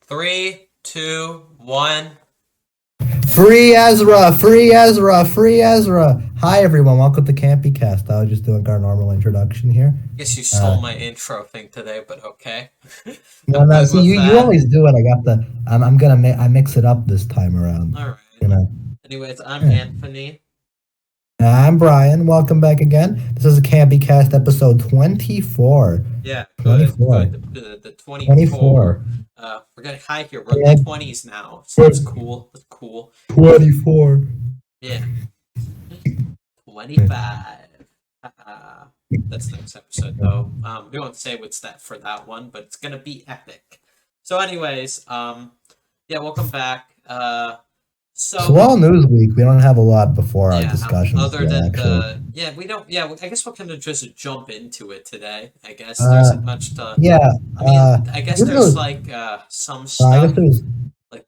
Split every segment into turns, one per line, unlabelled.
Three, two, one.
Free Ezra! Free Ezra! Free Ezra! Hi everyone, welcome to Campy Cast. I was just doing our normal introduction here.
Guess you stole my intro thing today, but okay.
No, see, you always do it. I got the. I mix it up this time around.
All right.
You know.
Anyways, I'm Anthony.
I'm Brian. Welcome back again. This is a Campy Cast episode 24.
Yeah, good.
24.
Good. The 24. We're getting high here. We're in the 20s now, so that's cool. That's cool.
24.
Yeah. 25. That's next episode, though. We won't say what's that for that one, but it's gonna be epic. So, anyways, yeah, welcome back.
So all news week, we don't have a lot before our discussion.
Other than we don't. Yeah, I guess we're gonna just jump into it today. I guess there isn't much to.
Yeah.
I guess there's some stuff.
I guess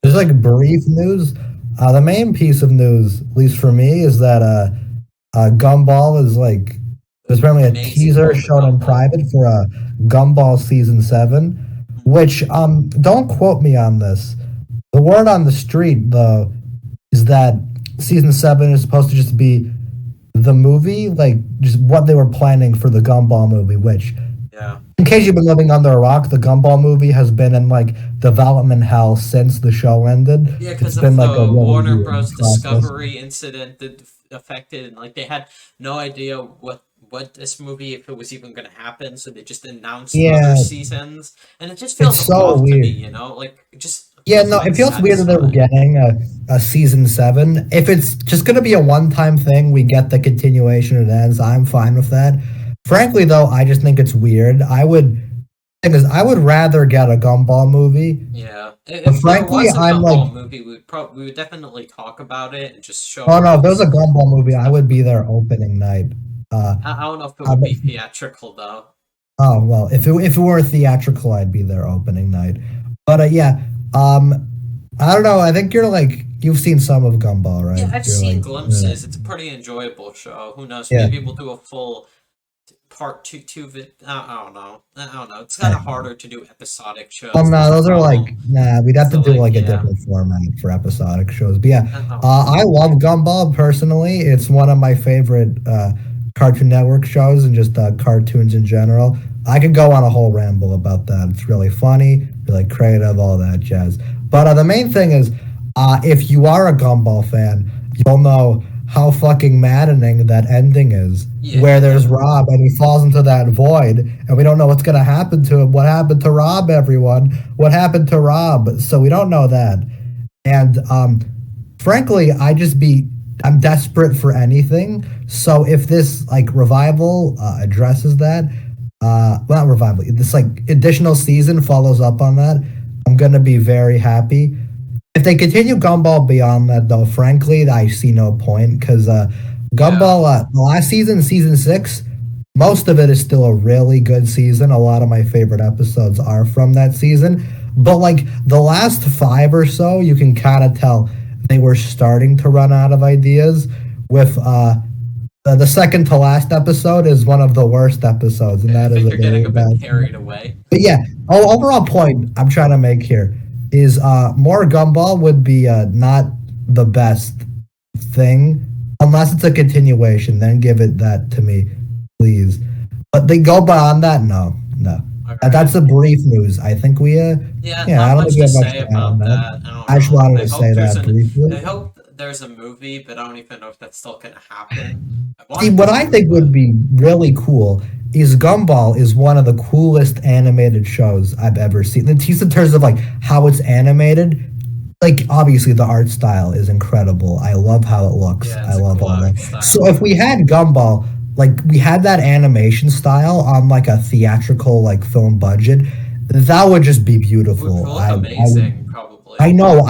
there's like brief news. The main piece of news, at least for me, is that Gumball is like there's apparently a teaser shown in private for a Gumball season 7, which don't quote me on this. The word on the street though is that season 7 is supposed to just be the movie, like just what they were planning for the Gumball movie, which, in case you've been living under a rock, the Gumball movie has been in like development hell since the show ended.
Yeah, because of the Warner Bros. Discovery incident that affected, and like they had no idea what this movie, if it was even going to happen, so they just announced other seasons, and it just feels so weird to me, you know, like just.
Yeah, no, it feels weird that they're getting a season 7. If it's just going to be a one-time thing, we get the continuation, it ends, I'm fine with that. Frankly, though, I just think it's weird. I would rather get a Gumball movie.
Yeah. If frankly, there was a Gumball movie, we would definitely talk about it and just show.
Oh, no, if there was a Gumball movie, I would be there opening night.
I don't know if it would be theatrical, though.
Oh, well, if it were theatrical, I'd be there opening night. But, yeah. I don't know. I think you've seen some of Gumball, right?
Yeah, I've seen glimpses. It's a pretty enjoyable show. Who knows? Maybe we'll do a full part two of it. I don't know. It's kind of harder to do episodic shows.
Oh no, those are we'd have to do a different format for episodic shows. But yeah, I love Gumball personally. It's one of my favorite Cartoon Network shows and just cartoons in general. I could go on a whole ramble about that. It's really funny, really creative, all that jazz. But the main thing is, if you are a Gumball fan, you'll know how fucking maddening that ending is. Yeah. Where there's Rob and he falls into that void, and we don't know what's going to happen to him. What happened to Rob, everyone? What happened to Rob? So we don't know that. And frankly, I'm desperate for anything. So if this revival addresses that, not revival, this additional season follows up on that, I'm gonna be very happy. If they continue Gumball beyond that, though, frankly, I see no point, because Gumball, the last season 6, most of it is still a really good season. A lot of my favorite episodes are from that season, but the last 5 or so, you can kind of tell they were starting to run out of ideas. With the second to last episode is one of the worst episodes, and that is
you're getting a bit carried away.
But yeah, overall point I'm trying to make here is more Gumball would be not the best thing unless it's a continuation. Then give it that to me, please. But they go beyond that, no. Okay. That's a brief news. I think we
I don't think we have much to about that.
I just wanted to say that briefly.
I hope there's a movie, but I don't even know if that's still going to happen.
See, what I think would be really cool is Gumball is one of the coolest animated shows I've ever seen. At least in terms of how it's animated. Obviously the art style is incredible. I love how it looks. I love all that. Style. So if we had Gumball, we had that animation style on a theatrical film budget, that would just be beautiful.
It would look amazing, probably.
I know.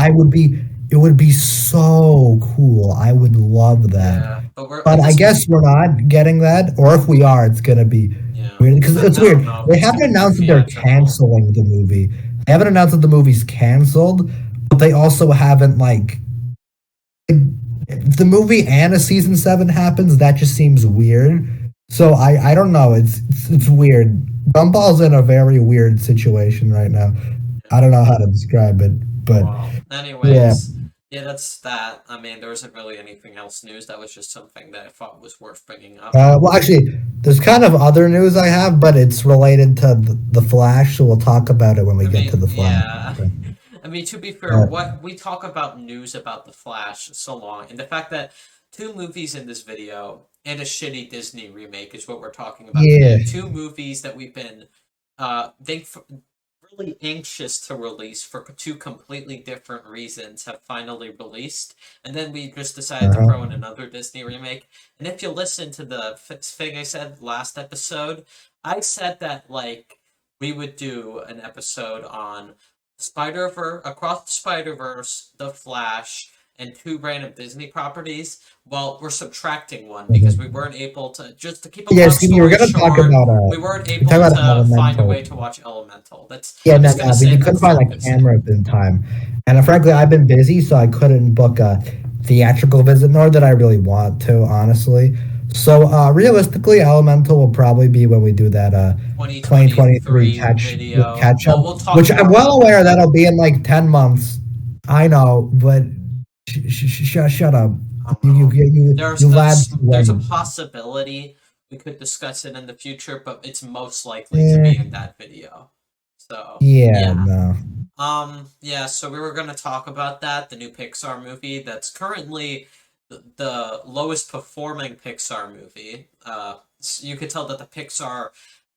It would be so cool. I would love that.
Yeah,
but I guess we're not getting that. Or if we are, it's going to be weird. Because it's weird. They haven't announced that they're canceling the movie. They haven't announced that the movie's canceled, but they also haven't, if the movie and a season 7 happens, that just seems weird. So I don't know. It's weird. Gumball's in a very weird situation right now. I don't know how to describe it, but
Well,
yeah.
anyways, yeah, that's that. I mean, there wasn't really anything else news. That was just something that I thought was worth bringing up.
Well, actually, there's kind of other news I have, but it's related to the Flash, so we'll talk about it when we
I
get to
mean,
the Flash.
yeah.
Okay.
I mean, to be fair,
Uh,
what we talk about news about the Flash so long, and the fact that two movies in this video and a shitty Disney remake is what we're talking about
yeah.
today. Two movies that we've been think really anxious to release for two completely different reasons have finally released, and then we just decided to
Uh-huh.
throw in another Disney remake. And if you listen to the thing I said last episode, I said that like we would do an episode on Spider-Verse, Across the Spider-Verse, The Flash, and two random Disney properties. Well, we're subtracting one because we
Mhm.
weren't able to, just to keep a
Yeah,
long
see, we were
story
gonna talk
short,
about
we weren't
we talk
able
about
to find a
Elemental.
way to watch Elemental.
Yeah,
I'm
no,
just gonna
no,
say
we
that
couldn't find a
flat.
camera at the time, and frankly, I've been busy, so I couldn't book a theatrical visit, nor did I really want to, honestly. So, realistically, Elemental will probably be when we do that 2023
2023 video.
catch up,
Well, we'll talk
which
more
I'm well
about
aware
that.
that'll be in like 10 months. I know, but shut up.
I don't know.
You lads
There's a
win.
possibility we could discuss it in the future, but it's most likely to
Eh,
be in that video. So
yeah,
yeah.
no.
Yeah, so we were gonna talk about that, the new Pixar movie that's currently the lowest performing Pixar movie. You could tell that the Pixar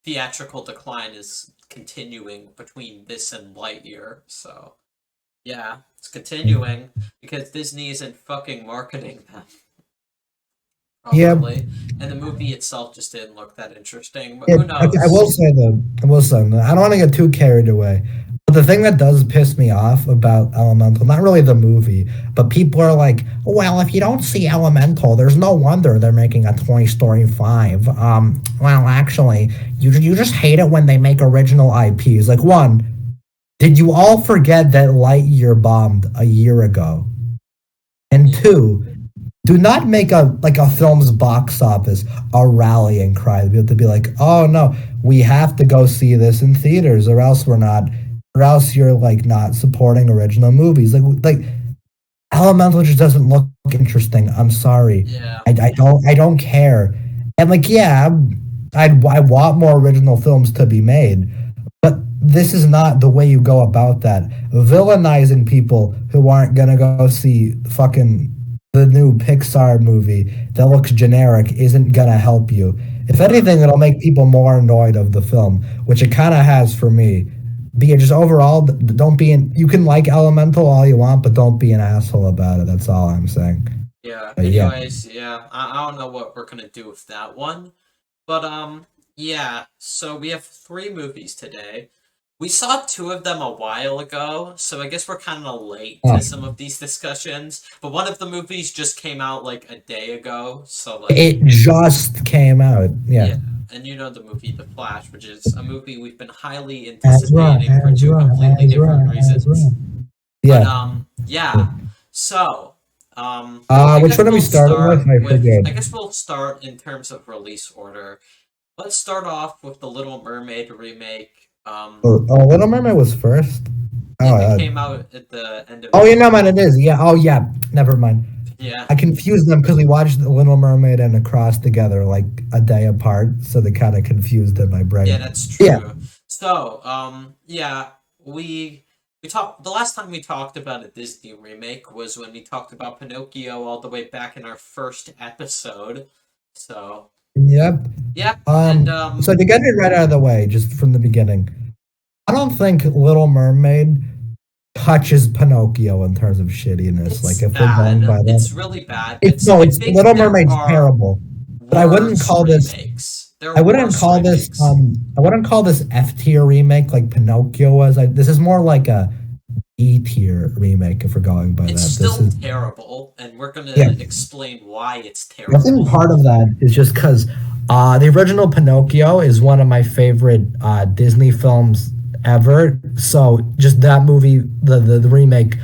theatrical decline is continuing between this and Lightyear. So yeah, it's continuing because Disney isn't fucking marketing them
Yep.
properly, and the movie itself just didn't look that interesting. But
Yeah,
who
okay, I will
knows?
say though, I will say though, I don't want to get too carried away. But the thing that does piss me off about Elemental, not really the movie, but people are like, well, if you don't see Elemental, there's no wonder they're making a Toy Story 5. Well, actually, you just hate it when they make original IPs. Like, one, did you all forget that Lightyear bombed a year ago? And two, do not make a film's box office a rallying cry. We have to be like, oh no, we have to go see this in theaters, or else we're not, or else you're like not supporting original movies. Like Elemental just doesn't look interesting. I'm sorry,
Yeah.
I don't care. And like yeah, I want more original films to be made, but this is not the way you go about that. Villainizing people who aren't gonna go see fucking the new Pixar movie that looks generic isn't gonna help you. If anything, it'll make people more annoyed of the film, which it kind of has for me. But yeah, just overall, don't be in. You can like Elemental all you want, but don't be an asshole about it. That's all I'm saying.
Yeah.
But yeah,
Anyways, yeah. I don't know what we're gonna do with that one. But yeah, so we have three movies today. We saw two of them a while ago, so I guess we're kind of late
oh,
to some of these discussions. But one of the movies just came out like a day ago, so like
it just came out.
yeah.
Yeah,
And you know the movie The Flash, which is a movie we've been highly
Ezra,
anticipating for two
Ezra,
completely different
Ezra.
reasons. But
Yeah.
yeah. So
Which one are we starting with? I forget.
I guess we'll start in terms of release order. Let's start off with the Little Mermaid remake.
Little Mermaid was first. Oh,
It came out at the end of
oh, you know,
April.
man, it is. Yeah. Oh, yeah. Never mind.
Yeah.
I confused them because we watched The Little Mermaid and Across together like a day apart, so they kind of confused in my brain.
Yeah, that's true.
Yeah.
So, yeah, we talked the last time we talked about a Disney remake was when we talked about Pinocchio all the way back in our first episode. So,
Yep.
yeah, and
So to get it right out of the way, just from the beginning, I don't think Little Mermaid touches Pinocchio in terms of shittiness.
it's
Like if we're going
bad.
by that,
It's really bad.
it's
I
it's
think
Little
there
Mermaid's
are
terrible. But I wouldn't
worse
call this.
remakes. There
I
are
wouldn't
worse
call this.
remakes.
I wouldn't call this F tier remake like Pinocchio was. This is more like a E tier remake if we're going by
It's
that.
still
This is
terrible, and we're gonna
yeah.
explain why it's
I think
terrible.
part of that is just because the original Pinocchio is one of my favorite Disney films ever. So just that movie, the remake,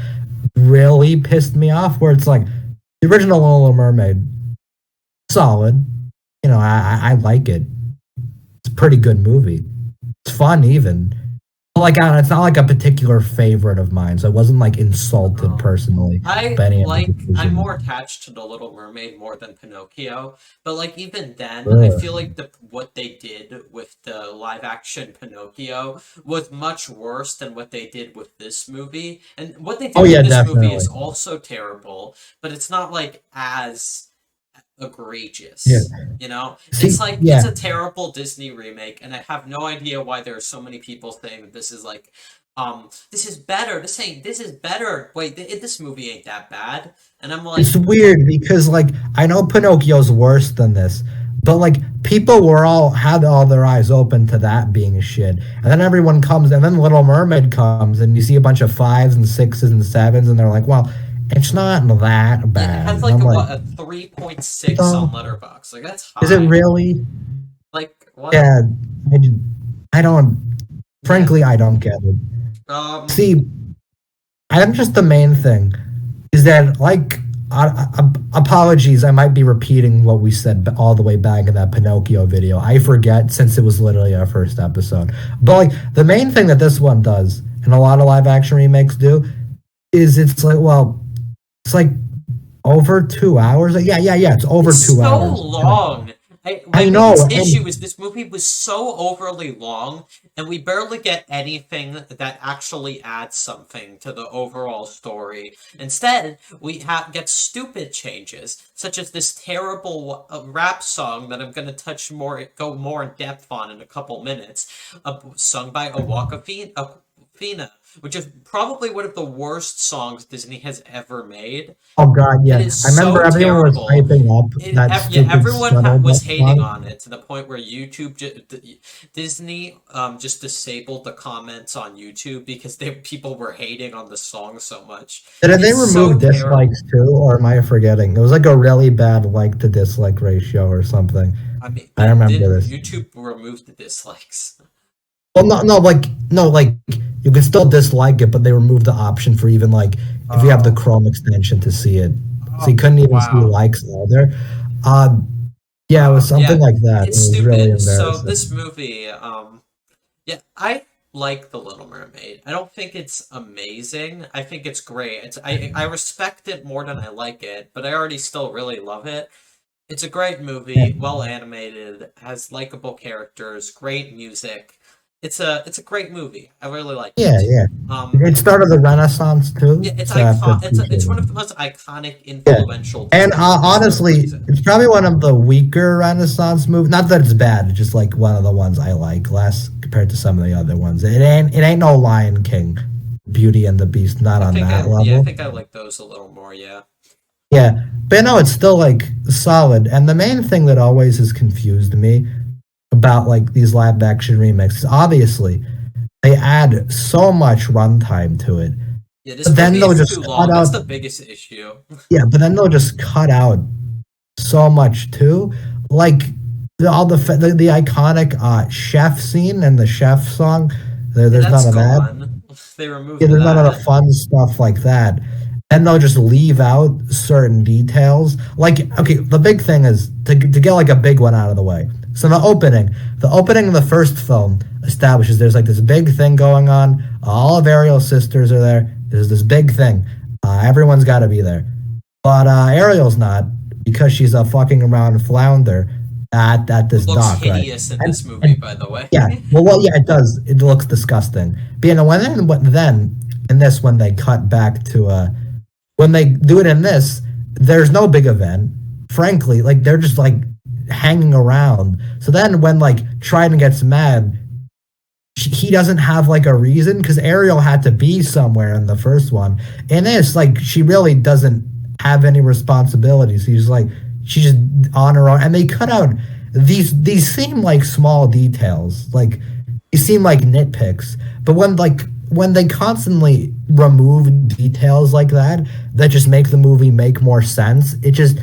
really pissed me off. Where it's like the original Little Mermaid, solid. You know, I like it. It's a pretty good movie. It's fun even. Like, it's not like a particular favorite of mine, so I wasn't like insulted
Um,
personally by any of the
I'm
decisions.
more attached to the Little Mermaid more than Pinocchio, but like even then, I
Ugh.
feel like the what they did with the live action Pinocchio was much worse than what they did with this movie. And what they
Oh
did with
yeah,
this movie is
definitely.
also terrible, but it's not like as
Yeah.
egregious. You know, it's
See,
like it's
yeah,
a terrible Disney remake, and I have no idea why there are so many people saying that this is like, this is better. This is better. Wait, this movie ain't that bad. And I'm
it's
like,
weird because like I know Pinocchio's worse than this, but like people were all had all their eyes open to that being a shit, and then everyone comes, and then Little Mermaid comes, and you see a bunch of fives and sixes and sevens, and they're like, well, it's not that
yeah, it
bad,
has
and
like
I'm like,
a 3.6
no,
on Letterboxd. Like that's
is it
high.
really?
Like what?
Yeah, I, I don't.
Yeah.
Frankly, I don't get it.
Um.
See, I'm just the main thing is that like apologies, I might be repeating what we said all the way back in that Pinocchio video. I forget since it was literally our first episode. But like the main thing that this one does and a lot of live action remakes do is it's like, well, it's like over 2 hours. Yeah, it's over
It's
two
so
hours.
long. My
I know,
biggest issue
and
is this movie was so overly long, and we barely get anything that actually adds something to the overall story. Instead, we get stupid changes, such as this terrible rap song that I'm going to go more in depth on in a couple minutes, sung by Awaka which is probably one of the worst songs Disney has ever made.
oh god,
It
yeah.
is
I remember
so
everyone was
terrible.
hyping up that
Yeah,
stupid
everyone was
scuttlebutt
hating
song.
on it to the point where Disney just disabled the comments on YouTube because people were hating on the song so much.
Did they
It's so
remove
terrible.
dislikes too, or am I forgetting? It was like a really bad like to dislike ratio or something.
I mean,
I remember this.
YouTube removed the dislikes.
Well, no, like you can still dislike it, but they removed the option for even like if you have the
Oh,
Chrome extension to see it, so
oh,
you couldn't even see
wow.
likes either. Uh, yeah, it was
Wow.
something
Yeah,
like that. It
it's
was really
stupid. So
embarrassing.
this movie, yeah, I like The Little Mermaid. I don't think it's amazing. I think it's great. I respect it more than I like it, but I already still really love it. It's a great
Yeah,
movie, well animated, has likable characters, great music. It's a great movie. I really like
yeah,
it.
yeah.
Um,
It started the Renaissance
yeah,
too,
it's
so I have to
icon.
appreciate
It's one of
it.
the most iconic,
Yeah.
influential
And
Disney movies for a
honestly,
reason.
it's probably one of the weaker Renaissance movies. Not that it's bad, it's just like one of the ones I like less compared to some of the other ones. It ain't no Lion King, Beauty and the Beast, not on that
I
level.
think I like those a little more. Yeah.
Yeah, but no, it's still like solid. And the main thing that always has confused me about like these live action remakes is obviously they add so much runtime to it,
Yeah, this
but then
movie
they'll
is
just
too
cut
long. That's
out.
the biggest issue.
Yeah, but then they'll just cut out so much too. Like all the iconic chef scene and the chef song.
Yeah,
There's none
that's
of that.
gone. They
Yeah,
removed
there's none of the
that.
fun stuff like that. And they'll just leave out certain details. Like, okay, the big thing is to get like a big one out of the way. So the opening of the first film establishes there's like this big thing going on. All of Ariel's sisters are there. There's this big thing. Everyone's got to be there. But Ariel's not because she's a fucking around flounder at
Who
this
looks
dock, right?
hideous in
And
this movie,
and
by the way.
yeah, yeah, it does. It looks disgusting. But you know, then in this when they cut back to when they do it in this, there's no big event. Frankly, like they're just like hanging around. So then when like Trident gets mad, he doesn't have like a reason because Ariel had to be somewhere in the first one. In this, like she really doesn't have any responsibilities. She's just on her own, and they cut out these seem like small details, like they seem like nitpicks. But when they constantly remove details like that that just make the movie make more sense, it's just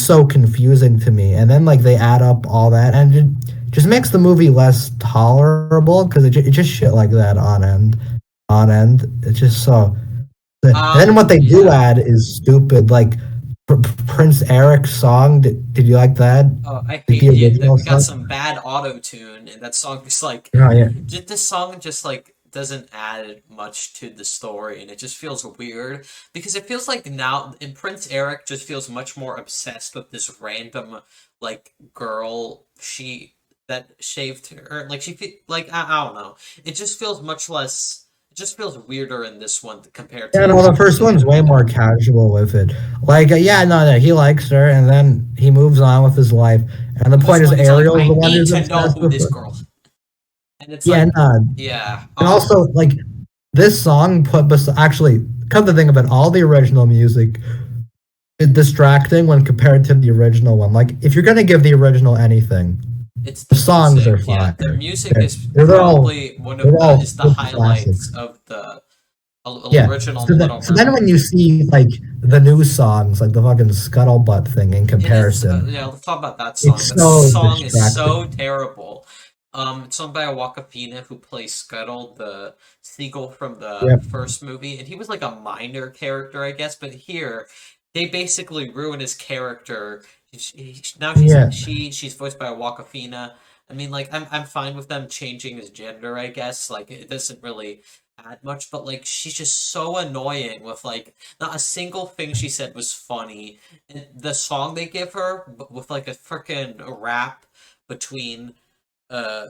so confusing to me. And then like they add up all that, and it just makes the movie less tolerable because it just shit like that on end. It's just so. And then what they do
Yeah.
add is stupid. Like Prince Eric's song. Did you like that?
Oh, I
Like
hate
the
yeah,
original
we got
song?
some bad auto tune, and that song is like,
Oh yeah.
this song just like doesn't add much to the story, and it just feels weird because it feels like now, and Prince Eric just feels much more obsessed with this random like girl that shaved her, like like I don't know. It just feels much less. It just feels weirder in this one compared to
Yeah, no, the first one's way more casual with it. Like, yeah, no, he likes her, and then he moves on with his life. And the
this
point is,
one. He's like,
Ariel's
I
the one
need
who's
to know
obsessed
who
with
this
her.
girl. And it's
Yeah,
like,
no,
yeah,
and also like this song actually, come to think of it, all the original music is distracting when compared to the original one. Like, if you're gonna give the original anything,
it's
the
the
songs are
music. Yeah,
fire.
the music
They're
is
they're all
probably one
they're
of the
all
is the
good
highlights
classics.
of the
Yeah.
original
So
Little
then when
Mermaid.
you see like the new songs, like the fucking Scuttlebutt thing in
It is,
comparison,
yeah, let's talk about that song.
it's
That
so
song is so
distracting.
terrible. It's sung by Awakafina, who plays Scuttle, the seagull from the
Yep.
first movie, and he was like a minor character, I guess. But here, they basically ruin his character. Now
Yeah.
she's voiced by Awakafina. I mean, like, I'm fine with them changing his gender, I guess. Like, it doesn't really add much, but like, she's just so annoying with like not a single thing she said was funny. And the song they give her with like a freaking rap between uh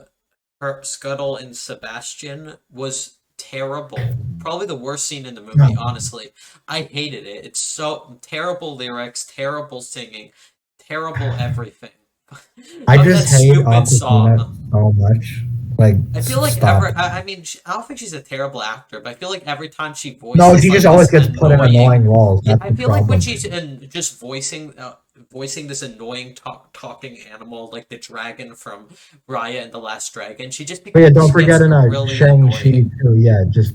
her Scuttle and Sebastian was terrible. Probably the worst scene in the movie,
No.
honestly. I hated it. It's so terrible lyrics, terrible singing, terrible everything.
I
Fuck that
just hate
stupid
Aquafina
song.
so much. Like,
I feel like
stop.
I mean, I don't think she's a terrible actor, but I feel like every time she
No,
voices
she just
like
always
this
gets put in
annoying,
annoying roles.
yeah,
That's
I
the
feel like when
problem.
she's in just voicing this annoying talking animal like the dragon from Raya and the Last Dragon,
But yeah, don't
she gets
forget in
really
Shang-Chi
annoying.
too. Yeah, just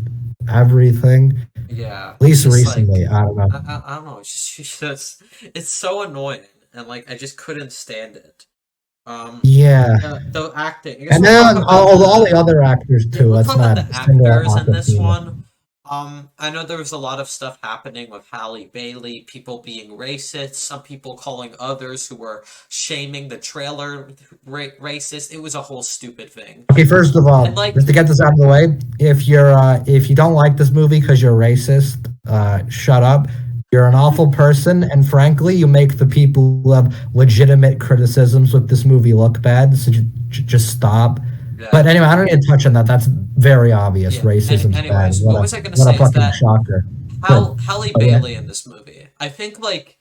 everything.
Yeah,
At
it's
least
just like
recently, I don't know.
I don't know. It's just she's just it's so annoying, and like I just couldn't stand it. Um,
Yeah,
the acting. I guess
and
we'll talk
then
about
all the
the
other actors
Yeah,
too.
we'll
Let's
talk about
not
the
single out
actors in this
Aquafina.
one. I know there was a lot of stuff happening with Halle Bailey, people being racist, some people calling others who were shaming the trailer racist. It was a whole stupid thing.
Okay, first of
And
all,
like,
just to get this out of the way, if you don't like this movie because you're racist, shut up. You're an awful person, and frankly, you make the people who have legitimate criticisms with this movie look bad. So just stop.
yeah,
But anyway, I don't need to touch on that. That's very obvious.
yeah.
Racism's bad.
Anyways, what was I gonna
What a
say is
fucking
that
shocker. But,
Halle
but yeah,
Bailey in this movie, I think like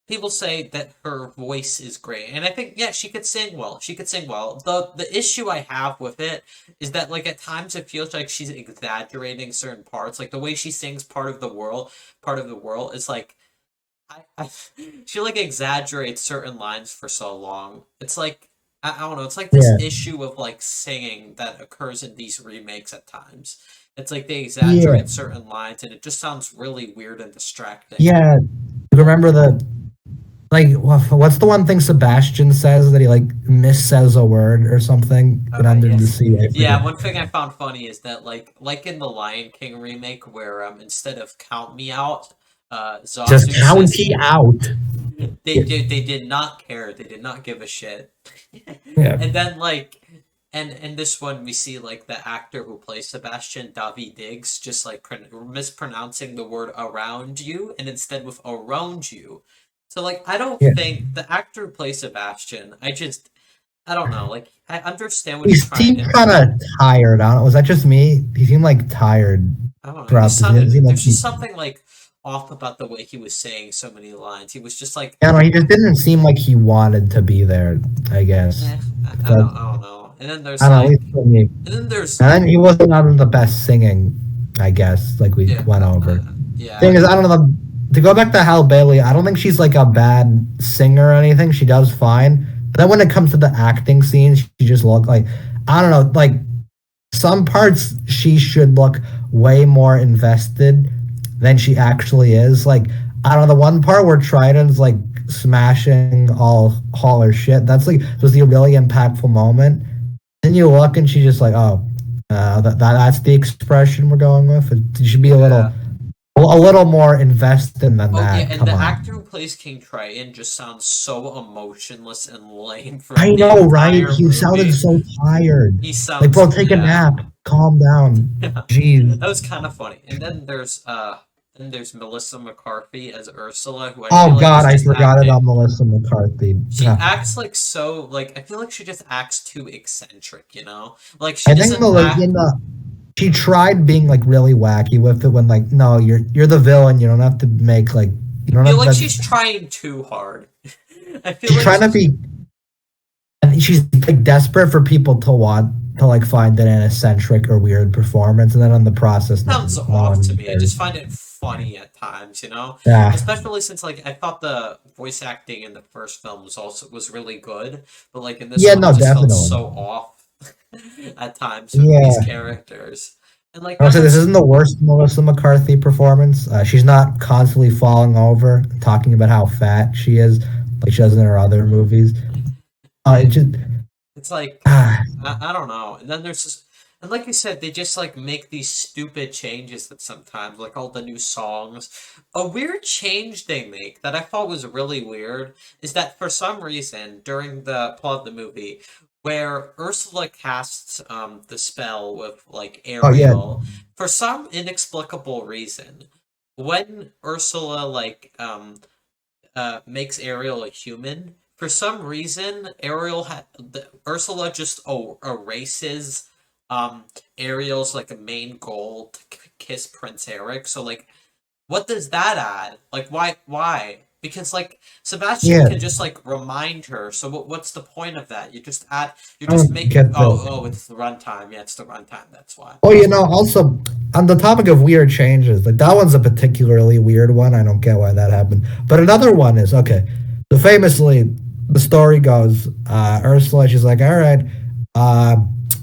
people say that her voice is great, and I think yeah, she could sing well. She could sing well. The issue I have with it is that like at times it feels like she's exaggerating certain parts. Like the way she sings part of the world is like I she like exaggerates certain lines for so long. It's like I don't know. It's like this
yeah,
issue of like singing that occurs in these remakes at times. It's like they
yeah,
exaggerate certain lines, and it just sounds really weird and distracting.
yeah. Remember the like what's the one thing Sebastian says that he like missays a word or something but under the
Yes.
sea? I
Yeah,
forget.
one thing I found funny is that like in the Lion King remake where instead of count me out,
Just
Zazu says
county out. Yeah,
they did not care. They did not give a shit.
yeah,
And then like and in this one we see like the actor who plays Sebastian, Davi Diggs, just like mispronouncing the word around you and instead with around you. So like I don't
yeah.
think the actor who plays Sebastian, I don't know. Like I understand what
He
he's trying
seemed
to
kind
do.
of tired. I don't know. Was that just me? He seemed like tired
I don't know. He
throughout the season. It
sounded
seemed like
there's just something like off about the way he was saying so many lines. He was just like,
I don't know, he just didn't seem like he wanted to be there, I guess. But
I don't know. And then
I
there's
don't know, at
like,
least for me.
and then there's
And then he wasn't out of the best singing, I guess, like we
yeah,
went over.
yeah,
Thing is, I don't know. To go back to Hal Bailey, I don't think she's like a bad singer or anything. She does fine. But then when it comes to the acting scenes, she just look like I don't know. Like some parts, she should look way more invested than she actually is. Like I don't know, the one part where Trident's like smashing all her shit. That's like was the really impactful moment. Then you look and she's just like, oh, that's the expression we're going with. It should be
yeah.
a little more invested than
Oh yeah,
that.
and
Come
the
on.
actor who plays King Triton just sounds so emotionless and lame
I
throughout the
know, right?
entire
He sounded
movie.
so tired.
He
Like,
sounds
bro, take a
yeah.
nap. calm down.
Yeah,
Jeez.
that was kind of funny. And then there's Melissa McCarthy as Ursula, who I
Oh
feel like
God,
is
I
just
forgot about
acting.
Melissa McCarthy.
She
Yeah.
acts like so like I feel like she just acts too eccentric, you know? Like she
I think
doesn't
Melissa,
act.
she tried being like really wacky with it when like, no, you're the villain. You don't have to make like you
I
don't
feel
have
like
that.
she's trying too hard. I feel
She's
like
trying to
she's
be. And she's like desperate for people to want to like find it an eccentric or weird performance, and then on the process, no,
sounds
no
off to
one
me. I
cares.
just find it funny at times, you know?
Yeah,
Especially since like I thought the voice acting in the first film was really good, but like in this
yeah,
one
no,
it just felt
definitely.
so off at times with these
Yeah.
characters. And like
I would
then
say this
there's
isn't the worst Melissa McCarthy performance. She's not constantly falling over, talking about how fat she is, like she does in her other movies. It
it,
just,
it's like
ah,
I don't know. And then there's just and like you said, they just like make these stupid changes that sometimes like all the new songs. A weird change they make that I thought was really weird is that for some reason during the plot of the movie where Ursula casts the spell with like
oh yeah,
Ariel, for some inexplicable reason, when Ursula like makes Ariel a human. For some reason, Ursula just erases Ariel's like a main goal to kiss Prince Eric. So like, what does that add? Like, why? Why? Because like Sebastian
yeah.
can just like remind her. So what's the point of that? You just add. You're
I
just
don't
making.
get
Oh,
the.
oh, it's the runtime. Yeah, it's the runtime. That's why.
Oh, also on the topic of weird changes, like that one's a particularly weird one. I don't get why that happened. But another one is okay. So famously, the story goes, Ursula, she's like, all right, uh,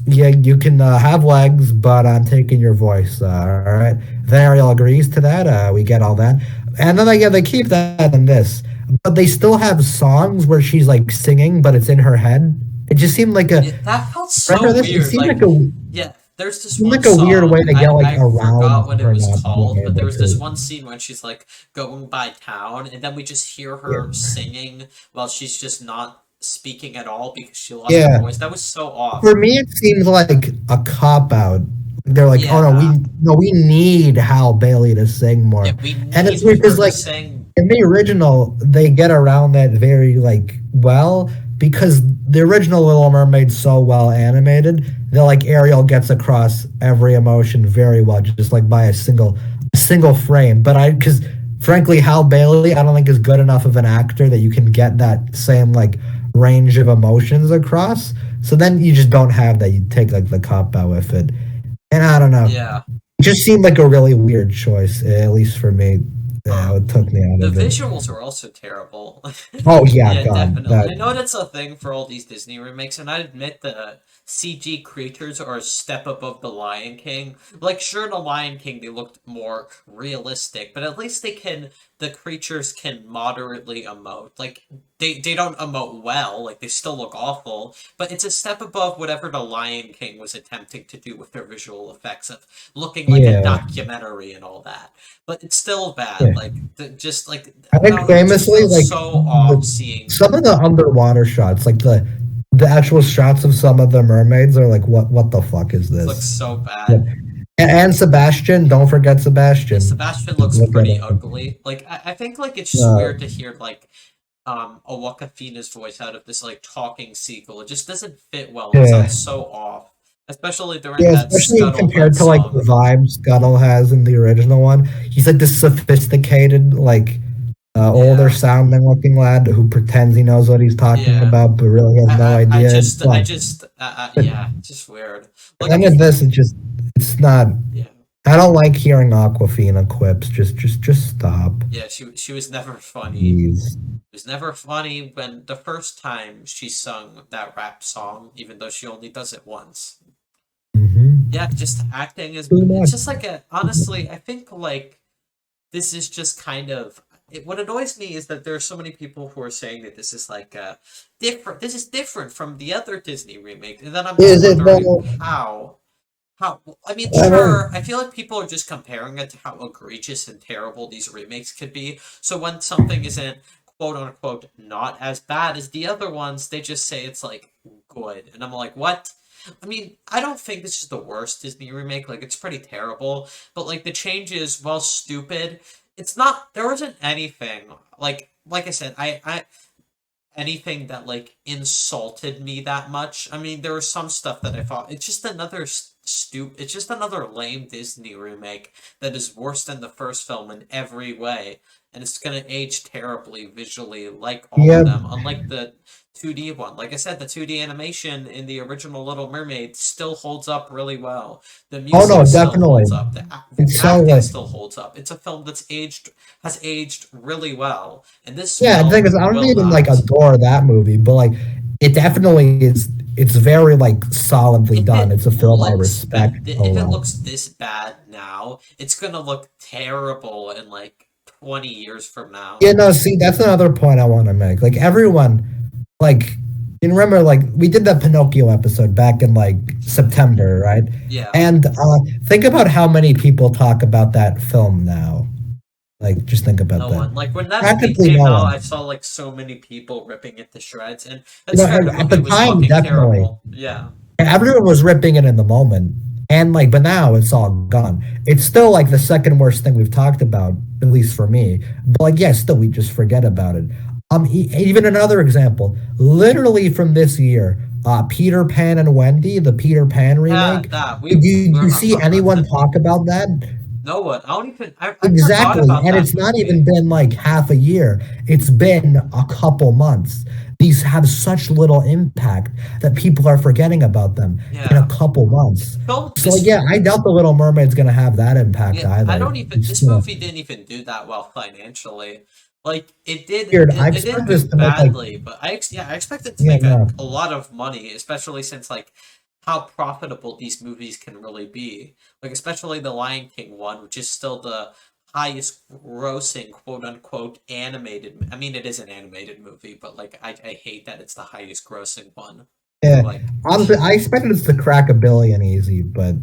yeah, you can have legs, but I'm taking your voice. All right. Then Ariel agrees to that. We get all that, and then they keep that in this, but they still have songs where she's like singing, but it's in her head. It just seemed like a.
Yeah, that felt so
Remember this? It
weird.
seemed
Like,
like a
yeah, there's this
seemed
one
like a weird way
song.
to get like
I
around
forgot what it
her
was
not being
called, but there
able
was this
to.
one scene when she's like going by town, and then we just hear
Yeah,
her singing while she's just not speaking at all because she lost her
yeah.
voice. That was so off.
For me, it seems like a cop out. They're like, oh no,
Yeah,
we need Hal Bailey to sing
yeah,
more,
we
and it's
need
weird because
her to
like
sing.
in the original, they get around that very like well because the original Little Mermaid's so well animated that like Ariel gets across every emotion very well, just like by a single frame. But because frankly, Hal Bailey, I don't think is good enough of an actor that you can get that same like range of emotions across. So then you just don't have that. You take like the cop out with it, and I don't know.
Yeah.
It just seemed like a really weird choice, at least for me. Yeah,
Huh.
it took me out
The
of it.
visuals are also terrible.
Oh yeah,
Yeah,
God,
definitely.
that
I know that's a thing for all these Disney remakes, and I admit the CG creatures are a step above the Lion King. Like, sure, the Lion King they looked more realistic, but at least the creatures can moderately emote. Like, they don't emote well, like they still look awful, but it's a step above whatever the Lion King was attempting to do with their visual effects of looking like a
yeah,
documentary and all that. But it's still bad.
yeah.
Like just like
I
I
think
don't know. It just
famously,
feels
like
so off seeing.
some of the underwater shots, like the actual shots of some of the mermaids are like, what the fuck is
It looks
this?
so
Yeah.
bad.
And Sebastian, don't forget
Yeah,
Sebastian.
Sebastian looks
Look at
pretty
him.
ugly. Like I think like it's just
Uh,
weird to hear like Awakafina's voice out of this like talking sequel. It just doesn't fit well. It sounds
yeah,
so off, especially during
yeah,
that
especially
scuttlebutt
compared to like the
song.
vibe Scuttle has in the original one. He's like this sophisticated, like older
Yeah,
sounding looking lad who pretends he knows what he's talking
yeah.
about, but really has no idea. It's
I
fun.
just
But
yeah, just weird. Like
then with this, it's not.
yeah.
I don't like hearing Aquafina quips. Just stop,
Yeah, she was never funny.
please.
It was never funny when the first time she sung that rap song, even though she only does it once. Yeah, just acting is.
Too
It's
much.
just like a. Honestly, I think like this is just kind of. What annoys me is that there are so many people who are saying that this is like different. This is different from the other Disney remake, and then I'm just
Is it
wondering
though?
how. How? I mean,
I
sure. I
don't.
feel like people are just comparing it to how egregious and terrible these remakes could be. So when something isn't quote unquote not as bad as the other ones, they just say it's like good, and I'm like, what? I mean, I don't think this is the worst Disney remake. Like, it's pretty terrible. But like the changes, while stupid, it's not. There wasn't anything like I said. I anything that like insulted me that much. I mean, there was some stuff that I thought it's just another it's just another lame Disney remake that is worse than the first film in every way, and it's gonna age terribly visually, like all of
Yeah.
them. Unlike the 2D one, like I said, the 2D animation in the original Little Mermaid still holds up really well. The
Oh no,
music still
definitely.
holds up. The
It's so
acting
like
still holds up. It's a film has aged really well, and this
yeah. The thing is,
film
I don't
will
even like
not.
adore that movie, but like it definitely is. It's very like solidly
If
done.
it
It's a film I
looks
respect a
if it
lot.
looks this bad now, it's gonna look terrible in like 20 years from now.
Yeah, no, see, that's another point I want to make. Like everyone, like you remember, like we did that Pinocchio episode back in like September, right?
Yeah.
And think about how many people talk about that film now. Like, just think about
No
that.
one. Like when that movie
Practically
came
no
out,
one.
I saw like so many people ripping it to shreds, and
You
that's
know,
fair. The
at
movie
the
was
time,
fucking
definitely.
terrible. Yeah.
Everyone was ripping it in the moment. And like, but now it's all gone. It's still like the second worst thing we've talked about, at least for me. But like, yeah, still we just forget about it. Even another example, literally from this year, Peter Pan and Wendy, the Peter Pan
Yeah,
remake.
that
Did
we're
you
not
see
talking about
anyone
that.
talk about that?
No one. I don't even. I forgot
Exactly.
about
And
that
it's not even
movie.
been like half a year. It's been a couple months. These have such little impact that people are forgetting about them in a
Yeah.
couple months.
Film.
So like, yeah, I doubt the Little Mermaid's gonna have that impact
Yeah, I
either.
don't even.
It's
This
still
movie didn't even do that well financially. Like it did.
weird. I
It didn't
expect
do
this to make like
badly, but I expected to
yeah,
make
no.
a lot of money, especially since like how profitable these movies can really be. Like especially the Lion King one, which is still the highest grossing quote unquote animated. I mean, it is an animated movie, but like I hate that it's the highest grossing one.
Yeah.
Like
Honestly, I expected it to crack a billion easy, but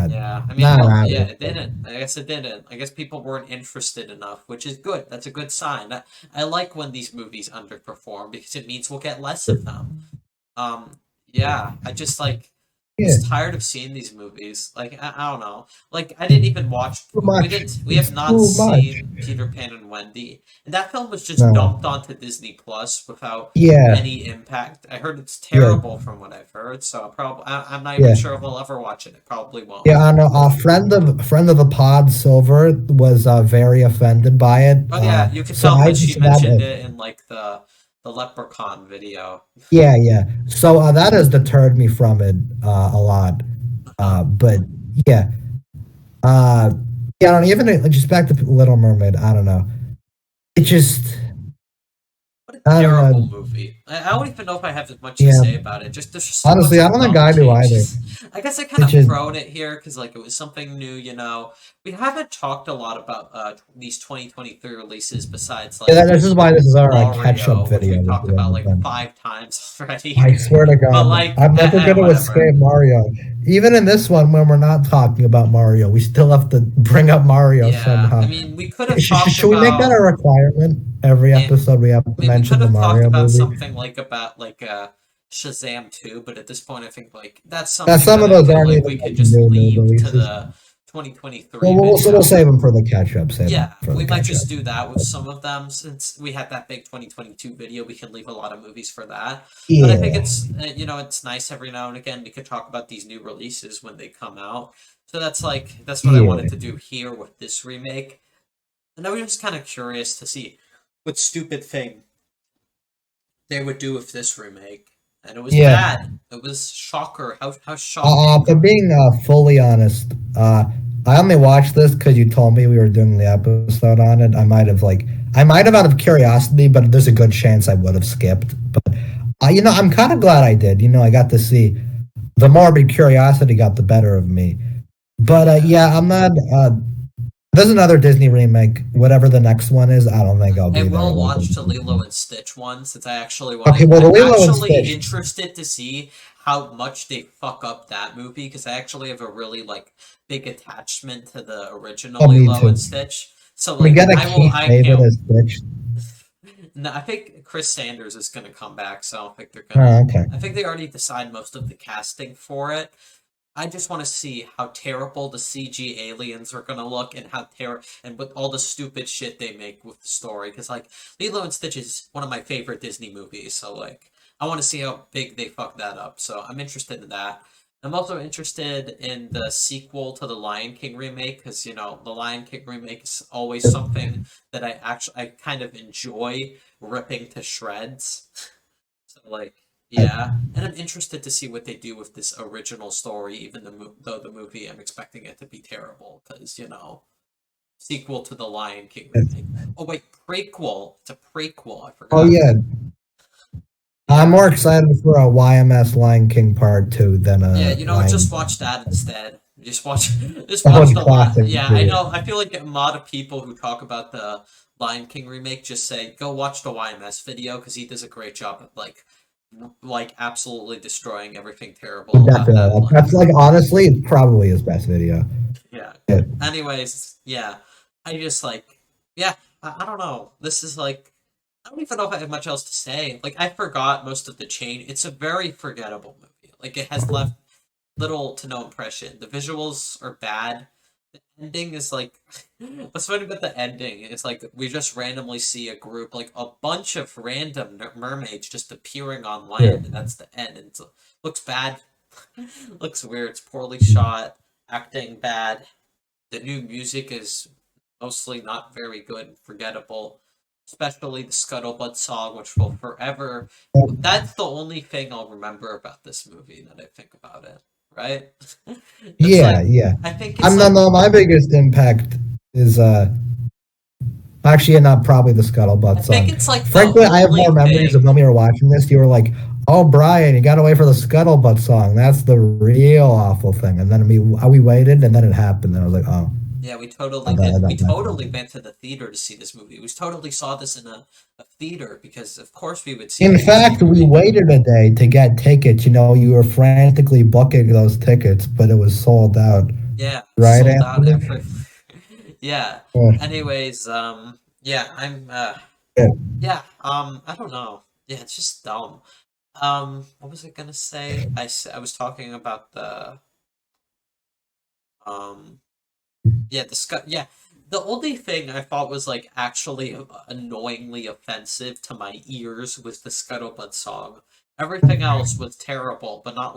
yeah, I mean,
not
well,
that
yeah,
way.
it didn't. I guess it didn't. I guess people weren't interested enough, which is good. That's a good sign. I like when these movies underperform because it means we'll get less of them. Um, yeah, I just like
Yeah.
just tired of seeing these movies. Like I don't know. Like I didn't even watch.
Too
We
much.
didn't. We have
It's
not
too much.
seen Peter Pan and Wendy, and that film was just
No.
dumped onto Disney Plus without
Yeah.
any impact. I heard it's
Yeah.
terrible from what I've heard, so I'm not even
Yeah.
sure if I'll ever watch it. I probably won't.
Yeah, I know. A friend of the pod, Silver, was very offended by it.
Oh yeah, you could
So
tell
I
because she
just that
mentioned it in like the Leprechaun video.
yeah, yeah. So that has deterred me from it a lot.
Uh,
But yeah, uh, yeah. I don't even just back to Little Mermaid. I don't know. It just
what a
I don't
terrible
know.
movie. I don't even know if I have as much to
Yeah,
say about it. Just there's just a bunch
honestly, I
of
don't think
dumb
I do either.
changes. I guess I kind
It's
of
just
thrown it here because like it was something new. We haven't talked a lot about these 2023 releases besides
yeah.
like
This is why this is our catch up
Mario, which
video
we've
we're
talked about
doing with
like
them.
5 times already.
I swear to
But
God,
like,
I'm never going to
whatever.
escape Mario. Even in this one, when we're not talking about Mario, we still have to bring up Mario
Yeah, I
somehow.
mean, we could have talked
Should we make that a
about.
requirement? Every
Yeah,
episode we have to
I mean, we
mention
could
the
have talked
Mario
about
movie.
something like about like Shazam 2, but at this point, I think like that's
Now,
something
some
that
of
I
those
feel
aren't
like
even
we could
like
just
new
leave to
releases.
the
Well,
2023
we'll
video.
save them for the catch up. Save them
Yeah,
for the
we might
catch up.
just do that with some of them since we had that big 2022 video. We can leave a lot of movies for that. But I think
Yeah,
it's nice every now and again we could talk about these new releases when they come out. So that's what I wanted
yeah,
to do here with this remake. And I was just kind of curious to see what stupid thing they would do with this remake. And it was
yeah.
bad. It was shocker. How shocking.
For being fully honest, I only watched this because you told me we were doing the episode on it. I might have out of curiosity, but there's a good chance I would have skipped. But I'm kind of glad I did. I got to see the morbid curiosity got the better of me. But
Yeah.
yeah, I'm not. There's another Disney remake, whatever the next one is. I don't think I'll
I
be there.
will
Like,
watch the Lilo and Stitch one since I actually
okay,
want to.
well, the
I'm
Lilo and
actually
Stitch.
interested to see how much they fuck up that movie because I actually have a really like big attachment to the original
Oh, me
Lilo and
too.
Stitch. So
We
like
got a
I will.
Keith
I
David
can't.
as Stitch.
No, I think Chris Sanders is going to come back, so I don't think they're
Oh,
gonna.
okay.
I think they already decided most of the casting for it. I just want to see how terrible the CG aliens are gonna look, and and with all the stupid shit they make with the story. Because like Lilo and Stitch is one of my favorite Disney movies, so like I want to see how big they fuck that up. So I'm interested in that. I'm also interested in the sequel to the Lion King remake because the Lion King remake is always something that I kind of enjoy ripping to shreds. So like yeah, and I'm interested to see what they do with this original story, even though the movie I'm expecting it to be terrible because sequel to the Lion King remake. Oh wait, prequel. It's a prequel. I
Oh
forgot.
yeah, I'm
Yeah.
more excited for a YMS Lion King Part 2 than
Yeah,
a Lion
just
King.
watch that instead. Just watch, just
That
watch
was
the
classic
Yeah, I
too.
know. I feel like a lot of people who talk about the Lion King remake just say go watch the YMS video because he does a great job of like absolutely destroying everything terrible about that
Definitely.
Lion
That's
King
like
movie.
honestly probably his best video.
Yeah.
Yeah.
Anyways, yeah, I just yeah, I don't know. This is I don't even know if I have much else to say. Like I forgot most of the chain. It's a very forgettable movie. Like it has left little to no impression. The visuals are bad. The ending is what's funny about the ending is we just randomly see a group, like a bunch of random mermaids just appearing on
Yeah.
land, and that's the end. And looks bad, looks weird. It's poorly shot, acting bad. The new music is mostly not very good and forgettable, especially the Scuttlebutt song, which will forever. That's the only thing I'll remember about this movie that I think about it. Right? It's
Yeah, yeah.
I think it's
I'm no, no. My biggest impact is actually not probably the
I
Scuttlebutt
think
song.
it's the
Frankly, I have
only
more memories of
thing.
when we were watching this. You were like, "Oh, Brian, you got to wait for the Scuttlebutt song. That's the real awful thing." And then we waited, and then it happened. And I was like, "Oh,
Yeah, we
I
totally
bet,
did.
I
We
bet
totally
that."
went to the theater to see this movie. We totally saw this in a theater because, of course, we would see a
In
Disney
fact, we
movie.
waited a day to get tickets. You were frantically booking those tickets, but it was sold out.
Yeah,
Right,
sold out
Anthony?
every. Yeah.
Yeah.
Anyways, yeah,
Yeah.
yeah, I don't know. Yeah, it's just dumb. What was I gonna say? I was talking about um, yeah, yeah. The only thing I thought was actually annoyingly offensive to my ears was the Scuttlebutt song. Everything else was terrible, but not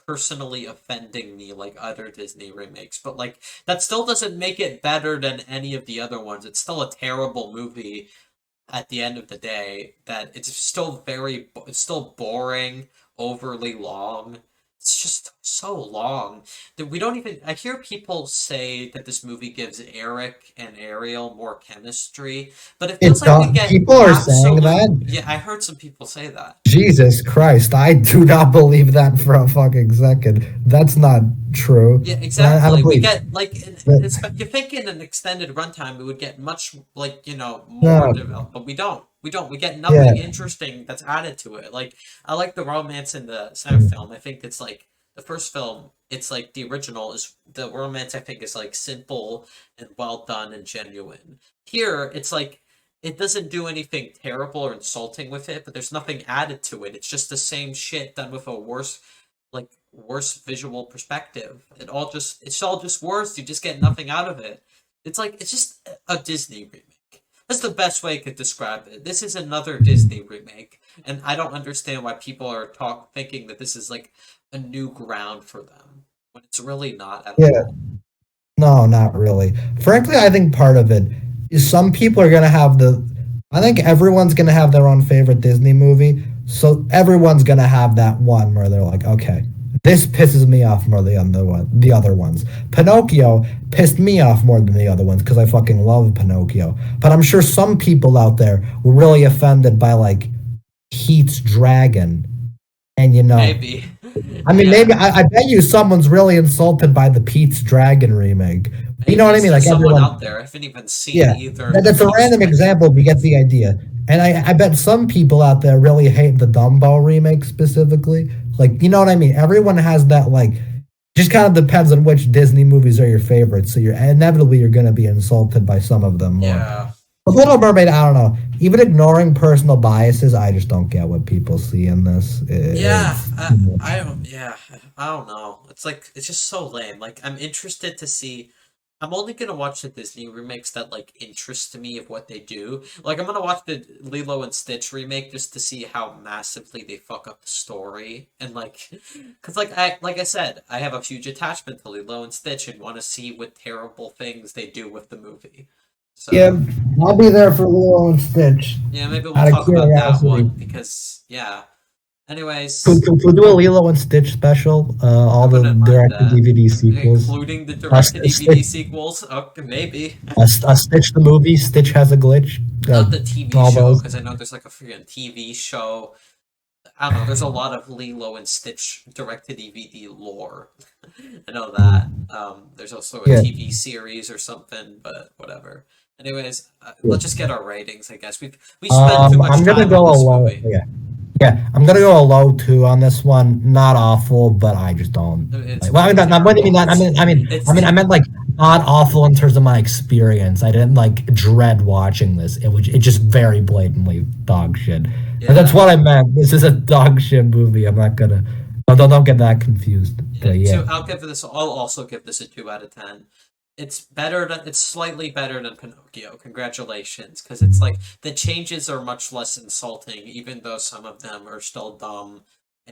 personally offending me like other Disney remakes. But that still doesn't make it better than any of the other ones. It's still a terrible movie at the end of the day. That it's still boring, overly long. It's just so long that we don't even. I hear people say that this movie gives Eric and Ariel more chemistry, but it feels
It
like we
don't,
get
people are saying
absolute.
that.
Yeah, I heard some people say that.
Jesus Christ, I do not believe that for a fucking second. That's not true.
Yeah,
And I
exactly.
don't
We
believe
get
that.
you think in an extended runtime we would get much more
No,
developed, but we don't. We don't. We get
yeah,
nothing interesting that's added to it. Like I like the romance in the second film. I think it's the first film. It's the original is the romance. I think is simple and well done and genuine. Here, it's it doesn't do anything terrible or insulting with it, but there's nothing added to it. It's just the same shit done with a worse visual perspective. It's all just worse. You just get nothing out of it. It's just a Disney remake. That's the best way I could describe it. This is another Disney remake, and I don't understand why people are thinking that this is a new ground for them when it's really not at
yeah,
all.
no, not really. Frankly, I think part of it is some people are gonna have I think everyone's gonna have their own favorite Disney movie. So everyone's gonna have that one where they're like, okay, this pisses me off more than the other ones. Pinocchio pissed me off more than the other ones because I fucking love Pinocchio. But I'm sure some people out there were really offended by Pete's Dragon, and
Maybe,
I mean, maybe
yeah,
I bet you someone's really insulted by the Pete's Dragon remake. You know what
maybe
I mean?
there's
Like
someone
everyone,
out there. I haven't even seen
yeah.
either of the
That's a
Pete's
random
Dragon
example, but you get
remakes.
the idea. And I bet some people out there really hate the Dumbo remake specifically. You know what I mean? Everyone has that just kind of depends on which Disney movies are your favorites. So you're inevitably you're going to be insulted by some of them more.
Yeah.
The Little Mermaid, I don't know. Even ignoring personal biases, I just don't get what people see in this.
Yeah,
It's too much.
I don't. Yeah, I don't know. It's like it's just so lame. Like I'm interested to see. I'm only gonna watch the Disney remakes that like interest me of what they do. Like I'm gonna watch the Lilo and Stitch remake just to see how massively they fuck up the story and like, cause like I said, I have a huge attachment to Lilo and Stitch and want to see what terrible things they do with the movie.
Yeah,
So
I'll be there for Lilo and Stitch.
yeah, maybe we'll
Out of
talk about that
curiosity.
one because yeah.
Could,
Anyways,
could we do a Lilo and Stitch special?
I
All the
wouldn't mind
direct to
that.
DVD sequels.
Including the
A,
direct to
a,
DVD
Stitch,
sequels? Okay, maybe.
a Stitch the movie. Stitch has a glitch.
Not the TV
All
show,
those.
because I know there's like a freaking TV show. I don't know, there's a lot of Lilo and Stitch direct to DVD lore. I know that. There's also a
Yeah,
TV series or something, but whatever. Anyways,
yeah.
let's just get our ratings, I guess. We spent too much
I'm gonna
time on
go a
this
low.
movie.
Yeah, yeah. I'm gonna go a low two on this one. Not awful, but I just don't.
It's
Like, well, I
pretty
mean, what do you mean?
terrible.
Not,
It's
I meant like not awful in terms of my experience. I didn't like dread watching this. It just very blatantly dog shit. And that's
yeah.
what I meant. This is a dog shit movie. I'm not gonna. Don't get that confused.
Yeah,
But yeah.
so I'll also give this a 2 out of 10. It's slightly better than Pinocchio. Congratulations, because it's like the changes are much less insulting, even though some of them are still dumb,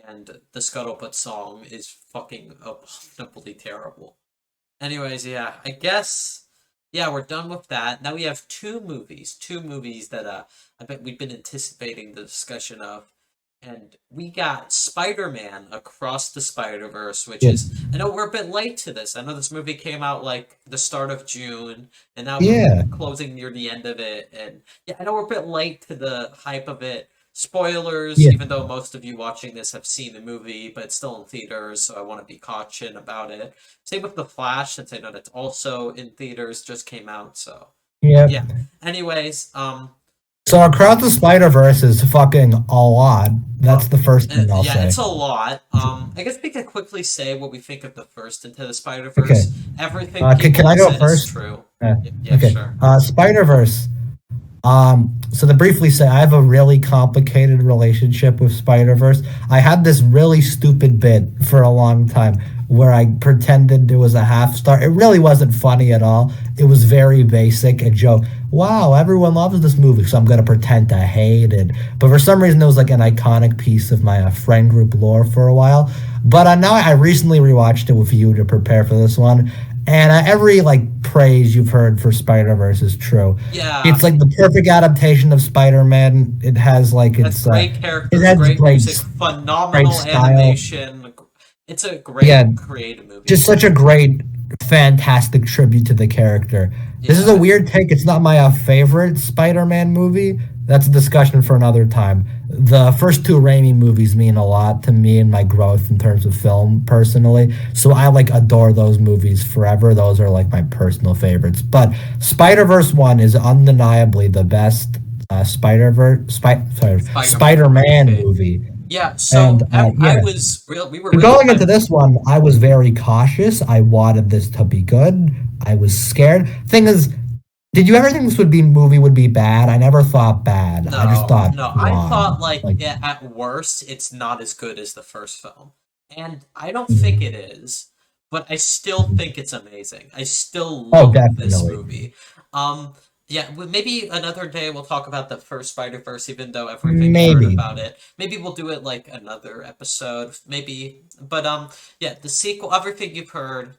and the Scuttlebutt song is fucking abominably terrible. Anyways, yeah, I guess yeah, we're done with that. Now we have two movies that I bet we've been anticipating the discussion of. And we got Spider-Man Across the Spider-Verse, which
Yeah.
is I know we're a bit late to this. I know this movie came out like the start of June, and now we're
Yeah.
closing near the end of it. And yeah, I know we're a bit late to the hype of it. Spoilers,
Yeah.
even though most of you watching this have seen the movie, but it's still in theaters, so I want to be cautious about it. Same with The Flash, since I know that's also in theaters, just came out, so
Yeah.
yeah. Anyways,
So Across the Spider Verse is fucking a lot. That's the first thing I'll
yeah,
say.
it's a lot. I guess we could quickly say what we think of the first Into the Spider
Okay.
Verse. Everything
Can
people
I
have
go
said is
first?
true.
Uh,
Yeah,
okay.
sure.
Spider Verse. So to briefly say, I have a really complicated relationship with Spider Verse. I had this really stupid bit for a long time where I pretended it was a half star. It really wasn't funny at all. It was very basic, a joke. Wow, everyone loves this movie, so I'm gonna pretend to hate it. But for some reason, it was like an iconic piece of my friend group lore for a while. But now I recently rewatched it with you to prepare for this one, and every like praise you've heard for Spider Verse is true.
Yeah,
It's like the perfect adaptation of Spider Man. It has like
has great
it
characters,
has
great
great
music,
great
phenomenal
style.
animation. It's a
Yeah,
great creative movie.
just such a great, fantastic tribute to the character. This is a
Yeah,
weird take. It's not my favorite Spider-Man movie. That's a discussion for another time. The first two Raimi movies mean a lot to me and my growth in terms of film personally. So I like adore those movies forever. Those are like my personal favorites. But Spider-Verse 1 is undeniably the best
Spider-Man
Spider-Man
movie.
movie.
Yeah,
And
so I
yeah,
was real. We were
and
really
going into
hyped.
this one, I was very cautious. I wanted this to be good. I was scared. Thing is, did you ever think this movie would be bad? I never thought bad. I just
No,
thought
no. I thought
wrong.
like
Like,
yeah, at worst, it's not as good as the first film, and I don't think
mhm,
it is. But I still
mhm.
think it's amazing. I still
Oh,
love this
definitely.
movie. Um, yeah, maybe another day we'll talk about the first Spider Verse, even though everything you've heard
Maybe.
about it. Maybe we'll do it like another episode, maybe. But yeah, the sequel, everything you've heard,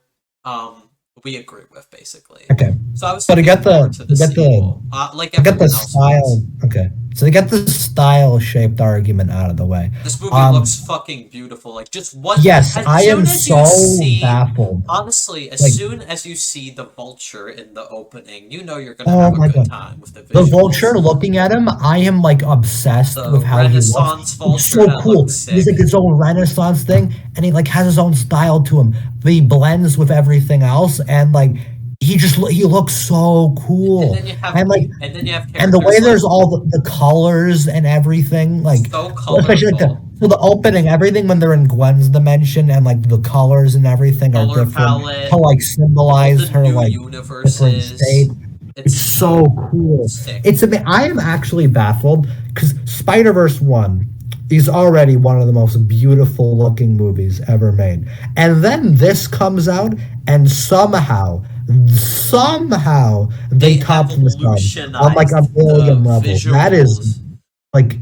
we agree with basically.
Okay.
So I was
So
looking forward to the sequel, like
to get the
everyone else
style.
was.
Okay. So to get the style shaped argument out of the way.
This movie
Um.
looks fucking beautiful. Like just what
Yes,
as
I am
soon as you
so
see
baffled.
honestly, as
Like,
soon as you see the vulture in the opening, you know you're gonna
oh
have a
my
good
god.
time with the
The vulture,
visuals.
looking at him, I am like obsessed
The
with how he looks.
Renaissance
It's
vulture
so
that
cool.
looks
He's like
sick.
his own Renaissance thing, and he like has his own style to him. But he blends with everything else, and like he looks so
And
cool.
then you have
And like
and then you have
and the way
characters like
there's all the colors and everything, like
so
especially like
colorful.
the opening, everything when they're in Gwen's dimension and like the colors and everything are
Color
different to
palette,
like
all the
symbolize her
new
like different state.
universes. It's
It's so cool.
sick.
I am actually baffled because Spider-Verse 1 is already one of the most beautiful looking movies ever made. And then this comes out and somehow they
They
topped this on like a
evolutionized the
billion levels. That is
visuals.
like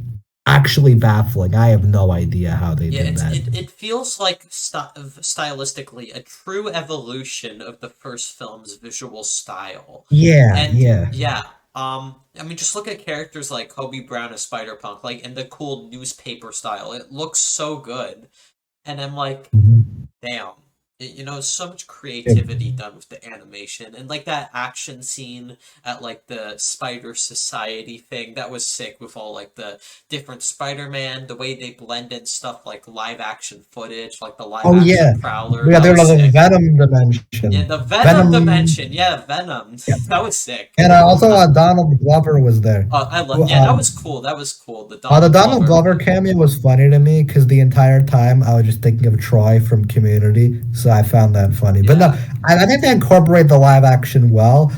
actually baffling. I have no idea how they
Yeah,
did that.
it feels like stylistically a true evolution of the first film's visual style.
Yeah,
And
yeah.
yeah, I mean, just look at characters like Kobe Brown as Spider-Punk, like in the cool newspaper style. It looks so good. And I'm like,
Mhm.
damn. So much
Yeah.
creativity done with the animation and like that action scene at like the Spider Society thing that was sick with all like the different Spider-Man, the way they blended stuff like live action footage, like the live
Oh
action
yeah.
Prowler,
We got
that
there
was
another
sick.
Venom
Yeah,
dimension.
the Venom
Venom.
dimension, yeah, Venom,
Yeah.
that was sick.
And also
Uh,
Donald Glover was there.
I love,
Who,
yeah, that was cool. That was cool. The
the
Donald
Donald
Glover.
Glover cameo was funny to me because the entire time I was just thinking of Troy from Community, so I found that funny. But no,
Yeah,
I think they incorporate the live action well.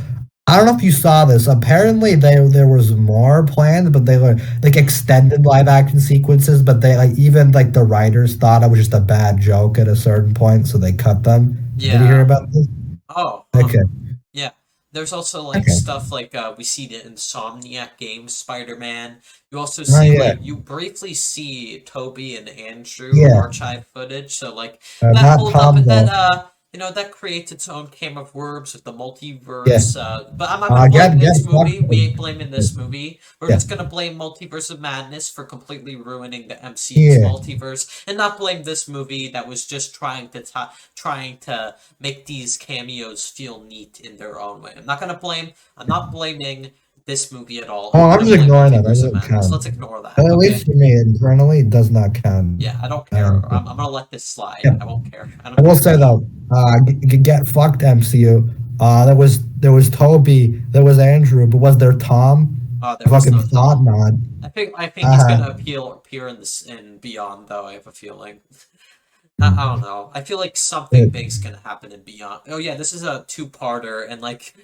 I don't know if you saw this. Apparently, there was more planned, but they were like extended live action sequences. But they like even like the writers thought it was just a bad joke at a certain point, so they cut them. Did you hear
yeah.
about this?
Oh,
Okay,
yeah. There's also like
okay.
stuff like we see the Insomniac games Spider-Man. You also
Oh
see
yeah,
like you briefly see Toby and Andrew
yeah.
archive footage, so like that
Not
holds up
Tom
that
though.
that creates its own can of worms with the
Yeah.
multiverse. But I'm not gonna blame
Get
this
fucked.
movie. We ain't blaming this movie. We're
Yeah,
just gonna blame Multiverse of Madness for completely ruining the MCU's
yeah.
multiverse, and not blame this movie that was just trying to make these cameos feel neat in their own way. I'm not blaming this movie at all.
Oh,
I'm
I'm
gonna
just
blame
ignoring that. That
Multiverse of
doesn't
Madness.
count.
Let's ignore that.
At
Okay.
least for me, internally, it does not count.
Yeah, I don't care.
Um,
I'm gonna let this
yeah.
slide. I won't care. I
I
don't
will
care.
say though, get fucked MCU. There was Toby, there was Andrew, but was there Tom?
Oh,
I
there was
fucking
no
thought
Tom.
not.
I think he's
Uh,
gonna appear in this in Beyond though. I have a feeling. I don't
mm,
know. I feel like something
it-
big's gonna happen in Beyond. Oh yeah, this is a two-parter, and like,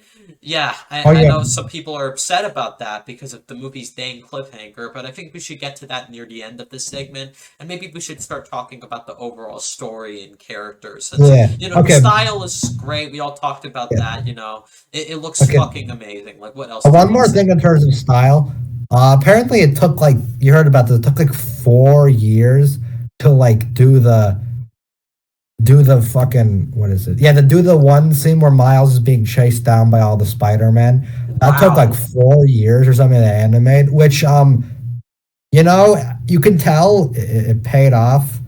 yeah,
oh
I
yeah,
know some people are upset about that because of the movie's dang cliffhanger, but I think we should get to that near the end of this segment, and maybe we should start talking about the overall story and characters. Since
yeah.
the
Okay,
style is great, we all talked about
yeah.
that. It looks
Okay.
fucking amazing. Like, what else do you
One
need to
more thing
say?
in terms of style. Apparently, it took like you heard about this. It took like 4 years to like do the fucking what is it? Yeah, to do the one scene where Miles is being chased down by all the Spider-Man. That took like
Wow.
4 years or something to animate, which you can tell it paid off.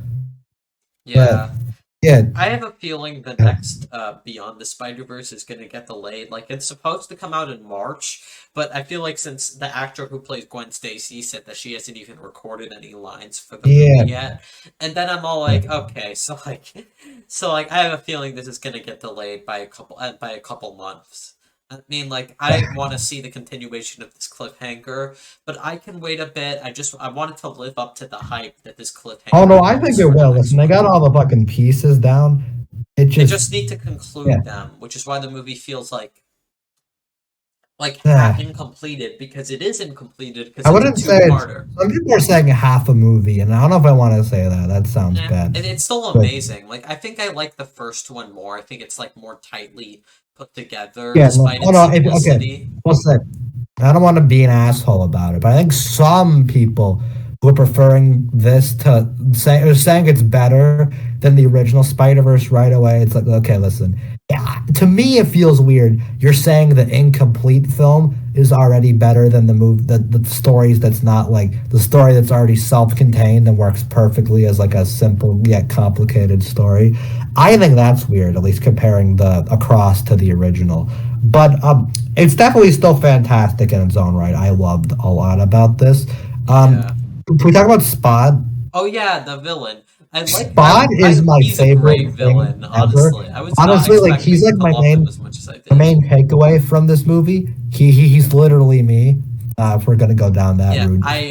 But
Yeah.
yeah,
I have a feeling the
yeah,
next Beyond the Spider-Verse is going to get delayed. Like, it's supposed to come out in March, but I feel like since the actor who plays Gwen Stacy said that she hasn't even recorded any lines for the movie
yeah.
yet, and then I'm all like, okay, so like, I have a feeling this is going to get delayed by a couple months. I mean, like, I want to see the continuation of this cliffhanger, but I can wait a bit. I wanted to live up to the hype that this
Oh
cliffhanger
no, I think
holds
it
for the
will.
next
Listen, they
one.
got all the fucking pieces down. It
They
just
just need to
yeah,
conclude them, which is why the movie feels like
yeah.
incompleted because it is incompleted because
I
it's a
wouldn't say it's.
two-parter.
Some people are saying half a movie, and I don't know if I want to say that. That sounds
Yeah,
bad.
and it's still
But
amazing. Like I think I like the first one more. I think it's like more tightly put together
yeah, no,
despite
oh
its
no, okay.
simplicity.
What's that? I don't want to be an asshole about it, but I think some people who are preferring this to saying it's better than the original Spider Verse right away. It's like, okay, listen. Yeah, to me, it feels weird. You're saying the incomplete film is already better than the stories that's not like the story that's already self-contained and works perfectly as like a simple yet complicated story. I think that's weird, at least comparing the across to the original. But it's definitely still fantastic in its own right. I loved a lot about this. Um,
Yeah.
can we talk about Spot?
Oh yeah, the villain.
Spot is my
He's a
favorite
great
thing
villain,
ever.
honestly. I was not
Honestly, like he's
expecting
like
to love him as much as I
my
did.
main takeaway from this movie. He's literally me. If we're gonna go down that
Yeah,
route, I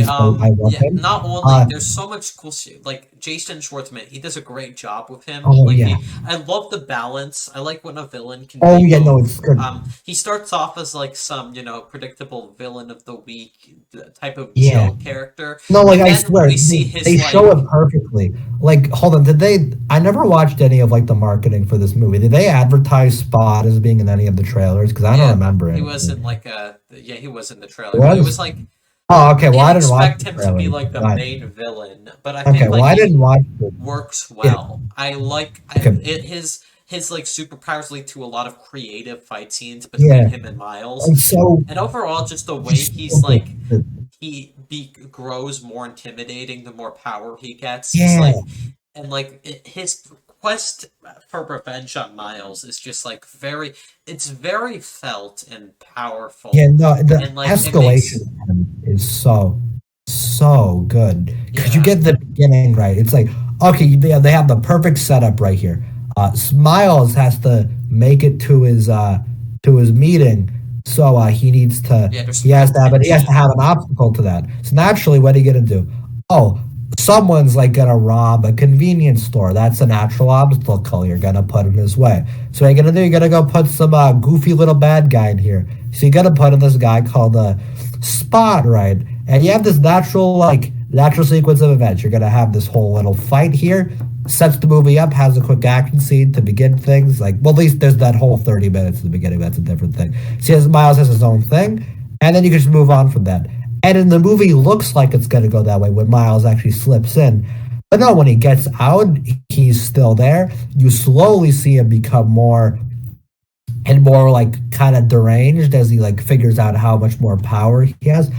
love
yeah,
him.
not only
Uh,
there's so much cool shit. Like Jason Schwartzman, he does a great job with him.
Oh
Like
yeah.
I love the balance. I like when a villain can
Oh
be
yeah. No,
both.
it's good.
He starts off as like some, predictable villain of the week type of
Yeah.
chill character,
No, like
but
I
then
swear,
we see his
they show
like
it perfectly. Like, hold on, did they? I never watched any of like the marketing for this movie. Did they advertise Spot as being in any of the trailers? Because I don't
yeah,
remember
he was in
anything.
like he was in the
It
trailer, but it was
was?
like
Oh,
I
okay. Well,
didn't
I didn't watch
expect
the
him to be
trailers.
like the
But,
main villain, but I
okay,
think
well,
like
I
he
didn't watch it.
works
Yeah.
well. I like
Okay.
his like superpowers lead to a lot of creative fight scenes between
Yeah.
him and Miles,
And so,
and overall, just the way
he's
he's
so
like
good.
grows more intimidating the more power he gets. He's
Yeah.
like, and like his quest for revenge on Miles is just like it's very felt and
Yeah,
powerful,
no, the
and like it
escalation
makes
is so good because you
yeah
get the beginning right. It's like okay, they have the perfect setup right here. Smiles has to make it to his meeting, so
there's
he
some
has
good
to have
tension.
an obstacle to that. So naturally, what are you gonna do? Oh, someone's like gonna rob a convenience store. That's a natural obstacle you're gonna put in his way. So what you're gonna do? You're gonna go put some goofy little bad guy in here. So you gotta put in this guy called Spot, right? And you have this natural sequence of events. You're gonna have this whole little fight here. Sets the movie up, has a quick action scene to begin things. Like, well, at least there's that whole 30 minutes at the beginning. That's a different thing. See, Miles has his own thing, and then you can just move on from that. And in the movie, looks like it's gonna go that way when Miles actually slips in. But no, when he gets out, he's still there. You slowly see him become more and more like kind of deranged as he like figures out how much more power he has.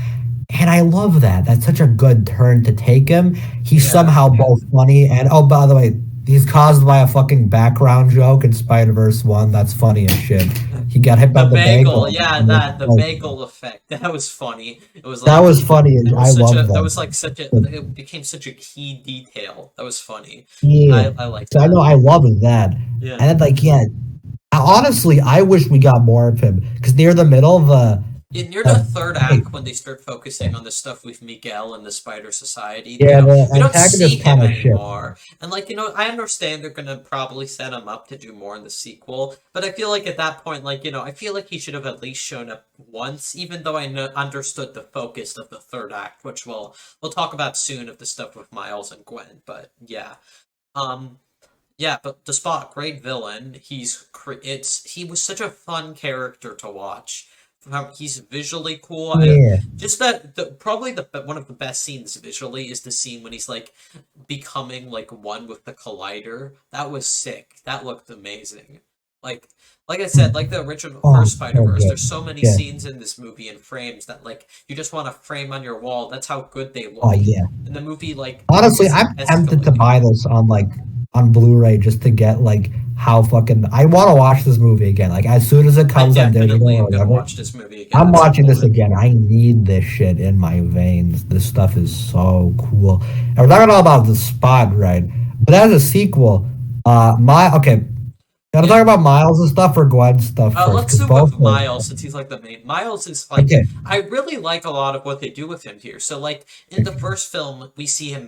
And I love that. That's such a good turn to take him. He's
Yeah.
somehow both funny and oh, by the way, he's caused by a fucking background joke in Spider-Verse 1. That's funny as shit. He got hit
The
by the
bagel,
bagel.
yeah, the
Like,
bagel effect. That was funny. It was
that
like
was funny.
that was
I
such
love
a that
that.
was like such a
But,
it became such a key detail. That was funny.
yeah.
I like
So I
that.
know I love that. And
Yeah.
then like yeah, honestly, I wish we got more of him because near the middle,
Near the
the
third
okay,
act, when they start focusing on the stuff with Miguel and the Spider Society,
yeah, the
we don't see
antagonist
him
kind of shit.
anymore. And like, I understand they're gonna probably set him up to do more in the sequel, but I feel like at that point, like, I feel like he should have at least shown up once, even though I understood the focus of the third act, which we'll talk about soon of the stuff with Miles and Gwen. But yeah, um, yeah, but the Spot, great villain. He was such a fun character to watch. He's visually cool.
Yeah.
Just that probably the one of the best scenes visually is the scene when he's like becoming like one with the collider. That was sick. That looked amazing. Like like I said, like the original
Oh,
first
so
Spider-Verse,
good.
there's so many
Yeah.
scenes in this movie and frames that like you just want to frame on your wall. That's how good they
Oh
look.
yeah.
And the movie like
Honestly,
is
I'm tempted to
escalating.
buy this on Blu-ray just to get like how fucking I want to watch this movie again. Like as soon as it
I
comes on digital
definitely
or
am gonna
whatever,
watch this movie again
I'm
at some
watching this
point.
again. I need this shit in my veins. This stuff is so cool. And we're talking all about the Spot, right? But as a sequel, my okay, gotta talk
Yeah.
about Miles and stuff or Gwen stuff first
Let's
because
do
both
with
are
Miles since he's like the main. Miles is like
okay.
I really like a lot of what they do with him here. So like in the first film, we see him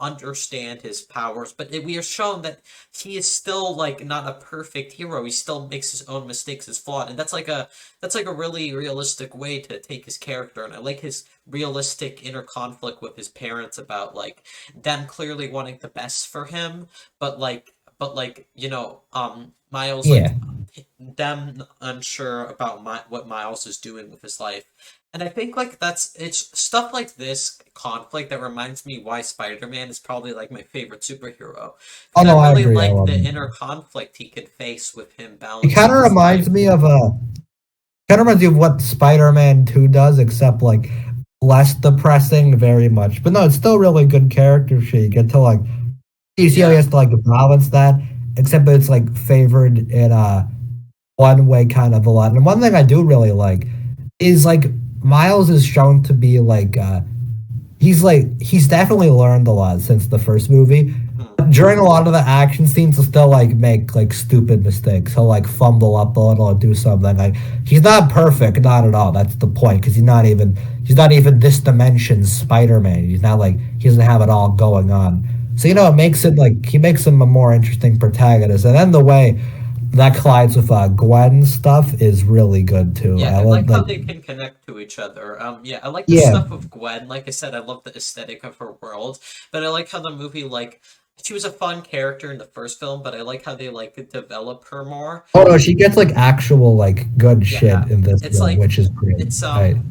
understand his powers, but we are shown that he is still like not a perfect hero. He still makes his own mistakes, is flawed, and that's like a really realistic way to take his character. And I like his realistic inner conflict with his parents about like them clearly wanting the best for him, but like Miles
Yeah,
like them unsure about what Miles is doing with his life. And I think like it's stuff like this conflict that reminds me why Spider-Man is probably like my favorite superhero.
oh
Because I
no, I
really
agree. I
like
love
the
it.
inner conflict he could face with him
It kind
balancing
of
his life.
reminds me of what Spider-Man 2 does, except like less depressing, very much. But no, it's still really good character shit. You get to like you see how he
Yeah.
has to like balance that, except it's like favored in one way kind of a lot. And one thing I do really like is like Miles is shown to be he's definitely learned a lot since the first movie.
Hmm.
During a lot of the action scenes, he'll still like make like stupid mistakes. He'll like fumble up a little or do something. Like he's not perfect, not at all. That's the point because he's not even this dimension's Spider-Man. He's not like he doesn't have it all going on. So it makes it like he makes him a more interesting protagonist, and then the way that collides with Gwen stuff is really good too.
Yeah,
I
I
love
like how
like
they can connect to each other. Yeah, I like the
yeah.
stuff with Gwen. Like I said, I love the aesthetic of her world, but I like how the movie like she was a fun character in the first film, but I like how they like develop her more.
Oh no, she gets like actual like good
Yeah,
shit in this
it's
film,
like
which is great.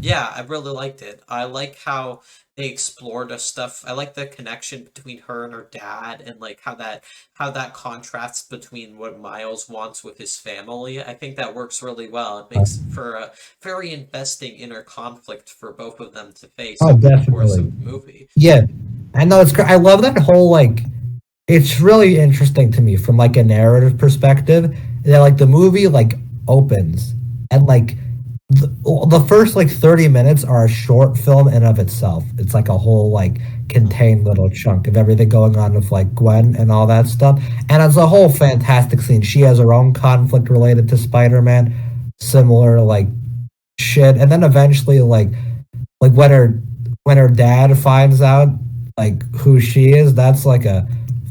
yeah, I really liked it. I like how they explored the stuff. I like the connection between her and her dad and like how that contrasts between what Miles wants with his family. I think that works really well. It makes for a very investing inner conflict for both of them to face
Oh,
over the course
definitely.
of the movie.
Yeah, I know it's great. I love that whole like. It's really interesting to me from like a narrative perspective that like the movie like opens and like the first like 30 minutes are a short film in of itself. It's like a whole like contained little chunk of everything going on with like Gwen and all that stuff. And it's a whole fantastic scene. She has her own conflict related to Spider-Man, similar like shit. And then eventually like when her dad finds out like who she is, that's like a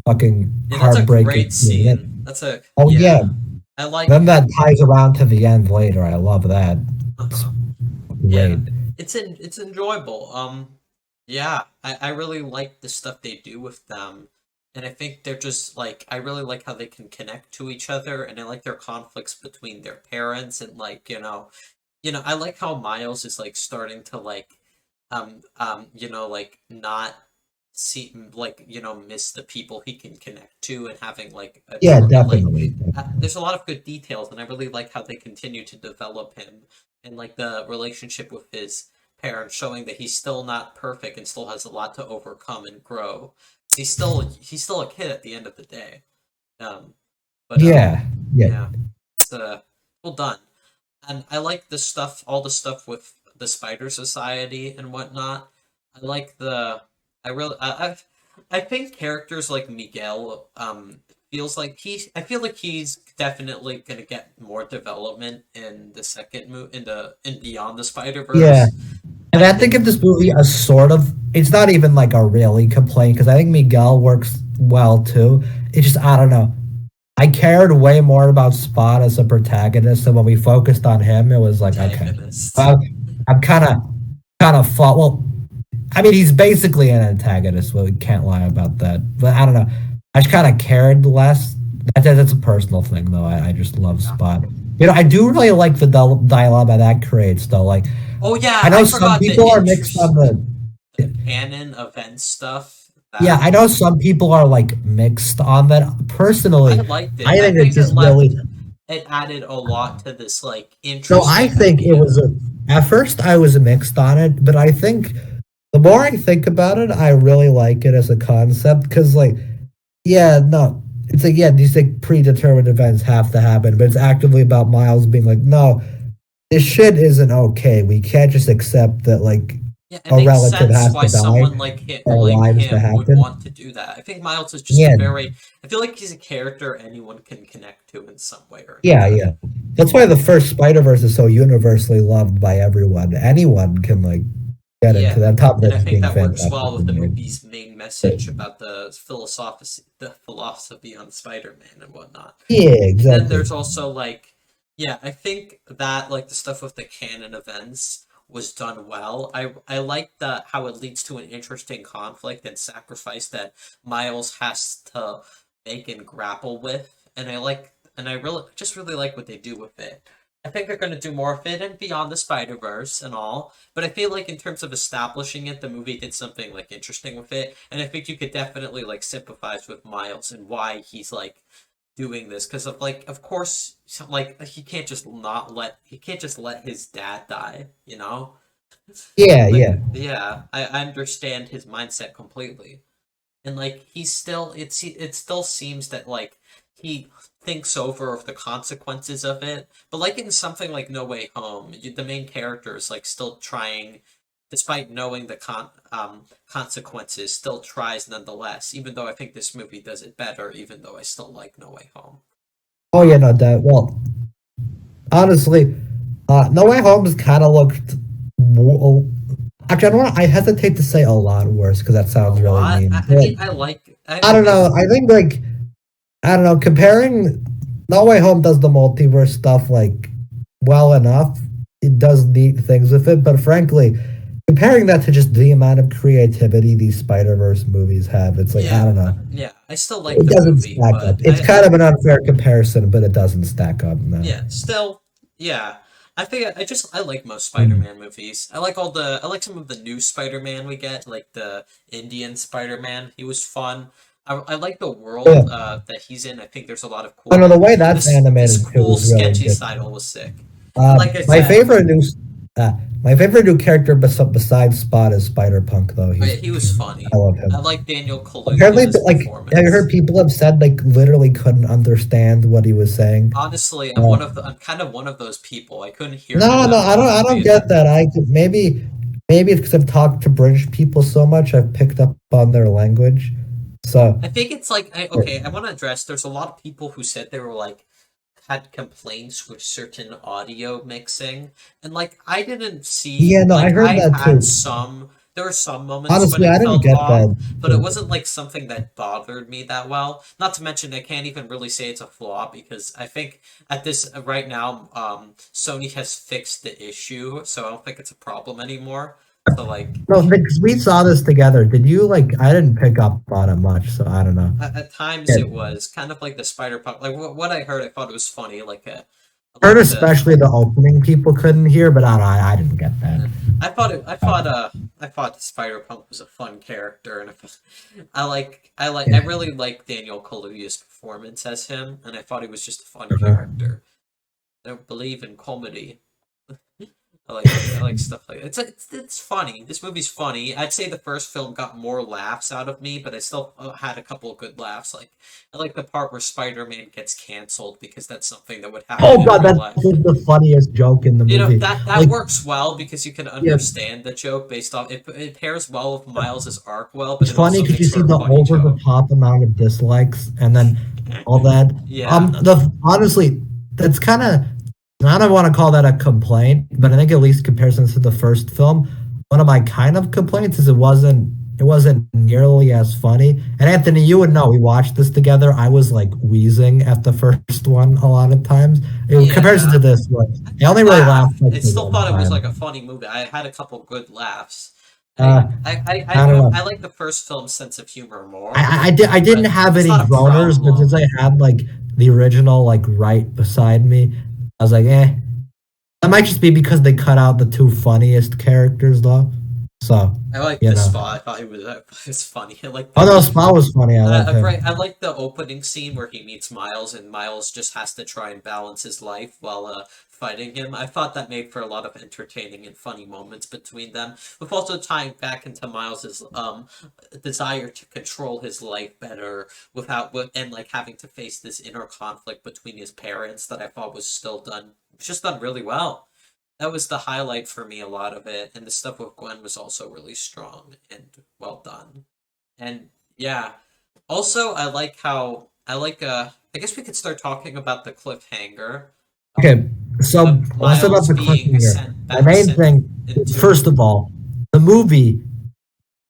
fucking
Yeah, that's a
heartbreaking
great
scene.
scene. That's a
Oh yeah,
yeah. I like
then that ties around to the end later. I love that. It's
uh-huh.
great.
Yeah, it's enjoyable. Yeah, I really like the stuff they do with them, and I think they're just like I really like how they can connect to each other, and I like their conflicts between their parents, and like I like how Miles is like starting to like like not see like miss the people he can connect to and having like a
Yeah,
like
definitely.
there's a lot of good details, and I really like how they continue to develop him and like the relationship with his parents, showing that he's still not perfect and still has a lot to overcome and grow. He's still a kid at the end of the day. Um, but
Yeah, yeah,
yeah, it's well done, and I like the stuff, all the stuff with the Spider Society and whatnot. I like the, I really, I think characters like Miguel, I feel like he's definitely gonna get more development in the second move in Beyond the Spider
yeah.
Verse.
And
I
I think
think,
of this movie as sort of, it's not even like a really complaint because I think Miguel works well too. It's just, I don't know. I cared way more about Spot as a protagonist, and when we focused on him, it was like, okay,
antagonist.
uh, I'm kind of fought. Well, I mean, he's basically an antagonist. Well, we can't lie about that. But I don't know. I just kind of cared less. That's a personal thing, though. I just love
Yeah.
Spot. I do really like the dilemma that creates, though. Like,
Oh yeah,
I
I
know some
forgot
people are mixed on the.
the canon event stuff.
Yeah,
That
I know some people are like mixed on that.
I
Personally,
liked it.
I
I
think it
think
just really.
it added a lot to this like
So I
interesting
think it was
idea.
at first I was mixed on it, but I think the more I think about it, I really like it as a concept because, like, yeah, no, it's like, yeah, these like predetermined events have to happen, but it's actively about Miles being like, no, this shit isn't okay. We can't just accept that, like,
Yeah, it
a
makes
relative
sense
has
why
to die
someone like him,
for our lives to
would
happen.
want to do that. I think Miles is just a
Yeah,
very. I feel like he's a character anyone can connect to in some way or
yeah,
another.
yeah. That's why the first Spider Verse is so universally loved by everyone. Anyone can like get into
Yeah,
that. Top of
and
it
I
just
think
being
that works
fantastic
well with the
and weird.
movie's main message about the philosophy on Spider-Man and whatnot.
Yeah,
And then
exactly.
there's also like, yeah, I think that like the stuff with the canon events was done well. I like the how it leads to an interesting conflict and sacrifice that Miles has to make and grapple with, and I really like what they do with it. I think they're going to do more of it and Beyond the Spider Verse and all, but I feel like in terms of establishing it, the movie did something like interesting with it, and I think you could definitely like sympathize with Miles and why he's like doing this because of like of course like he can't just let his dad die,
Yeah,
like
yeah.
yeah, I understand his mindset completely, and like he's still it still seems that like he thinks over of the consequences of it, but like in something like No Way Home, the main character is like still trying, despite knowing the consequences, still tries nonetheless, even though I think this movie does it better, even though I still like No Way Home.
Oh yeah, no, that well, honestly, No Way Home's kind of looked. Actually, I don't. I hesitate to say a lot worse because that
A
sounds really
lot.
mean.
I
But
mean, I
I don't
think
know. I think like I don't know. Comparing No Way Home does the multiverse stuff like well enough. It does neat things with it, but frankly, comparing that to just the amount of creativity these Spider Verse movies have, it's like I
yeah,
don't know.
yeah. I still like
It
the
doesn't
movie,
stack up.
but
It's kind of an unfair comparison, but it doesn't stack up. No.
yeah, still, yeah. I think I like most
Mm.
Spider-Man movies. I like some of the new Spider-Man we get, like the Indian Spider-Man. He was fun. I like the world
Yeah.
that he's in. I think there's a lot of
Oh
cool
no, the
like
way that's
this
animated too
cool
is really
sketchy
good.
style was sick. And
Uh,
like I
my
said,
favorite new, uh, my favorite new character besides Spot is Spider Punk. Though
oh yeah, he was
I
funny.
love
I
him.
like Daniel
Apparently,
Kaluuya's
like have you heard
performance.
people have said like literally couldn't understand what he was saying.
Honestly,
Uh,
I'm kind of one of those people. I couldn't hear him
no, no,
that well in the
I don't
theater.
get that. Maybe it's because I've talked to British people so much, I've picked up on their language. So
I think it's like okay, I want to address. There's a lot of people who said they were like had complaints with certain audio mixing, and like I didn't see
yeah, no, I
like
heard
I
that
had
too.
some. There were some moments when
Honestly,
it
I didn't
felt
get
off,
that
but it
too.
wasn't like something that bothered me that well. Not to mention, I can't even really say it's a flaw because I think at this right now, Sony has fixed the issue, so I don't think it's a problem anymore. So like
No, because we saw this together. Did you like? I didn't pick up on it much, so I don't know.
at times
Yeah.
it was kind of like the spider punk. Like what I heard, I thought it was funny.
Heard
Like the
especially the opening people couldn't hear, but I don't know. I didn't get that.
uh, I thought Spider Punk was a fun character, and I
Yeah.
really like Daniel Kaluuya's performance as him, and I thought he was just a fun character. I don't believe in comedy. I like stuff like it's funny. This movie's funny. I'd say the first film got more laughs out of me, but I still had a couple of good laughs. Like I like the part where Spider-Man gets canceled because that's something that would happen
Oh
in
god,
real
that's
life.
the funniest joke in the
You know
movie.
that
Like,
works well because you can
yeah,
understand the joke based off it pairs well with Miles's arc well, but
it's
it
funny
also
because you
makes
see
for a
the
funny
over the
joke.
top amount of dislikes and then all that.
Yeah.
The honestly, that's kind of I don't want to call that a complaint, but I think at least comparison to the first film, one of my kind of complaints is it wasn't nearly as funny. And Anthony, you would know we watched this together. I was like wheezing at the first one a lot of times. In comparison to
Yeah.
this one, I
I
only really laughed
laughed.
like
I
the
still
one
thought it was like
time.
a funny movie. I had a couple good laughs.
Uh, I don't know.
I like the first film's sense of humor more,
I didn't
but
have
it's
any
not a
groaners, but since
problem.
I had like the original like right beside me, I was like, eh. That might just be because they cut out the two funniest characters though. So,
I like
you
the
know.
spot. I thought it was funny. I like
Oh
the
no, Spa was funny. I love him.
right. I like the opening scene where he meets Miles, and Miles just has to try and balance his life while fighting him. I thought that made for a lot of entertaining and funny moments between them, with also tying back into Miles's desire to control his life better and like having to face this inner conflict between his parents that I thought was still done. It's just done really well. That was the highlight for me, a lot of it, and the stuff with Gwen was also really strong and well done. And yeah, also I guess we could start talking about the cliffhanger
Okay, so
of
let's talk about
Miles
the
being
cliffhanger. The main
sent
thing,
into
first of all, the movie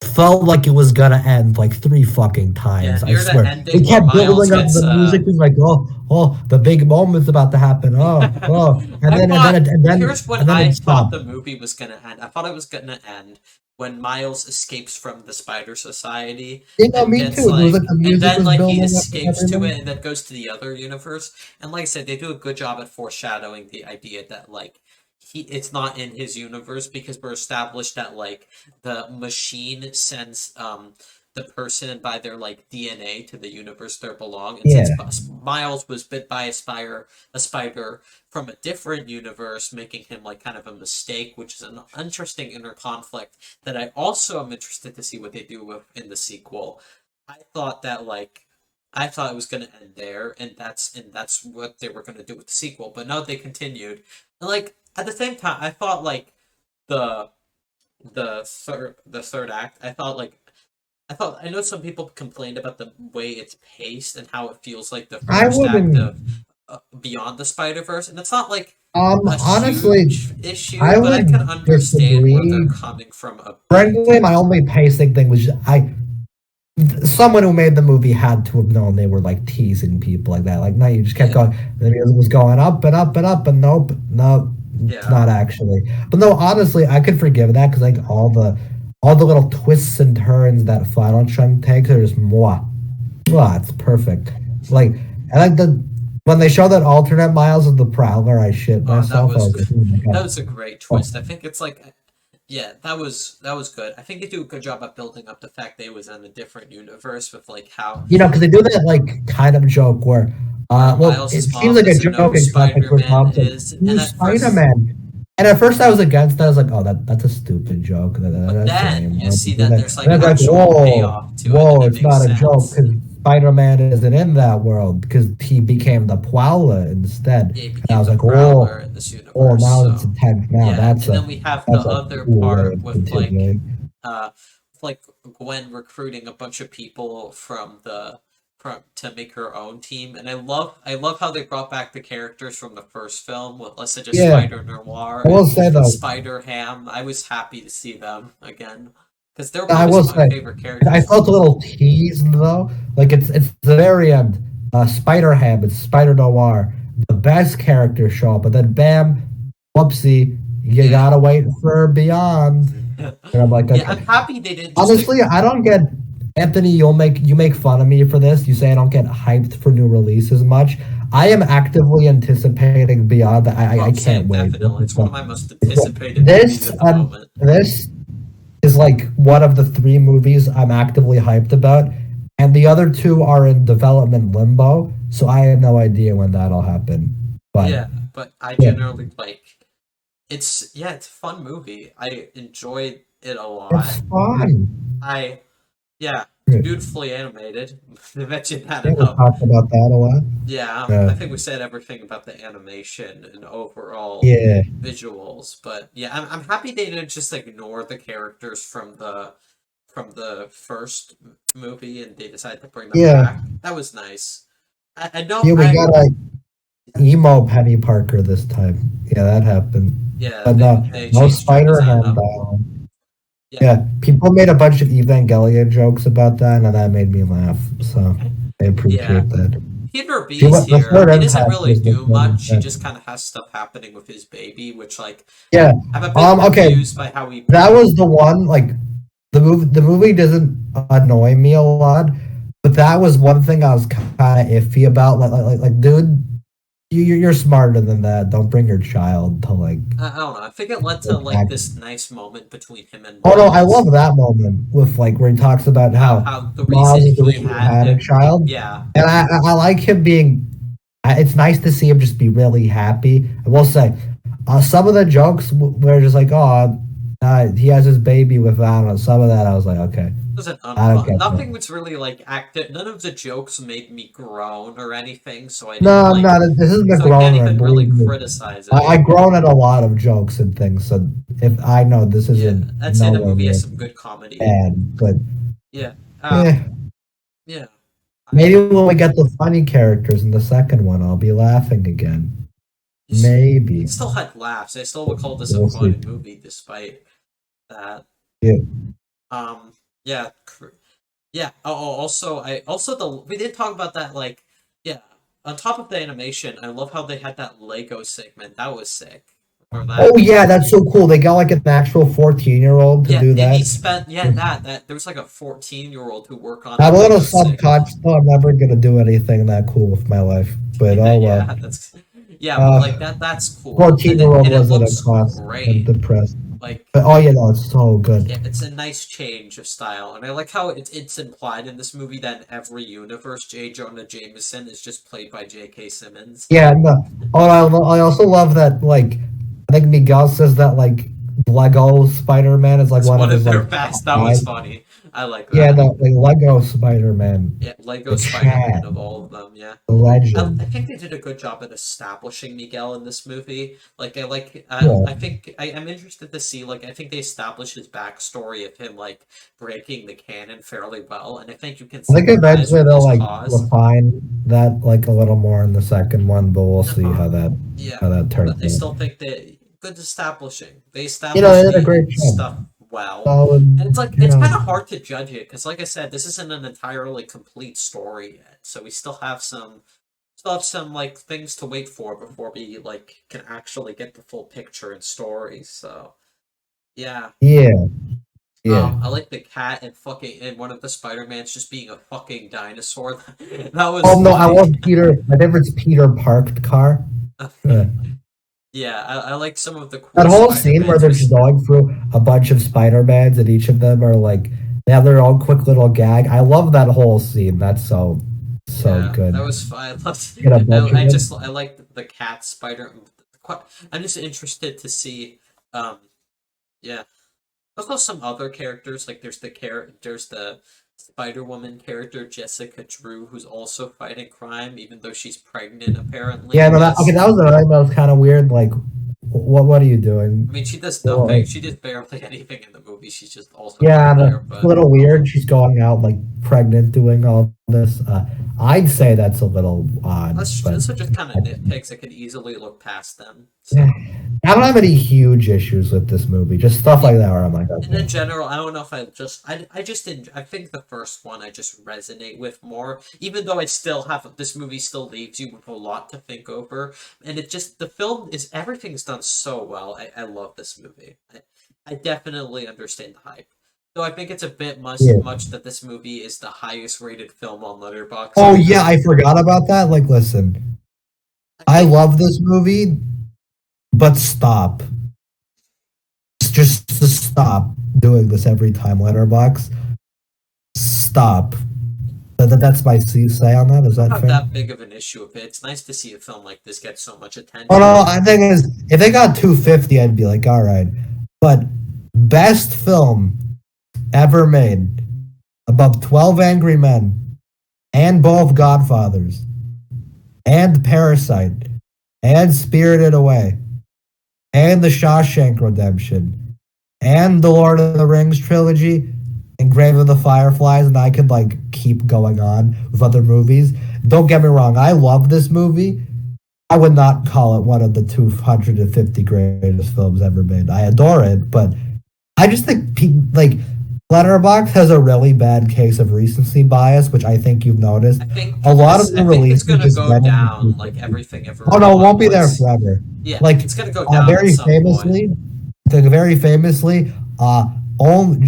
felt like it was gonna end like three fucking
yeah,
times. I
near the
swear. They
ending where
kept
Miles
building up
gets
the music, being like, oh, the big moment's about to happen. Oh,
I thought here's when
and then
I
it
thought
stopped.
the movie was gonna end. I thought it was gonna end when Miles escapes from the Spider Society
You know,
and
me
gets
too. It was like the
and
music
then
was
like he
building up and
escapes to it
everything.
and then goes to the other universe. And like I said, they do a good job at foreshadowing the idea that like it's not in his universe because we're established that like the machine sends the person by their like DNA to the universe they belong. And since
Yeah,
Miles was bit by a spider from a different universe, making him like kind of a mistake, which is an interesting inner conflict that I also am interested to see what they do with in the sequel. I thought that like I thought it was going to end there, and that's what they were going to do with the sequel. But no, they continued. And like at the same time, I thought like the the third act. I know some people complained about the way it's paced and how it feels like the
I
first act
wouldn't.
of Beyond the Spider Verse, and it's not like a
Honestly,
huge issue,
I
but I can
would
understand where they're
disagree.
coming from a bit.
Frankly, my only pacing thing was someone who made the movie had to have known they were like teasing people like that. Like, no, you just kept
Yeah,
going. The music was going up and up and up, and nope, nope, it's
yeah.
not actually. But no, honestly, I could forgive that because like all the little twists and turns that Final Chunk takes are just mwah, mwah, it's perfect. Like, I like the when they show that alternate Miles of the Prowler, I shit
Oh,
myself. I was like, oh my
that
god.
was a great
Oh,
twist. I think it's like, yeah, that was good. I think they do a good job at building up the fact they was in a different universe with like how
because they do that like kind of joke where, well, it
Miles's
seems
mom
like a
doesn't know
joke
who
in context where
Spider-Man
Tom's like,
is, and
"Who's
at first,
Spider-Man?" And at first I was against that. I was like, "Oh, that's a stupid joke.
but
That's
then
lame.
you
Why would you
see
do
that
that?"
there's
And
like
I was like,
actual
"Whoa,
payoff to it, and
whoa,
it
it's
makes
not a joke
sense.
because Spider-Man isn't in that world because he became the Prowler instead."
Yeah, he
And I
became
was
the
like,
Prowler
"Oh,
in this
oh,
universe,
now it's
so
intense. Now
yeah, and then we have the
that's a
other
cool way
part
of continuing."
uh with like Gwen recruiting a bunch of people to make her own team, and I love how they brought back the characters from the first film with let's say just
Yeah,
Spider Noir
I will
and
say though.
Spider Ham. I was happy to see them again because they're
I
probably
will
some of my
say,
favorite
I
characters from
felt a little teased though. Like it's the very end. Spider Ham, it's Spider Noir, the best characters show up, but then bam, whoopsie, you
yeah.
gotta wait for Beyond. And I'm like,
Yeah, I'm
okay.
happy they didn't just
Honestly, I don't get Anthony. You make fun of me for this. You say I don't get hyped for new releases much. I
yeah.
am actively anticipating Beyond. I
Oh,
can't
same,
wait.
definitely. It's one of my most
It's
anticipated movies
this
at the moment.
this is like one of the three movies I'm actively hyped about, and the other two are in development limbo. So I have no idea when that'll happen. But
Yeah, but I
yeah,
generally like it's a fun movie. I enjoyed it a
it's
lot.
fun.
I yeah,
Yeah,
beautifully animated. They mentioned that
we
enough.
talked about that a lot.
Yeah,
Uh,
I think we said everything about the animation and overall
yeah,
visuals. But yeah, I'm happy they didn't just ignore the characters from the first movie and they decided to bring them
yeah,
back. That was nice. I know
yeah. We
I
got a emo Penny Parker this time. Yeah, that happened.
yeah,
But
they
no,
they
no
changed her
Spider
design
Ham
up.
down.
Yeah.
Yeah, people made a bunch of Evangelion jokes about that, and that made me laugh. So I
Yeah.
appreciate that.
Peter
She
B's
went, the
here.
third
He doesn't
impact
really
was the
do
third
much. He
impact.
just kind of has stuff happening with his baby, which like
Yeah.
I'm a bit
Okay.
confused by how he.
That was the one. Like the movie doesn't annoy me a lot, but that was one thing I was kind of iffy about. Dude, you're smarter than that. Don't bring your child to
I don't know. I think it led to like
act.
this nice moment between him and
Oh no, I
Miles.
love that moment with like where he talks about how
How the reason
Miles is the
he
reason he
had
had a
him.
child,
Yeah.
and I like him being. It's nice to see him just be really happy. I will say, some of the jokes were just like, oh, he has his baby with I don't know. Some of that I was like, okay,
Wasn't
I don't
unfun.
get that.
Nothing was really like acted. None of the jokes made me groan or anything, so I didn't
No,
like.
no, this isn't a
So I can't
groaner.
even really
Believe me,
criticize
I
it.
groan at a lot of jokes and things. So if I know this
Yeah,
isn't
I'd say the
nowhere
movie has
near
some good comedy.
bad, but
Yeah.
yeah,
Yeah.
maybe
I
when we get the funny characters in the second one, I'll be laughing again.
it
Maybe
still had laughs. I still would call this a
we'll see.
funny movie despite that.
Yeah,
Yeah, yeah. Also, we did talk about that. Like, yeah. On top of the animation, I love how they had that Lego segment. That was sick. Or
oh
that.
yeah, that's so cool. They got like an actual 14-year-old to
Yeah,
do
and he
that.
spent that there was like a 14-year-old who worked on
I'm
it.
a
That
little
was sick.
subconscious though. I'm never gonna do anything that cool with my life. But oh well.
Yeah, but like
Uh,
that's cool, and
14-year-old
it
was at a
looks
cost. I'm
great.
depressed.
Like
But oh yeah, no, it's so good.
yeah, it's a nice change of style, and I like how it's implied in this movie that in every universe, J. Jonah Jameson is just played by J.K. Simmons.
Yeah, no. Oh, I also love that. Like, I think Miguel says that like Lego Spider-Man is like
It's
one
one
of
of
his
their
like
best.
top
That
five.
was funny. I like
Yeah,
that.
the like Lego Spider-Man,
Yeah, Lego
the
Spider-Man
Chad,
of all of them. Yeah.
the
I
legend.
think they did a good job at establishing Miguel in this movie.
Yeah,
I think I'm interested to see like I think they established his backstory of him like breaking the canon fairly well, and I think you can
I think
sympathize
eventually
with
they'll
his
like
cause.
refine that like a little more in the second one, but we'll see
Uh-huh.
how that
Yeah,
how that turns
but I
out.
still think that good establishing. They
You know, they
established
did a
the
great
stuff
job.
well.
solid.
And it's like it's
Yeah.
kind of hard to judge it because, like I said, this isn't an entirely complete story yet. So we still have some like things to wait for before we like can actually get the full picture and story. So yeah.
Yeah. Yeah.
I like the cat and fucking and one of the Spider-Mans just being a fucking dinosaur. That was
Oh no, I
funny.
love Peter. My favorite's Peter parked car. Yeah.
Yeah, I like some of the
That
cool
whole scene where
Spider-Mans.
they're just going through a bunch of Spider-Mans and each of them are like they have their own quick little gag. I love that whole scene. That's so
Yeah,
good.
that was fun. I loved.
Get a bunch of
I
them.
like the cat spider. I'm just interested to see. Um, yeah. Also, some other characters like there's the Spider Woman character Jessica Drew who's also fighting crime, even though she's pregnant. Apparently,
Yeah,
I
no, that okay.
guess.
That was alright. That was kind of weird. Like, what are you
I
doing?
mean, she does
Well,
nothing.
like,
She does barely anything in the movie. She's just also
yeah,
there,
it's a
but
little weird. She's going out like pregnant, doing all this. I'd say that's a little odd, but
those are just kind of nitpicks. I could easily look past them.
yeah.
So.
I don't have any huge issues with this movie. Just stuff
Yeah.
like that where I'm like,
And in
okay.
general, I don't know if I think the first one I just resonate with more, even though I still have this movie still leaves you with a lot to think over, and it just the film is everything's done so well. I love this movie. I definitely understand the hype. Though I think it's a bit
Yeah.
much that this movie is the highest rated film on Letterboxd.
Oh yeah, I forgot about that. Like, listen,
I
I
think
love this movie, but stop. Just stop doing this every time, Letterbox. Stop. That's my say on that. Is that
not
fair?
that big of an issue with it. It's nice to see a film like this get so much
Oh no,
attention.
I think is if they got 250, I'd be like, all right. But best film ever made, above 12 Angry Men, and both Godfathers, and Parasite, and Spirited Away, and The Shawshank Redemption, and the Lord of the Rings trilogy, and Grave of the Fireflies, and I could like keep going on with other movies. Don't get me wrong, I love this movie. I would not call it one of the 250 greatest films ever made. I adore it, but I just think like Letterboxd has a really bad case of recency bias, which I think you've noticed. A lot of the
I think it's
releases
gonna
just
go
get into
down like
250.
everything
Oh
ever
no, it won't be there
was.
forever.
Yeah,
Like
it's gonna go down at
very
some point.
famously, very famously,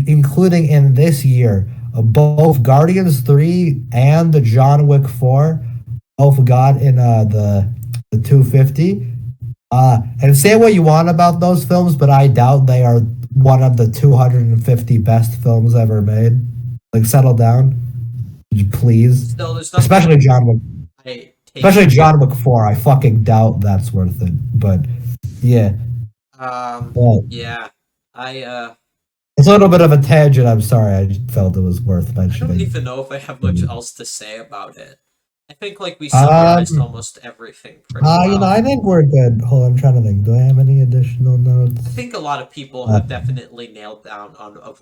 including in this year, both Guardians 3 and the John Wick 4 both got in the 250. And say what you want about those films, but I doubt they are one of the 250 best films ever made. Like, settle down, please.
Still, there's
Especially
nothing
John Wick.
I take.
Especially John Wick 4. I fucking doubt that's worth it. But yeah, well,
Yeah, I
it's a little bit of a tangent. I'm sorry. I just felt it was worth
I don't
mentioning.
even know if I have much else to say about it. I think like we summarized
Um,
almost everything pretty well.
I think we're good. Hold on, I'm trying to think. Do I have any additional notes?
I think a lot of people
Uh,
have definitely nailed down on of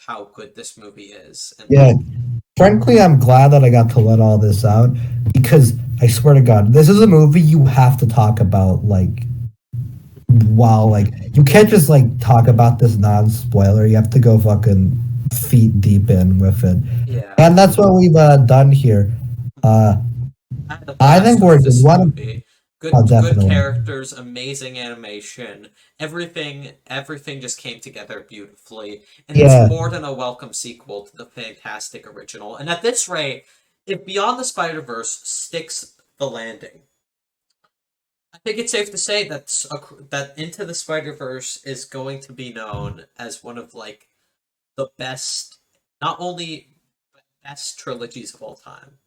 how good this movie is, and
yeah, frankly, I'm glad that I got to let all this out because I swear to God, this is a movie you have to talk about. Like, while like you can't just like talk about this non-spoiler. You have to go fucking feet deep in with it,
yeah,
and that's what we've done here. Uh,
I had a
I
blast
think we're
with
good.
this
One,
movie.
oh,
Good
definitely.
characters, amazing animation, everything just came together beautifully, and it's
Yeah.
more than a welcome sequel to the fantastic original. And at this rate, if Beyond the Spider-Verse sticks the landing, I think it's safe to say that Into the Spider-Verse is going to be known as one of like the best, not only best trilogies of all time.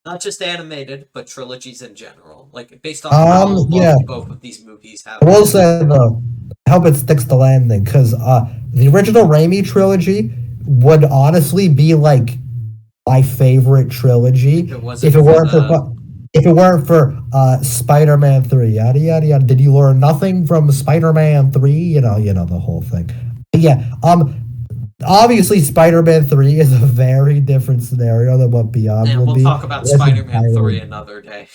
Not just animated, but trilogies in general. Like based off how
Yeah.
loved both of these movies
I
have
will
been.
say though, I hope it sticks the landing because the original Raimi trilogy would honestly be like my favorite trilogy
If it
if
wasn't
it
for
weren't for
the
if it weren't for Spider-Man 3. Yada yada yada. Did you learn nothing from Spider-Man 3? You know the whole thing. But yeah. Obviously, Spider-Man 3 is a very different scenario than what Beyond
And
will
we'll
be.
talk about
It's
Spider-Man
entirely
3 another day.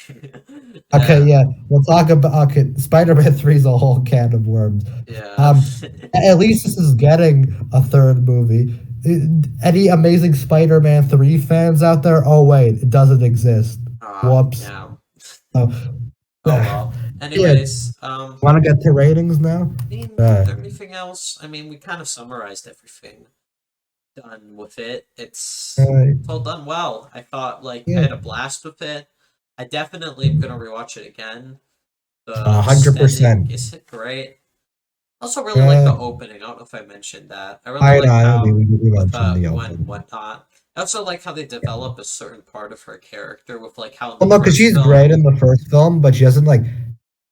okay.
Yeah,
Yeah, we'll talk about okay. Spider-Man 3 is a whole can of worms.
yeah.
At least this is getting a third movie. Any Amazing Spider-Man 3 fans out there? Oh wait, it doesn't exist. Whoops.
Yeah.
Oh,
Oh well.
yeah.
Anyways,
Want to get to ratings now?
I mean, is
Uh,
there anything else? I mean, we kind of summarized everything done with it. It's all done well. I thought like I
yeah,
had a blast with it. I definitely am gonna rewatch it again. The
hundred
aesthetic
percent.
is great. I also really like the opening. I don't know if I mentioned that. I really like
I know
how
we
with
mentioned the
Gwen and
open.
whatnot. I also like how they develop a certain part of her character with like how in
Well,
the
no, because
first
she's great
film.
in the first film, but she doesn't like.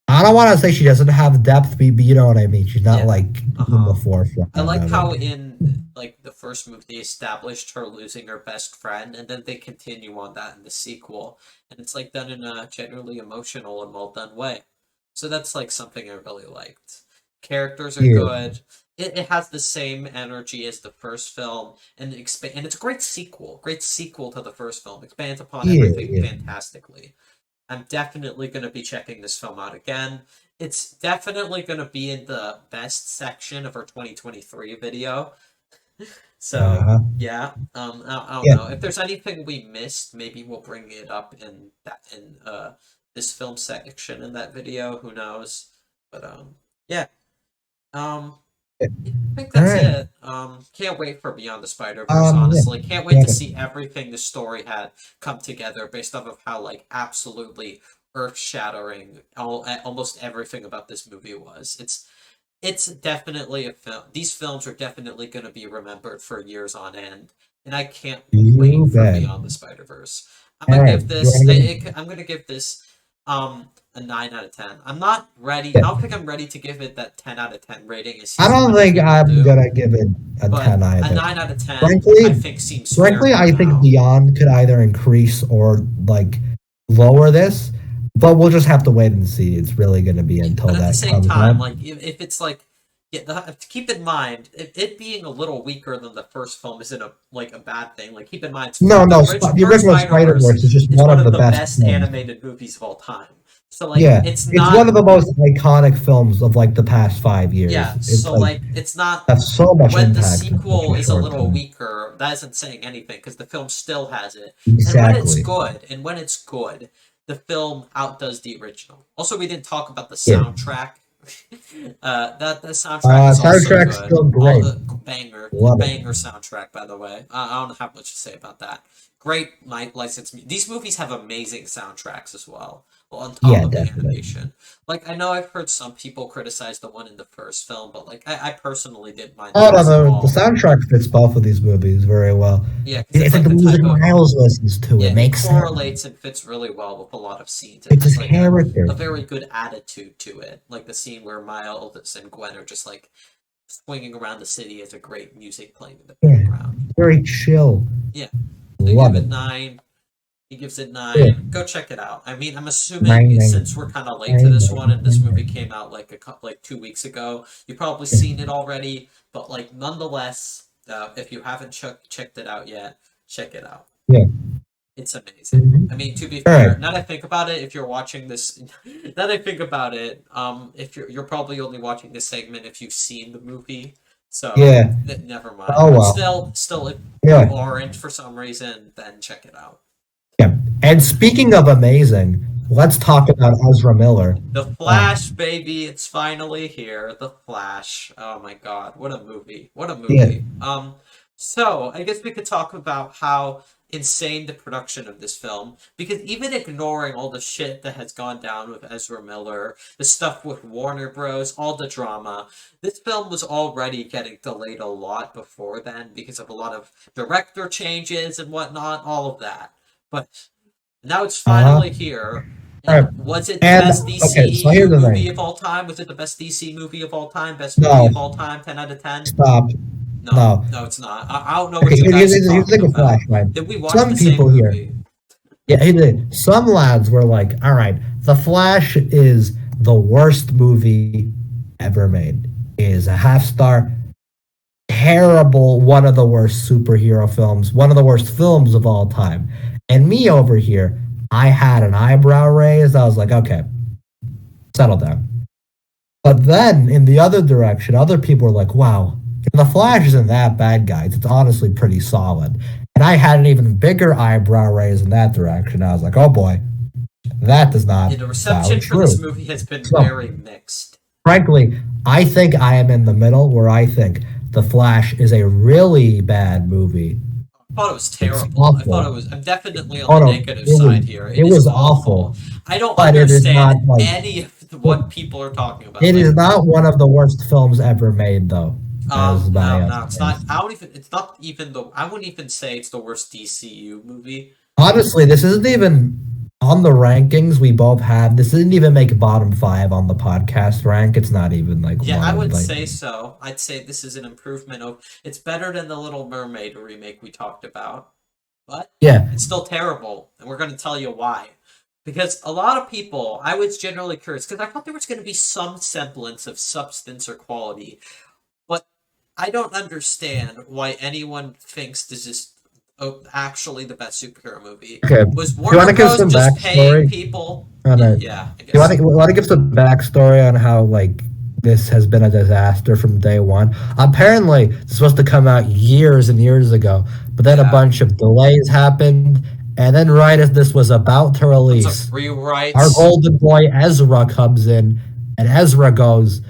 I don't want to say she doesn't have depth, but you know what I mean. She's not
Yeah.
like in the
Uh-huh.
forefront
I like
of
how
it.
in like the first movie they established her losing her best friend, and then they continue on that in the sequel, and it's like done in a generally emotional and well done way. So that's like something I really liked. Characters are
Yeah,
good. It has the same energy as the first film, and and it's a great sequel to the first film. Expands upon
yeah,
everything
yeah.
fantastically. I'm definitely going to be checking this film out again. It's definitely going to be in the best section of our 2023 video. So,
Uh-huh.
yeah, I don't
Yeah.
know. If there's anything we missed, maybe we'll bring it up in this film section in that video. Who knows? But yeah. Um, I think
All
that's
right.
it. Can't wait for Beyond the Spider-Verse,
Yeah.
honestly. Can't wait
Yeah.
to see everything the story had come together based off of how, like, absolutely earth-shattering almost everything about this movie was. It's definitely a film. These films are definitely going to be remembered for years on end, and I can't wait
You
for
bet.
Beyond the Spider-Verse.
All right. You want to give it?
I'm gonna give this a 9 out of 10. I'm not ready. I
Yeah.
don't think I'm ready to give it that 10 out of 10 rating as
I don't
other
think
people
I'm
do,
gonna give it a
but
10
a
either.
9 out of 10 I
Frankly,
think seems fair
frankly,
for
I think
now.
Beyond could either increase or like lower this, but we'll just have to wait and see. It's really gonna be until
But at the
that
same
comes
time,
out.
like if it's like yeah, keep in mind it being a little weaker than the first film isn't a bad thing. Like keep in mind,
No, no,
the
the
first
original
Spider
Spider
Verse
Verse is just
is
one
one
of
of
the
the
best
best
films.
animated movies of all time. So like
Yeah,
it's
it's one
not
of the most iconic films of like the past 5 years.
yeah.
It's
So
like
like it's not
has so much
when the
impact in such
sequel
a
is a
short
little
time.
weaker. That isn't saying anything because the film still has it,
Exactly.
and when it's good, the film outdoes the original. Also, we didn't talk about the
Yeah.
soundtrack. That the soundtrack is also
Soundtrack's
good.
still
All
great. Love it.
banger soundtrack. By the way, I don't have much to say about that. Great license. These movies have amazing soundtracks as well. Well, on top
Yeah,
of the
definitely.
animation, like I know I've heard some people criticize the one in the first film, but like I personally didn't mind
Oh no,
those at
the
all.
soundtrack fits both of these movies very well.
Yeah, because it's
It's like
like
the
the
music
type of
Miles listens to.
yeah,
It
it
makes sense.
correlates and fits really well with a lot of scenes. It
It's
has
his
like
character.
a very good attitude to it. Like the scene where Miles and Gwen are just like swinging around the city as a great music playing in the
Yeah,
background.
very chill.
Yeah. So you give
Love
it
it.
9. He gives it
Yeah.
9. Go check it out. I mean, I'm assuming
Nine,
since
nine,
we're kind of late to
nine,
this one
nine,
and this
nine,
movie
nine.
came out like like 2 weeks ago, you've probably
Yeah.
seen it already. But like nonetheless, if you haven't checked it out yet, check it out.
Yeah.
It's amazing.
Mhm.
I mean, to be
All right.
fair, now that I think about it, if you're watching this, now that I think about it, if you're probably only watching this segment if you've seen the movie, so
Yeah.
never mind.
Oh
But
well.
still, if you
Yeah.
aren't for some reason, then check it out.
Yeah. And speaking of amazing, let's talk about Ezra Miller.
The
Uh,
Flash, baby, it's finally here. The Flash. Oh my God, what a movie! What a
yeah.
movie. So I guess we could talk about how insane the production of this film, because even ignoring all the shit that has gone down with Ezra Miller, the stuff with Warner Bros, all the drama, this film was already getting delayed a lot before then because of a lot of director changes and whatnot, all of that. But now it's
Uh-huh.
finally here.
All right.
And was it the
And
best
okay, so here's
DCEU
the
movie
thing.
of all time? Was it the best DC movie of all time? Best movie
No,
of all time? 10 out of 10?
stop.
No,
No.
no, it's not. I don't know
Okay,
what you guys are
here's
talking
like a
about.
flashlight.
Did we watch
Some
the same
people here,
movie?
yeah, some lads were like, "All right, The Flash is the worst movie ever made. It is a half star. terrible, one of the worst superhero films, one of the worst films of all time. And me over here, I had an eyebrow raised. I was like, okay, settle down. But then in the other direction, other people were like, wow, the Flash isn't that bad, guys. It's honestly pretty solid. And I had an even bigger eyebrow raise in that direction. I was like, oh boy, that does not
The reception
sound
for
true.
this movie has been
So,
very mixed.
frankly, I think I am in the middle where I think The Flash is a really bad movie.
I thought it was terrible. I'm definitely on
Oh
the
no,
negative side here.
it
It is
was
awful.
awful.
I don't
But it is not
understand
like
any of what people are talking about.
it
Like,
is not one of the worst films ever made, though. As my
no, it's not. I don't even. It's not even the. I wouldn't even say it's the worst DCU movie.
honestly, this isn't even on the rankings we both have. This didn't even make bottom 5 on the podcast rank. It's not even like
Yeah,
one
I
of
would
like
say so. I'd say this is an improvement of. It's better than the Little Mermaid remake we talked about, but
yeah.
it's still terrible, and we're going to tell you why. Because a lot of people, I was generally curious because I thought there was going to be some semblance of substance or quality, but I don't understand why anyone thinks this is actually the best superhero movie.
Okay.
Was
Do you want
Warner
to give
Bros.
some
just paying
backstory
people?
on it?
Yeah, I
You
guess.
want to give some backstory on how like this has been a disaster from day one? Apparently, it's supposed to come out years and years ago, but then a
Yeah.
bunch of delays happened, and then right as this was about to
Some
release,
rewrites.
our golden boy Ezra comes in, and Ezra goes,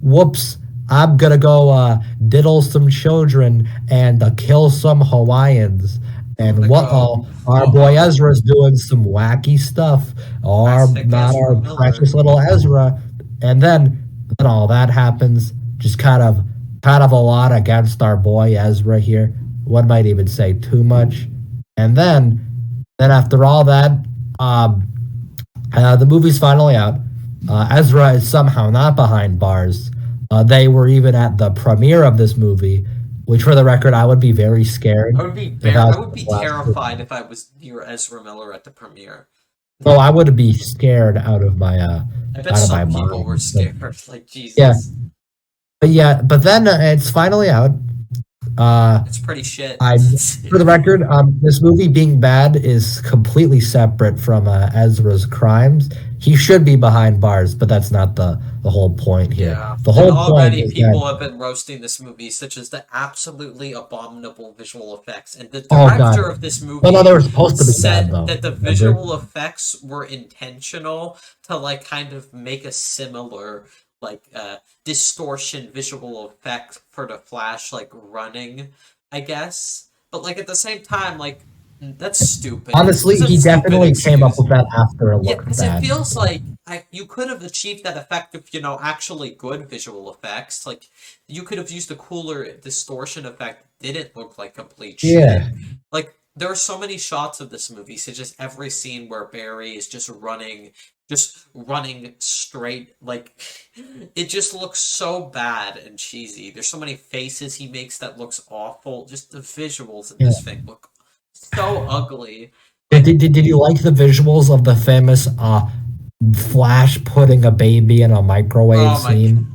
"Whoops! I'm gonna go diddle some children and kill some Hawaiians." And our boy Ezra's doing some wacky stuff.
Classic
Not
Ezra
our
Miller.
precious little Ezra. And then all that happens. Just kind of a lot against our boy Ezra here. One might even say too much. And then after all that, the movie's finally out. Ezra is somehow not behind bars. They were even at the premiere of this movie, which, for the record, I would be very scared.
I would be terrified if I was near Ezra Miller at the premiere.
Oh, I would be scared out of my
I bet some people were scared. Like Jesus.
Yeah, but then it's finally out.
It's pretty shit.
For the record, this movie being bad is completely separate from Ezra's crimes. He should be behind bars, but that's not the whole point here.
Yeah.
The whole
already
point is
people
that,
have been roasting this movie, such as the absolutely abominable visual effects. And the director of this movie
they were supposed to be
said
bad, though.
that the visual effects were intentional to like kind of make a similar like distortion visual effect for the Flash like running, I guess. But like at the same time, like that's stupid.
Honestly, he definitely came up with that after a look.
Yeah, because it feels like you could have achieved that effect with, actually good visual effects. Like, you could have used a cooler distortion effect that didn't look like complete shit.
Yeah.
Like, there are so many shots of this movie, such as every scene where Barry is just running straight. Like, it just looks so bad and cheesy. There's so many faces he makes that looks awful. Just the visuals in this thing look so ugly.
Did you like the visuals of the famous Flash putting a baby in a microwave scene?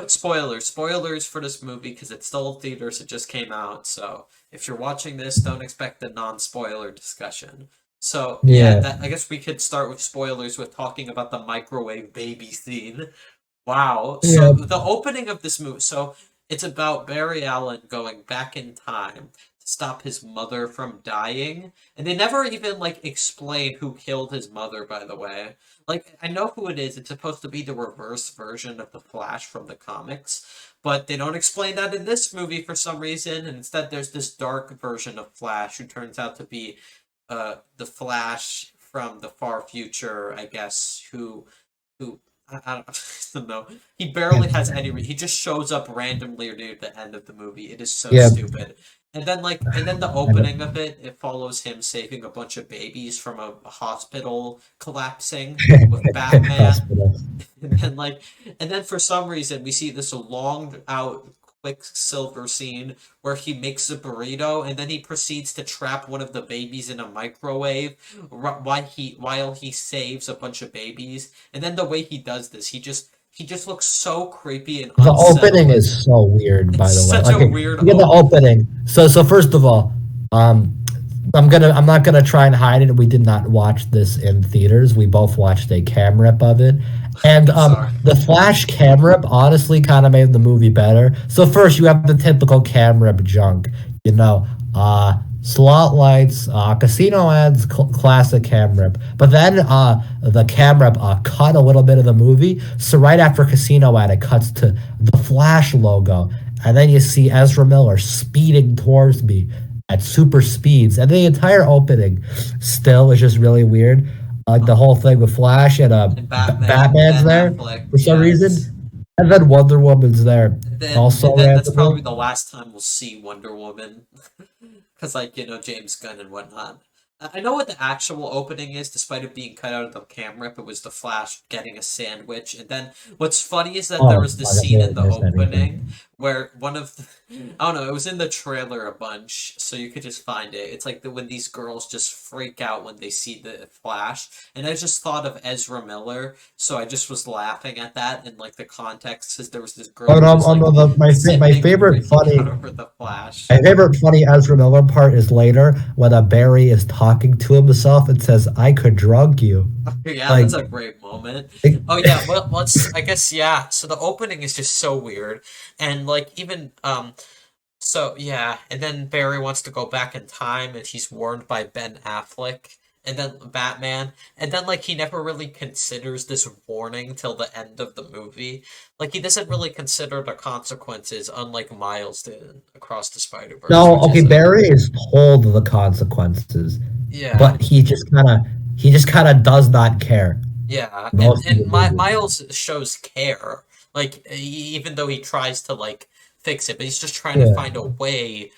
Spoilers for this movie because it's still in theaters. It just came out, so if you're watching this, don't expect a non-spoiler discussion. So I guess we could start with spoilers with talking about the microwave baby scene. Wow. So the opening of this movie. So it's about Barry Allen going back in time to stop his mother from dying, and they never even like explain who killed his mother. By the way, like I know who it is. It's supposed to be the reverse version of the Flash from the comics, but they don't explain that in this movie for some reason. And instead, there's this dark version of Flash who turns out to be the Flash from the far future, I guess. Who I don't know. He barely has any. He just shows up randomly near the end of the movie. It is so stupid. And then the opening of it follows him saving a bunch of babies from a hospital collapsing with Batman. and then for some reason we see this long out Quicksilver scene where he makes a burrito and then he proceeds to trap one of the babies in a microwave while he saves a bunch of babies. And then the way he does this, he just he just looks so creepy and
The opening
unsettling.
is so weird,
It's
by the way.
such a
Okay,
weird
you get the
opening.
opening. So first of all, um, I'm not gonna try and hide it. We did not watch this in theaters. We both watched a cam rip of it, and
Sorry.
the Flash cam rip honestly kind of made the movie better. So first, you have the typical cam rip junk, you know, slot lights, casino ads, classic cam rip. But then the cam rip cut a little bit of the movie. So right after casino ad, it cuts to the Flash logo, and then you see Ezra Miller speeding towards me at super speeds, and the entire opening still is just really weird. Like the whole thing with Flash and
And Batman,
Batman's
Ben
there
Affleck,
for some
yes.
reason, and then Wonder Woman's there
And
also
then that's
randomly.
probably the last time we'll see Wonder Woman, because like James Gunn and whatnot. I know what the actual opening is, despite it being cut out of the camera. If it was the Flash getting a sandwich, and then what's funny is that there
Oh
was the
my God,
scene in the
there's
opening
anything.
where one of the, I don't know, it was in the trailer a bunch, so you could just find it. It's like when these girls just freak out when they see the Flash, and I just thought of Ezra Miller, so I just was laughing at that in like the context, because there was this girl
Oh
who
no,
was like
my
zipping,
favorite
freaking out
funny
over the Flash.
my favorite funny Ezra Miller part is later when Barry is talking to himself and says, "I could drug you."
Yeah,
Like,
that's a great moment.
it,
Oh yeah, well, let's. I guess yeah. So the opening is just so weird, and like even so yeah, and then Barry wants to go back in time, and he's warned by Ben Affleck, and then Batman, and then like he never really considers this warning till the end of the movie. Like he doesn't really consider the consequences, unlike Miles did in Across the Spider-Verse,
no,
which
okay,
is a
Barry is told the consequences,
yeah.
but he just kind of does not care
Yeah, and
most of the movie.
Miles shows care, like even though he tries to like fix it, but he's just trying to
Yeah,
find a way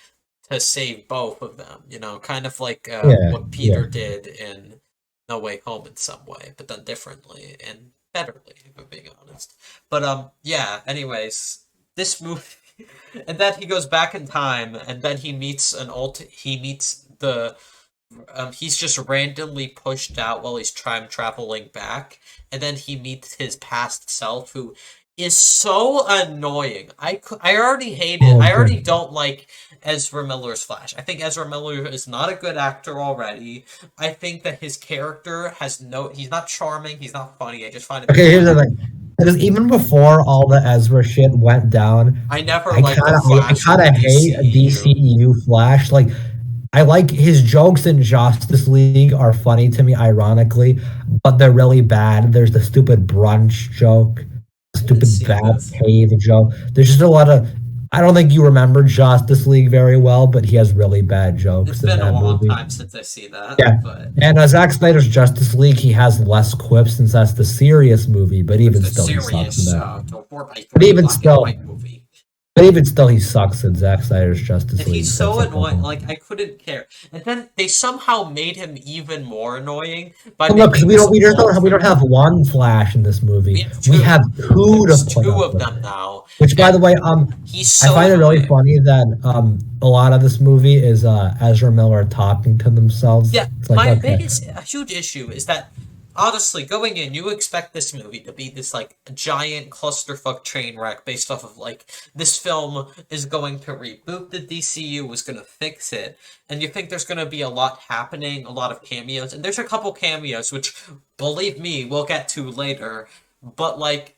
to save both of them. Kind of like
yeah,
what
yeah.
Peter did in No Way Home in some way, but done differently and betterly, if I'm being honest. But yeah. Anyways, this movie, and then he goes back in time, and then he meets the he's just randomly pushed out while he's time traveling back, and then he meets his past self, who is so annoying. I already hate it.
Oh,
I already
good.
don't like Ezra Miller's Flash. I think Ezra Miller is not a good actor already. I think that his character has no. He's not charming. He's not funny. I just find him
Okay, here's the
annoying.
thing. Because even before all the Ezra shit went down,
I never liked the
I
Flash in
kind
the
of hate
DCEU.
DCEU Flash. Like, I like his jokes in Justice League are funny to me, ironically, but they're really bad. There's the stupid brunch joke,
I didn't
stupid
see
bad
this.
cave joke. There's just a lot of. I don't think you remember Justice League very well, but he has really bad
It's
jokes in
been a
that
long
movie.
time since I see that,
Yeah.
but
And Zack Snyder's Justice League, he has less quips since that's the serious movie, but
it's
even
a
still, he sucks in
serious
that.
four by
But
three
even
black and
still,
white movie.
he sucks in Zack Snyder's Justice
And he's
League. So
so
it's like,
annoying. Like I couldn't care. And then they somehow made him even more annoying by
well, no, because
making this
we don't
alternate.
have one Flash in this
We
movie.
have
We have
two.
two to
There's
put
two
up
of
with
them
it.
now,
Which, by the
and
way,
he's
I
so
find it really
annoying.
funny that a lot of this movie is Ezra Miller talking to themselves.
Yeah,
It's like,
my
okay,
biggest, a huge issue is that honestly, going in, you expect this movie to be this like giant clusterfuck train wreck based off of like this film is going to reboot the DCU, was going to fix it, and you think there's going to be a lot happening, a lot of cameos, and there's a couple cameos which, believe me, we'll get to later, but like.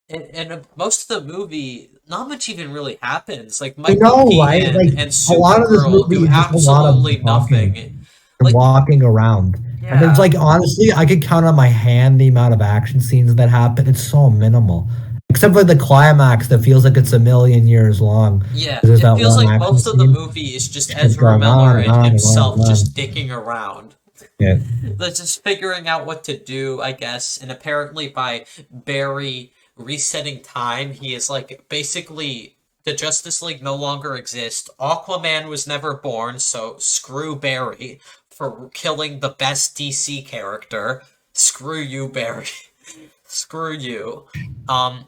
And most of the movie, not much even really happens. Like
I
Michael
know, right?
Keaton
Like
and
a lot of this
Supergirl
movie
do
is just a lot of
absolutely
talking
nothing.
and
Like,
walking around. And it's
yeah.
like honestly, I could count on my hand the amount of action scenes that happen. It's so minimal. Except for the climax that feels like it's a million years long.
Yeah,
There's
it
that
feels
one
like
action
most of the
scene.
movie is just
It's
Ezra
going
Miller
on and
and
on and on and
himself just
on.
dicking around.
Yeah.
They're just figuring out what to do, I guess. And apparently, by Barry resetting time, he is like basically the Justice League no longer exists. Aquaman was never born, so screw Barry for killing the best DC character. Screw you, Barry. Screw you.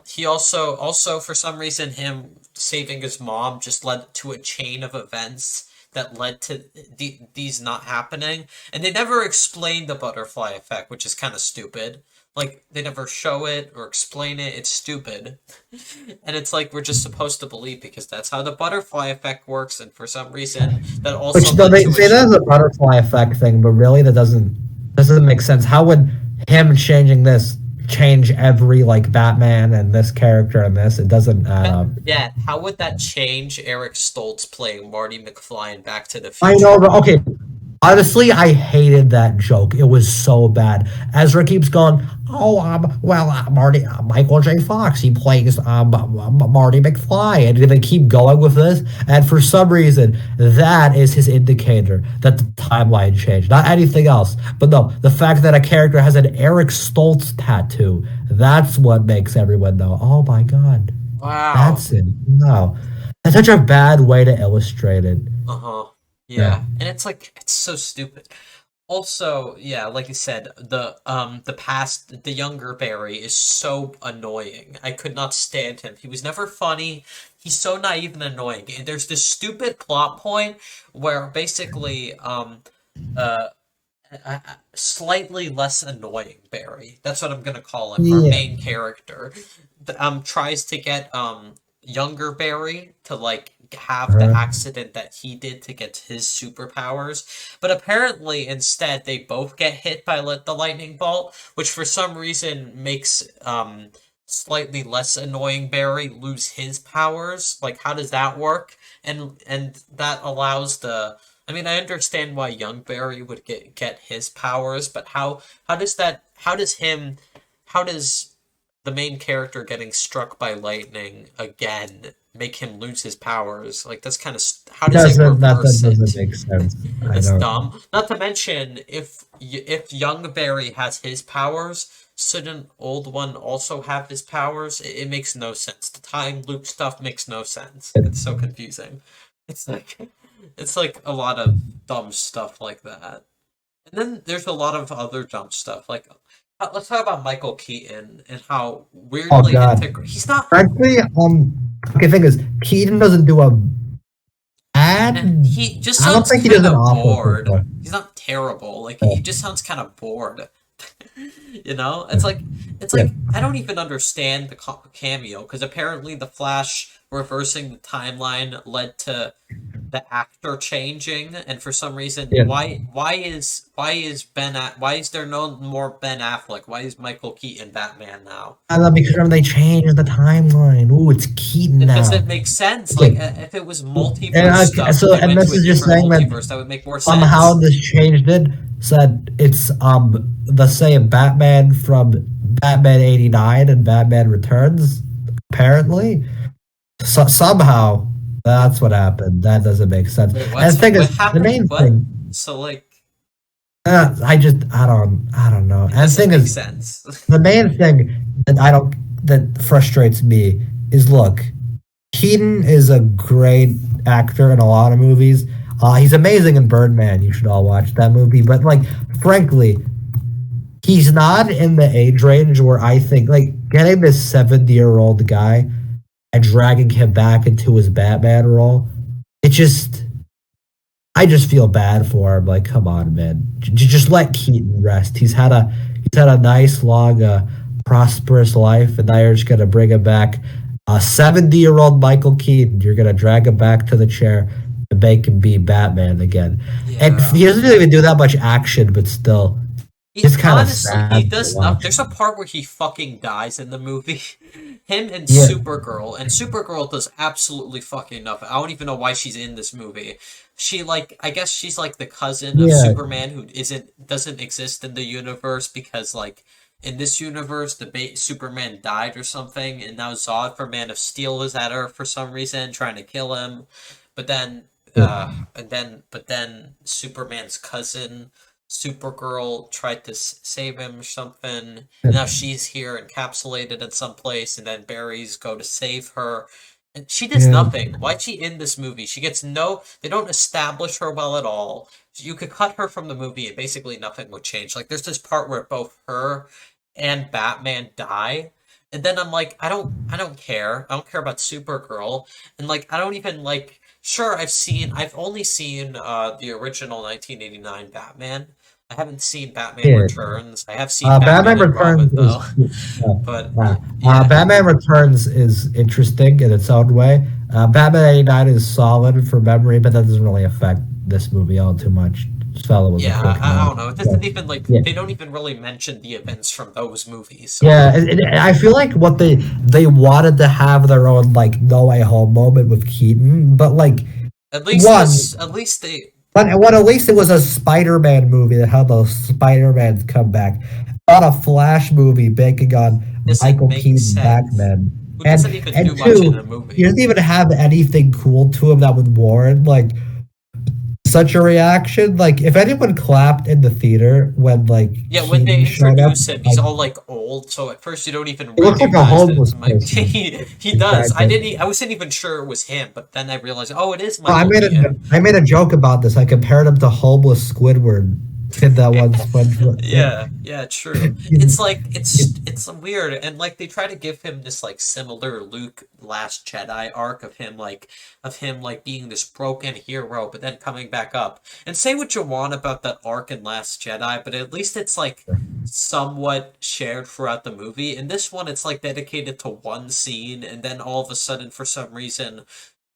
He also for some reason him saving his mom just led to a chain of events that led to these not happening, and they never explained the butterfly effect, which is kind of stupid. Like they never show it or explain it. It's stupid. And it's like we're just supposed to believe because that's how the butterfly effect works, and for some reason that also
Which though
led
they
to a
say that's a butterfly effect thing, but really that doesn't make sense. How would him changing this change every like Batman and this character and this? It doesn't add up.
yeah, how would that change Eric Stoltz playing Marty McFly in Back to the
I know,
Future?
but okay. Honestly, I hated that joke. It was so bad. Ezra keeps going, "Oh, well, Marty, Michael J. Fox, he plays Marty McFly," and they keep going with this. And for some reason, that is his indicator that the timeline changed, not anything else. But no, the fact that a character has an Eric Stoltz tattoo—that's what makes everyone know. Oh my god,
Wow.
that's it. No, that's such a bad way to illustrate it.
Uh-huh.
Yeah.
Yeah. And it's like it's so stupid. Also, yeah, like you said, the younger Barry is so annoying. I could not stand him. He was never funny. He's so naive and annoying. And there's this stupid plot point where basically uh slightly less annoying Barry. That's what I'm gonna call him. Our
Yeah.
main character, tries to get younger Barry to like have the
Uh,
accident that he did to get his superpowers, but apparently instead they both get hit by the lightning bolt, which for some reason makes slightly less annoying Barry lose his powers. Like, how does that work? And that allows the I mean, I understand why young Barry would get his powers, but how does that how does the main character getting struck by lightning again make him lose his powers? Like that's kind of how does it
that
reverse
doesn't
it?
make sense. I
It's
don't.
dumb. Not to mention if young Barry has his powers, shouldn't old one also have his powers? It makes no sense. The time loop stuff makes no sense. It's so confusing. It's like it's like a lot of dumb stuff like that. And then there's a lot of other dumb stuff. Like let's talk about Michael Keaton and how
Oh
weirdly
God.
integrate. He's not.
Frankly, okay, thing is, Keaton doesn't do a bad.
He just
I don't
sounds
think he does
kind
an
of
awful
bored.
performance.
He's not terrible. Like
Yeah.
he just sounds kind of bored. You know, it's
Yeah.
like I don't even understand the cameo because apparently the Flash reversing the timeline led to the actor changing, and for some reason,
Yeah.
why is there no more Ben Affleck? Why is Michael Keaton Batman now?
I love because remember they changed the timeline. Ooh, it's Keaton
It
now.
doesn't make sense. Like
Okay.
if it was
And,
multiverse stuff,
so,
and they
and
went
this
to a
is just
different
saying that
multiverse, that would make more
somehow
sense.
this changed it. Said it's the same Batman from Batman '89 and Batman Returns. Apparently, so somehow that's what happened. That doesn't make sense.
Wait,
And the thing
what
is, the
happened?
main
What?
thing.
So like,
I don't know.
it
And the
doesn't
thing
make
is,
sense.
the main thing that frustrates me is look, Keaton is a great actor in a lot of movies. He's amazing in Birdman. You should all watch that movie. But like, frankly, he's not in the age range where I think like getting this 70-year-old guy and dragging him back into his Batman role. It just I just feel bad for him. Like, come on, man, just let Keaton rest. He's had a nice, long, prosperous life, and now you're just gonna bring him back. A 70-year-old Michael Keaton, you're gonna drag him back to the chair and make him be Batman again. And
Yeah.
he doesn't even do that much action, but still, it's kind of
Honestly, he
sad to
does not.
watch.
There's a part where he fucking dies in the movie. Him and
Yeah,
Supergirl does absolutely fucking nothing. I don't even know why she's in this movie. She like, I guess she's like the cousin of
yeah,
Superman who doesn't exist in the universe because like in this universe the Superman died or something, and now Zod for Man of Steel is at her for some reason trying to kill him, but then
yeah,
but then Superman's cousin Supergirl tried to save him or something. And now she's here encapsulated in some place, and then Barry's go to save her. And she does
yeah.
nothing. Why'd she in this movie? She gets no. They don't establish her well at all. You could cut her from the movie, and basically nothing would change. Like there's this part where both her and Batman die, and then I'm like, I don't care. I don't care about Supergirl, and like, I don't even like. Sure, I've only seen the original 1989 Batman. I I haven't seen Batman
Yeah.
Returns. I have seen
Batman
Batman and
Returns
Robin
is
though, but yeah.
Batman Returns is interesting in its own way. Batman '89 is solid for memory, but that doesn't really affect this movie all too much. This fellow was a
Yeah,
quick
I
man.
don't know. It
Yeah,
doesn't even like
yeah,
they don't even really mention the events from those movies. So
yeah. I feel like what they wanted to have their own like No Way Home moment with Keaton, but like one
at least they
but at least it was a Spider-Man movie that had those Spider-Mans come back, not a Flash movie banking on
doesn't
Michael
make
Keaton
sense.
Batman.
Who
And
doesn't even
and
do much in
two,
the
he
movie.
doesn't even have anything cool to him that would warrant like such a reaction. Like if anyone clapped in the theater when like
Yeah, when they
Keaton showed up,
introduce him, he's
like
all like old, so at first you don't even
he looks like a
recognize that
homeless
it's Mike.
person.
He does.
Exactly.
I wasn't even sure it was him, but then I realized, oh, it is
Oh,
Michael Keaton.
I made a joke about this. I compared him to homeless Squidward in that one SpongeBob.
Yeah, yeah, true.
He's-
It's like
he's-
it's weird, and like they try to give him this like similar Luke Last Jedi arc of him like being this broken hero, but then coming back up. And say what you want about that arc in Last Jedi, but at least it's like somewhat shared throughout the movie. In this one, it's like dedicated to one scene, and then all of a sudden, for some reason,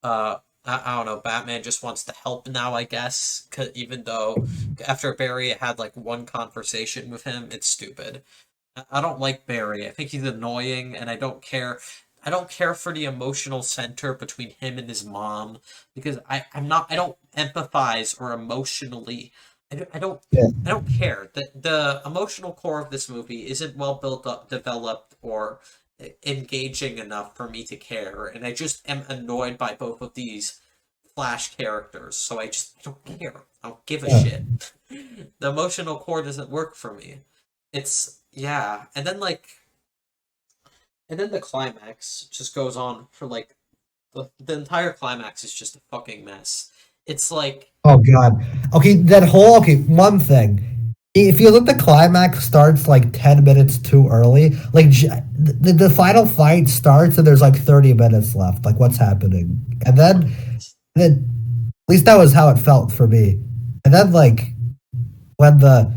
uh, I don't know, Batman just wants to help now, I guess, 'cause even though after Barry had like one conversation with him, it's stupid. I don't like Barry. I think he's annoying, and I don't care. I don't care for the emotional center between him and his mom because I'm not. I don't empathize or emotionally.
yeah.
I don't care. The emotional core of this movie isn't well built up, developed, or engaging enough for me to care, and I just am annoyed by both of these Flash characters. So I don't care. I don't give a
Yeah.
shit. The emotional core doesn't work for me. It's yeah, and then the climax just goes on for like the entire climax is just a fucking mess. It's like
Oh God. Okay, one thing. If you look, the climax starts like 10 minutes too early. Like the final fight starts and there's like 30 minutes left. Like what's happening? And then at least that was how it felt for me. And then like when the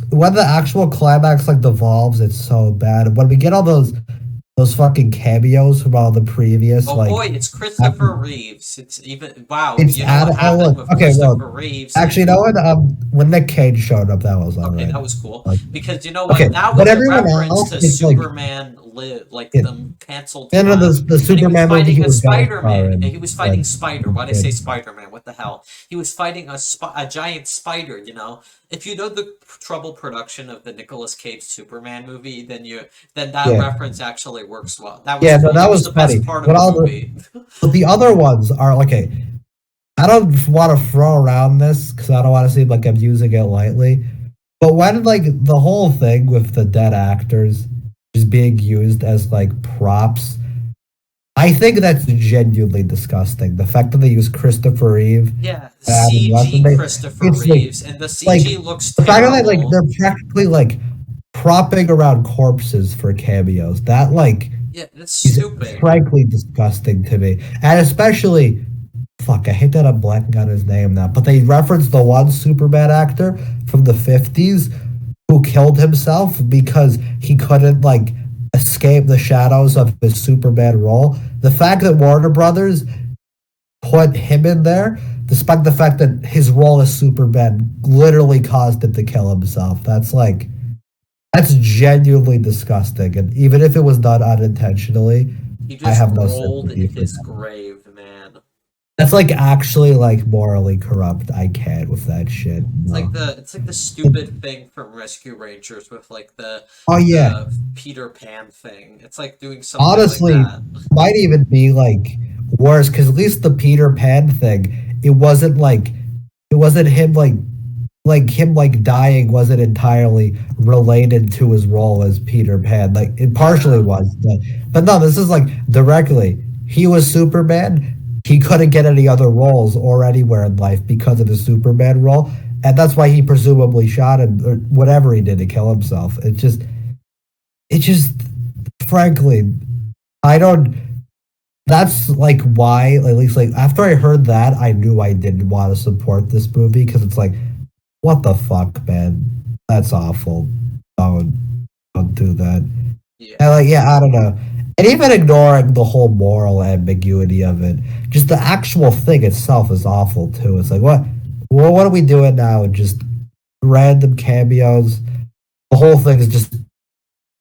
when the actual climax like devolves, it's so bad. When we get all those fucking cameos from all the previous
oh
like
boy, it's
after,
Christopher Reeves. It's even wow.
it's
You know
add
what
oh
happened
look
with
okay well
Christopher Reeves?
actually you know when Nick Cage showed up that was
Okay,
alright.
that was cool
Like
because you know
okay,
what? That
but
was a
everyone
reference
else
to
it's like
Superman Live, like
it,
the canceled
and then
time,
the
and he was
Superman movie
fighting
he
a
was guest
Spider-Man.
starring
He was
but
fighting Spider. Why did I say Spider-Man? What the hell? He was fighting a giant spider. You know, if you know the trouble production of the Nicolas Cage Superman movie, then that
yeah.
reference actually works well. That was
Yeah, no,
cool.
that
That was
was
the
funny.
best part of
But
the
all
movie.
but the other ones are okay. I don't want to throw around this because I don't want to seem like I'm using it lightly. But when like the whole thing with the dead actors just being used as like props, I think that's genuinely disgusting. The fact that they use Christopher Reeve,
Yeah,
Adam West, and
CG Christopher
it's
Reeves, and the
like
CG looks
the fact that like
terrible.
they're practically like propping around corpses for cameos. That like
Yeah, it's
is
stupid.
frankly disgusting to me. And especially, fuck, I hate that I'm blanking on his name now, but they referenced the one Superman actor from the 50s who killed himself because he couldn't, like, escape the shadows of his Superman role. The fact that Warner Brothers put him in there, despite the fact that his role as Superman literally caused him to kill himself, that's genuinely disgusting. And even if it was done unintentionally,
He
I
just
have no
rolled
sympathy
in
for
his
that.
grave, man.
That's like actually like morally corrupt. I can't with that shit. No.
It's like the stupid thing from Rescue Rangers with like
Oh yeah.
the Peter Pan thing. It's like doing something like
Honestly,
that.
might even be like worse because at least the Peter Pan thing, it wasn't him like him like dying wasn't entirely related to his role as Peter Pan. Like it partially
Yeah.
was, but no, this is like directly. He was Superman. He couldn't get any other roles or anywhere in life because of the Superman role, and that's why he presumably shot him or whatever he did to kill himself. It just, frankly, I don't. That's like why, at least like after I heard that, I knew I didn't want to support this movie because it's like What the fuck, man? That's awful. Don't do that.
Yeah.
And like, yeah, I don't know. And even ignoring the whole moral ambiguity of it, just the actual thing itself is awful too. It's like, what? Well, what are we doing now? Just random cameos. The whole thing is just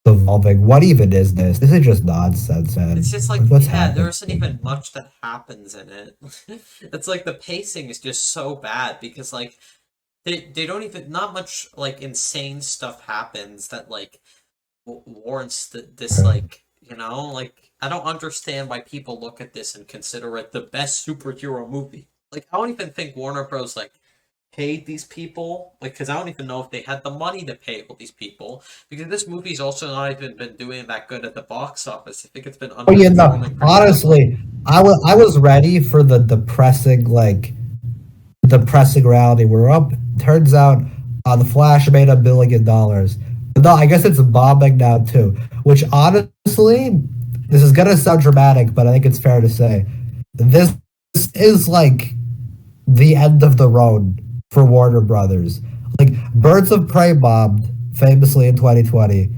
evolving. What even is this? This is just nonsense, man.
It's just like,
Like, what's
yeah, there
happening?
isn't even much that happens in it. It's like the pacing is just so bad because like they don't even not much like insane stuff happens that like warrants this like like I don't understand why people look at this and consider it the best superhero movie. Like I don't even think Warner Bros. Like paid these people like because I don't even know if they had the money to pay all these people because this movie's also not even been doing that good at the box office. I think it's been
Oh yeah, no.
underperforming pretty heavily.
Honestly, I was ready for the depressing reality. We're up. Turns out, the Flash made $1 billion. But no, I guess it's bombing now too. Which honestly, this is gonna sound dramatic, but I think it's fair to say this is like the end of the road for Warner Brothers. Like Birds of Prey bombed famously in 2020.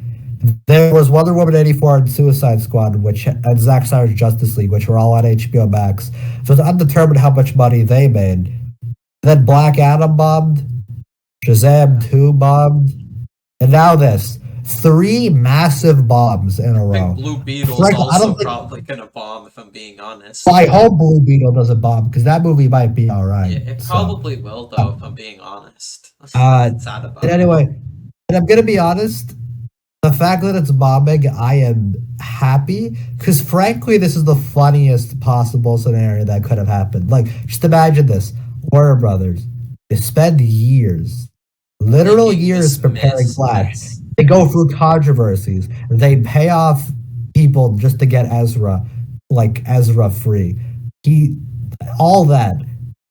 There was Wonder Woman 84 and Suicide Squad, which and Zack Snyder's Justice League, which were all on HBO Max. So it's undetermined how much money they made. Then Black Adam bombed,
Yeah.
Shazam 2 bombed, and now this. Three massive bombs in a
I think
row.
Blue Beetle's
Frankly, I
also
don't think
probably gonna bomb if I'm being honest.
I hope Blue Beetle doesn't bomb because that movie might be alright.
Yeah, it
So
probably will
uh,
though if I'm being honest.
uh
Sad
and
about it.
anyway, and I'm gonna be honest, the fact that it's bombing, I am happy because frankly, this is the funniest possible scenario that could have happened. Like, just imagine this: Warner Brothers, they spend years, literal
Making
years,
this
preparing
miss,
Flash.
yes.
They go through controversies. They pay off people just to get Ezra, like Ezra free. He, all that.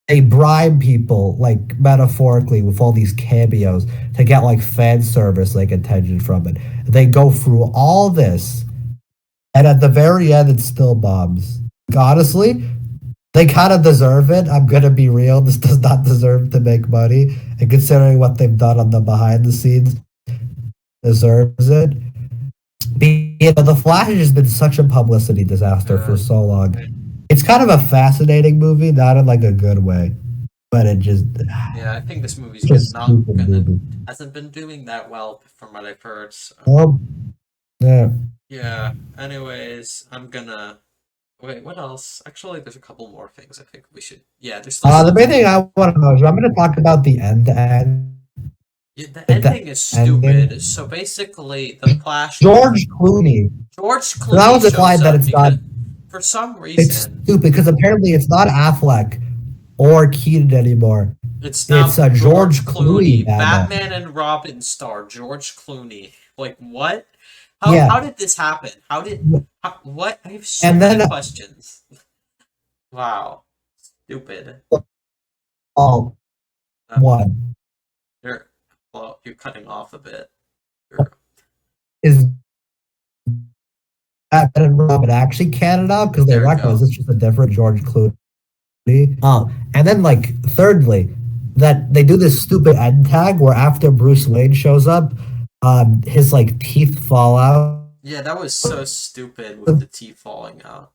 They bribe people, like metaphorically, with all these cameos to get like fan service, like attention from it. They go through all this, and at the very end, it still bombs. Like, honestly, they kind of deserve it. I'm gonna be real. This does not deserve to make money, and considering what they've done on the behind the scenes, deserves it. The Flash has been such a publicity disaster for
Uh,
so long. It's kind of a fascinating movie, not in like a good way, but it just
yeah, I think this movie's good.
just
Not
stupid
gonna
movie.
hasn't been doing that well from what I've heard. So.
Well, yeah.
Yeah. Anyways, I'm gonna wait. What else? Actually, there's a couple more things I think we should. Yeah, there's still
The
stuff.
main thing I want to know is I'm going to talk about the end to end,
Yeah, the
like the
ending is stupid.
ending.
So basically, the Flash
George Clooney.
George
And I
Clooney
was
shows
implied that
up
it's not.
because for some
It's
reason
stupid because apparently it's not Affleck or Keaton anymore.
it's
It's
now
a George
George
Clooney
Clooney,
Batman.
Batman and Robin star George Clooney. Like what?
Yeah,
How did this happen? What? I have so
and
many
then
questions. Wow, stupid.
all
Uh,
one
you're you're cutting off a bit. You're,
is Batman and Robin actually Canada because they
there we
recognize
go.
it's just a different George Clooney. And then like thirdly, that they do this stupid end tag where after Bruce Wayne shows up, his like teeth fall out
Yeah, that was so stupid with the teeth falling out.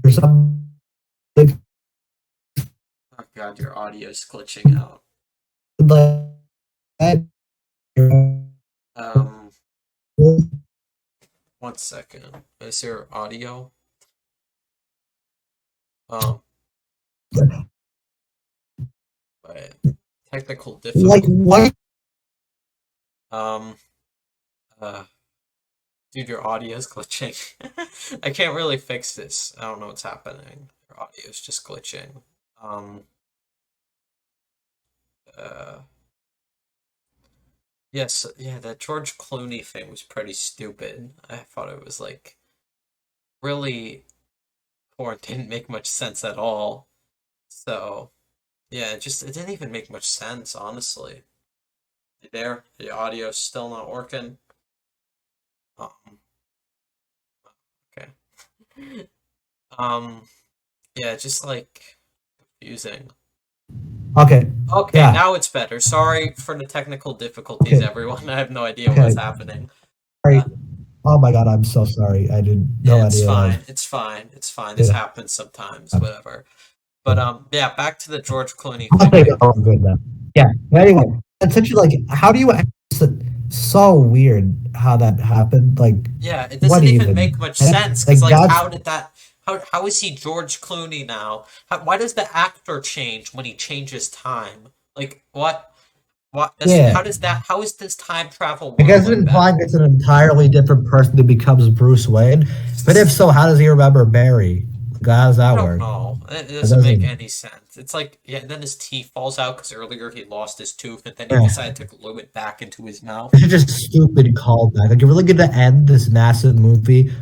or something.
Oh god, your audio's glitching out.
Like that.
Um, 1 second. Is your audio? Um, wait. Technical
Like
difficulty.
what?
Um, uh, dude, your audio is glitching. I can't really fix this. I don't know what's happening. Your audio is just glitching. Um, uh, yes, yeah, that George Clooney thing was pretty stupid. I thought it was like really poor and didn't make much sense at all. So, yeah, it didn't even make much sense, honestly. You there? The audio's still not working. Um, okay. Um, yeah, just like confusing.
Okay.
Okay,
Yeah.
now it's better. Sorry for the technical difficulties,
Okay.
everyone. I have no idea
Okay.
what's happening.
Sorry.
Uh,
Oh my god, I'm so sorry. I did no
it's
idea that
fine.
was
It's fine. It's fine. This
it.
happens sometimes. Whatever. But yeah, back to the George Clooney thing.
Okay, no, I'm good now. Yeah. But anyway, it's such like, how do you? It's so weird how that happened. Like,
Yeah, it
what
doesn't even
even?
make much
And
sense because
like
like
that's
how did that how is he George Clooney now? Why does the actor change when he changes time? Like what that's
yeah.
how is this time travel
I
work
guess
like
it's
that?
implying it's an entirely different person who becomes Bruce Wayne. But if so, how does he remember Barry? Like, how does
I
that
don't
work?
know. It
It
doesn't make
doesn't.
any sense. It's like yeah, and then his teeth falls out because earlier he lost his tooth and then he
Yeah.
decided to glue it back into his mouth.
It's just stupid callback. Like you're really gonna end this massive movie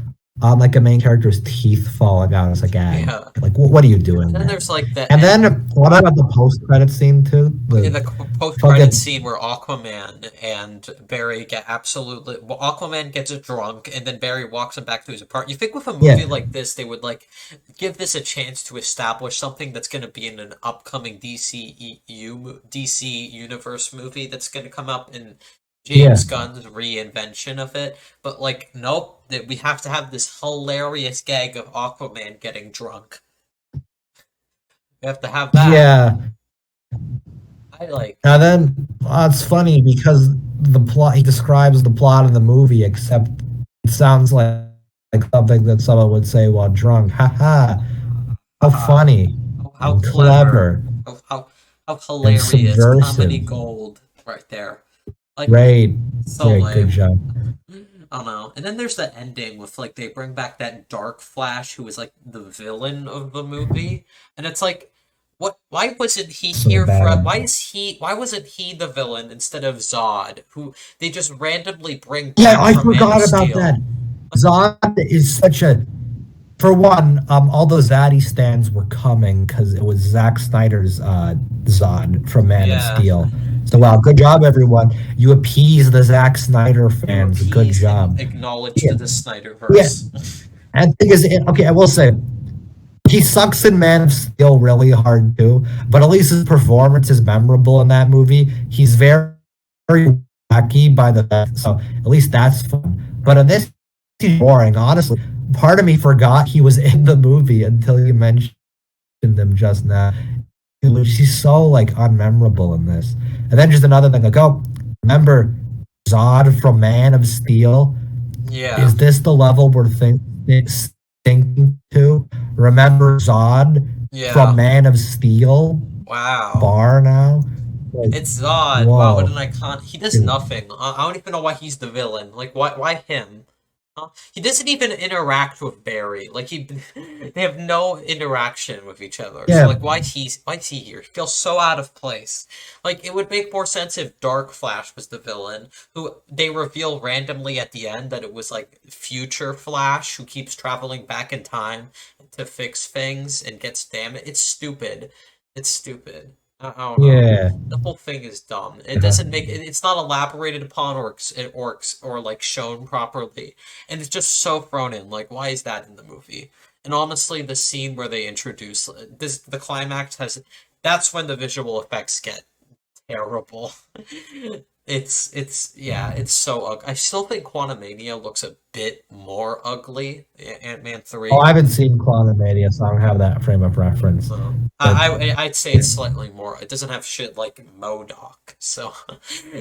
on like a main character's teeth falling out as a gag.
Yeah.
Like what are you doing,
And then
man?
there's like the
And then what about the post credit scene too?
in
The
the post-credit
fucking
scene where Aquaman and Barry get absolutely well, Aquaman gets drunk and then Barry walks him back to his apartment. You think with a
yeah,
movie like this they would like give this a chance to establish something that's going to be in an upcoming DC universe movie that's going to come up in
yeah,
James Gunn's reinvention of it, but like nope, that we have to have this hilarious gag of Aquaman getting drunk. We have to have that.
yeah.
I like
And then it's funny because the plot he describes the plot of the movie, except it sounds like something that someone would say while drunk. Ha ha! How funny
how
and
clever,
clever
how
and
hilarious, comedy
subversive.
gold right there. Like
Great,
so
great, good
lame.
job.
I don't know. And then there's the ending with like they bring back that Dark Flash who was like the villain of the movie, and it's like. What? Why wasn't he
So
here for?
bad.
Why is he? Why wasn't he the villain instead of Zod, who they just randomly bring
Yeah,
back
I
from Man of
forgot about that.
Steel?
Zod is such a. For one, all those Zaddy stands were coming because it was Zack Snyder's Zod from Man of
Yeah,
Steel. So wow, good job everyone. You appease the Zack Snyder
you
fans. Good
appeased and
job.
acknowledged
Yeah,
the
yeah.
Snyderverse.
And the thing is, okay, I will say he sucks in Man of Steel really hard too, but at least his performance is memorable in that movie. He's very wacky by the so at least that's fun. But in this, he's boring. Honestly, part of me forgot he was in the movie until you mentioned him just now. He's so like unmemorable in this. And then just another thing, like, oh, remember Zod from Man of Steel?
Yeah,
Is this the level we're thinking to? Remember Zod from
yeah.
Man of Steel?
Wow.
Bar now? Like,
It's Zod. Wow, what
whoa.
an icon. He does nothing. I don't even know why he's the villain. Like, why him? Huh? He doesn't even interact with Barry. Like, they have no interaction with each other. So,
Yeah,
like, why is he here? He feels so out of place. Like, it would make more sense if Dark Flash was the villain, who they reveal randomly at the end that it was, like, future Flash who keeps traveling back in time to fix things and gets damaged. It's stupid. It's stupid. I don't know.
yeah.
The whole thing is dumb. It doesn't make it's not elaborated upon or like shown properly, and it's just so thrown in. Like, why is that in the movie? And honestly, the scene where they introduce this, the climax has that's when the visual effects get terrible. Yeah, it's so ugly. I still think Quantumania looks a bit more ugly. Ant-Man
Oh,
3.
I haven't seen Quantumania, so I don't have that frame of reference.
So
But
I'd say it's slightly more. It doesn't have shit like MODOK. So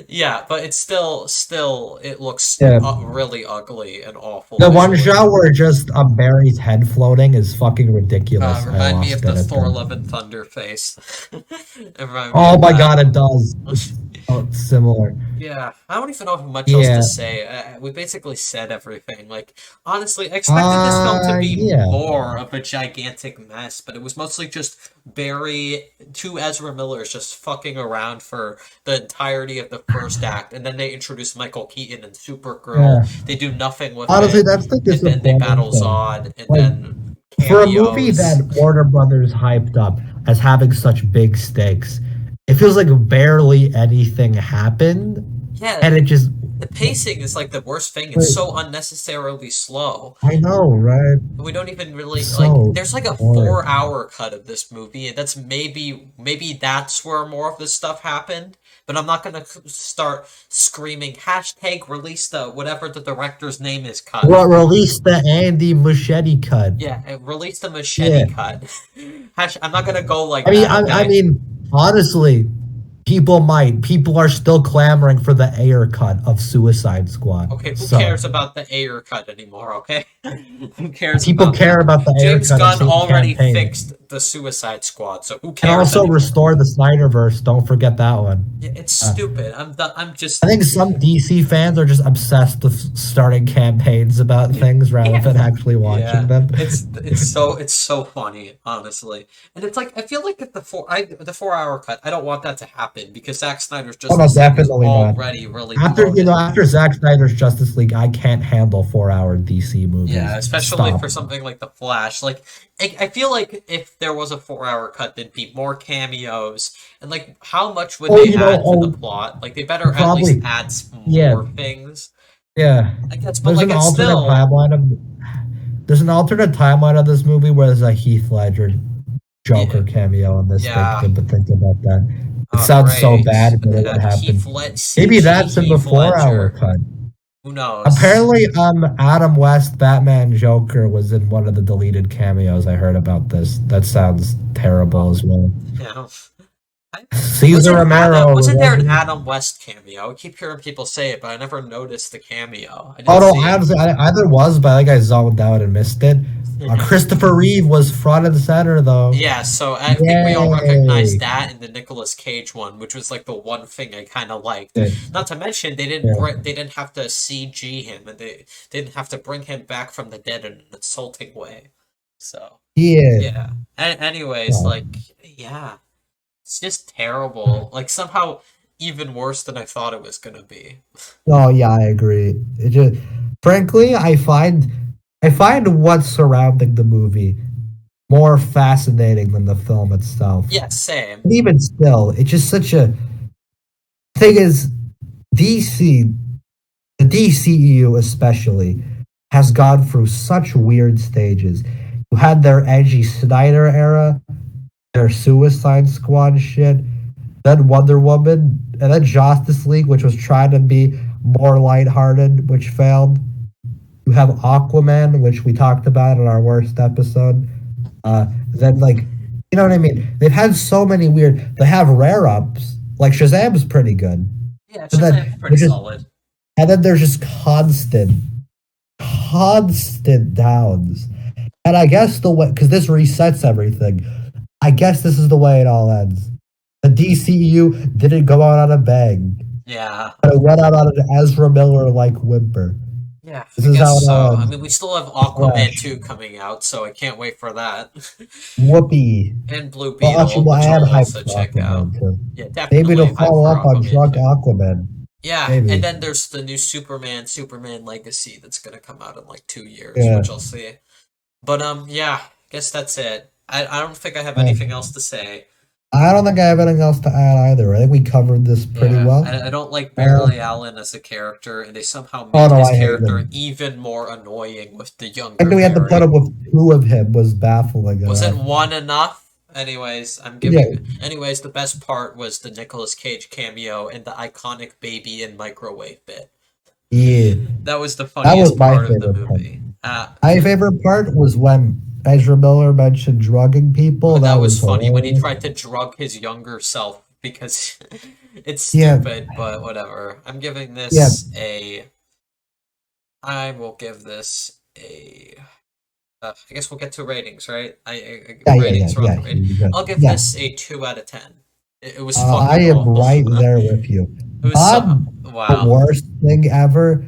yeah, but it's still it looks
yeah,
really ugly and awful
the one
visually.
shot where just Barry's head floating is fucking ridiculous. I
Remind me
lost
of
it
the
at
Thor
the.
Love and Thunder face. It remind me
Oh
of
my
that.
god, it does. It's similar.
Yeah, I don't even know how much else to
Yeah.
say. We basically said everything. Like, honestly, I expected this film to be
Yeah.
more of a gigantic mess, but it was mostly just Barry, two Ezra Millers just fucking around for the entirety of the first act, and then they introduce Michael Keaton and
Yeah.
Supergirl. They do nothing with
Honestly,
it,
that's the
and then they
disappointing
battle
thing.
Zod, and
Like,
then
for a movie that
cameos.
Warner Brothers hyped up as having such big stakes, it feels like barely anything happened,
Yeah,
and it just
The pacing is like the worst thing. It's
Like,
so unnecessarily slow.
I know, right?
We don't even really like.
So
There's like a
boring.
4 hour cut of this movie, and that's maybe that's where more of this stuff happened. But I'm not gonna start screaming hashtag release the whatever the director's name is cut.
Well, release the Andy Muschietti cut.
Yeah, release the machete
Yeah.
cut. I'm not gonna go like
I mean,
that.
I
Okay.
mean, honestly, people are still clamoring for the Ayer cut of Suicide Squad.
Okay, who
So
cares about the Ayer cut anymore, okay? Who cares
people
about
care
that?
about the Ayer
James
cut of
Gunn
Satan
already
Campaign.
fixed the Suicide Squad, so who
And
cares
also
anymore?
restore the Snyderverse. Don't forget that one.
Yeah, it's
Uh,
stupid. I'm
I
just
think some DC fans are just obsessed with starting campaigns about things rather
yeah.
than actually watching
Yeah,
them.
it's so funny, honestly, and it's like I feel like at the 4 hour cut, I don't want that to happen because Zack Snyder's
Oh no,
Justice League is
definitely not.
already really
After
bloated.
after Zack Snyder's Justice League, I can't handle 4 hour DC
Yeah,
movies.
especially
Stop.
for something like The Flash. Like, I feel like if there was a 4 hour cut, there'd be more cameos, and like, how much would
Oh,
they add to the plot? Like, they better at least
probably,
add
yeah,
more things.
yeah.
I guess, but
There's
like,
an
it's
alternate
still
timeline of there's an alternate timeline of this movie where there's a Heath Ledger
yeah,
Joker cameo in this.
yeah.
But think about that. It
Oh,
sounds so
great.
bad, but it would
Heath
happen.
Led
Maybe
CG
that's in the
Heath
4 hour
Ledger.
cut.
Who knows?
Apparently, Adam West Batman Joker was in one of the deleted cameos. I heard about this. That sounds terrible
Oh,
as well.
yeah.
Caesar Romero
Wasn't there an
was.
Adam West cameo? I keep hearing people say it, but I never noticed the cameo. I
Oh
didn't
no,
see it.
I either was, but I think I zoned out and missed it. Christopher Reeve was front and center though.
Yeah, so I think we all
Yay!
recognized that in the Nicolas Cage one, which was like the one thing I kind of liked.
Yeah,
Not to mention
yeah,
they didn't have to CG him, and they didn't have to bring him back from the dead in an insulting way. So
yeah.
yeah. Anyways,
Oh,
like yeah, it's just terrible. Like somehow even worse than I thought it was gonna be.
oh, yeah, I agree. It just, frankly, I find what's surrounding the movie more fascinating than the film itself.
Yeah, same.
But even still, it's just such a thing is DC, the DCEU especially, has gone through such weird stages. You had their edgy Snyder era, their Suicide Squad shit, then Wonder Woman, and then Justice League, which was trying to be more lighthearted, which failed. You have Aquaman, which we talked about in our worst episode. Then like, you know what I mean? They've had so many weird. They have rare ups, like Shazam's pretty good,
Yeah,
but
Shazam's
then
pretty
there's just
solid.
and then there's just constant downs. And I guess the way because this resets everything. I guess this is the way it all ends. The DCU didn't go out on a bang,
Yeah.
but it went out on an Ezra Miller like whimper.
Yeah,
This
I
is how
guess
it all
so. I
ends.
mean, we still have
The
Aquaman
Flash.
2 coming out, so I can't wait for that.
Whoopee.
And Blue
Well, actually,
Beetle,
well, I
which
am
I'll
hyped
also
for
check out.
Aquaman too.
Yeah,
Maybe
definitely
it'll
hyped
follow
for
up on
Aquaman
Drunk
2.
Aquaman.
Yeah, and
Maybe.
then there's the new Superman Legacy that's gonna come out in like 2 years,
Yeah.
which I'll see. But yeah, guess that's it. I don't think I have
Uh,
anything else to say.
I don't think I have anything else to add either. I think we covered this pretty
Yeah,
well.
I don't like
Uh,
Barry Allen as a character, and they somehow
oh
made
no,
his
I hate
character
him.
even more annoying with the
And
younger
we had to put
Barry.
up with two of him was baffling enough.
Wasn't one enough? Anyways,
Yeah,
the best part was the Nicolas Cage cameo and the iconic baby in microwave bit.
yeah.
That was the
That was
funniest
my
part of the
favorite part.
movie.
My favorite part was when Ezra Miller mentioned drugging people.
That
That
was
was
funny when he
hilarious.
tried to drug his younger self because it's
Yeah,
stupid, but whatever.
yeah.
I will give this a I guess we'll get to ratings, right?
Yeah, yeah, yeah,
Ratings are on
yeah.
the rating. I'll give
Yeah.
this a 2 out of 10. It was
I
fucking
am
awful.
right there with you.
It was
Not
so
the
wow,
worst thing ever,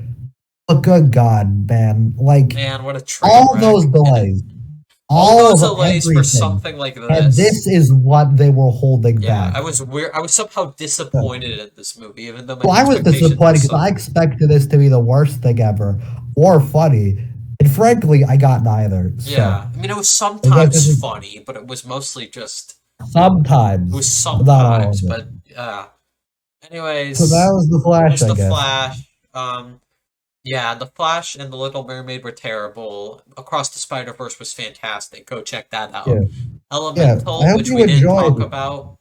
but good God, man. Like,
man, what a train
all
wreck!
those delays,
All
all
those
of
delays for
everything.
something like
And
this.
this is what they were holding
Yeah, I
back.
was weird. I was somehow disappointed at this movie, even though my
Well, I was
expectations were
disappointed because I
so.
expected this to be the worst thing ever or funny. And frankly, I got neither. So,
Yeah, I mean, it was
I guess this
sometimes
is
funny, but it was mostly just. It
sometimes,
was
but not all
sometimes,
of it.
but
So that
anyways,
was The
it
Flash,
was
I
the
guess.
Flash. Yeah, The Flash and The Little Mermaid were terrible. Across the Spider-Verse was fantastic. Go check that
Yeah,
out.
yeah. I
Elemental,
hope
which
you
we didn't talk
enjoyed.
about.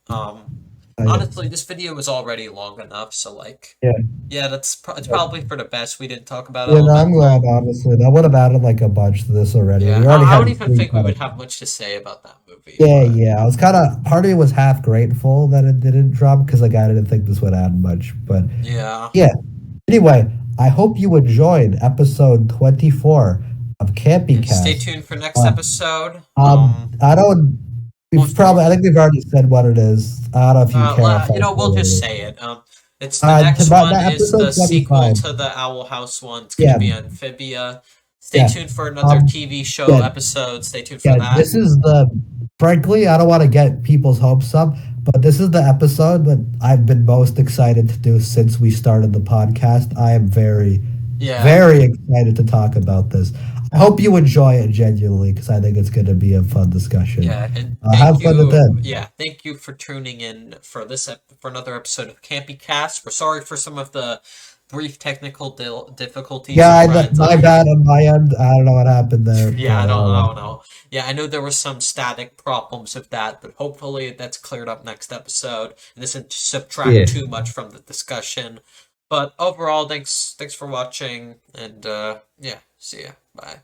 Yeah,
Honestly, this video was already long enough, so like,
yeah.
yeah, it's probably for the best we didn't talk about
Yeah, no, I'm glad,
Elemental.
honestly. That would have added like a bunch to this already.
Yeah,
We already
I
had
don't even
three
think we would
cuts.
have much to say about that movie,
Yeah,
but
yeah. I was kind of part of me was half grateful that it didn't drop because like I didn't think this would add much. But
yeah.
yeah. Anyway, I hope you enjoyed episode 24 of Campy
Yeah, stay
Cast.
tuned for next
Uh,
episode.
I don't.
We'll,
We've probably. I think we've already said what it is. I don't know if you care if I
we'll
spoil
just
it.
say it. It's the next
About
one
that
is
episode
the sequel
25.
to the Owl House one. It's gonna
Yeah,
be Amphibia. Stay
yeah.
tuned for another
Um,
TV show
yeah.
episode. Stay tuned for
Yeah,
that.
this is the frankly, I don't want to get people's hopes up, but this is the episode that I've been most excited to do since we started the podcast. I am very,
Yeah,
very excited to talk about this. I hope you enjoy it genuinely because I think it's going to be a fun discussion.
yeah, and
Have
thank
fun with
you.
it.
Yeah, thank you for tuning in for for another episode of Campy Cast. We're sorry for some of the brief technical difficulties
Yeah,
of trying
my
to.
bad on my end. I don't know what happened there,
Yeah,
but
I
well.
don't know. Yeah, I know there were some static problems with that, but hopefully that's cleared up next episode and doesn't subtract
Yeah.
too much from the discussion. But overall, thanks for watching, and yeah, see ya. Bye.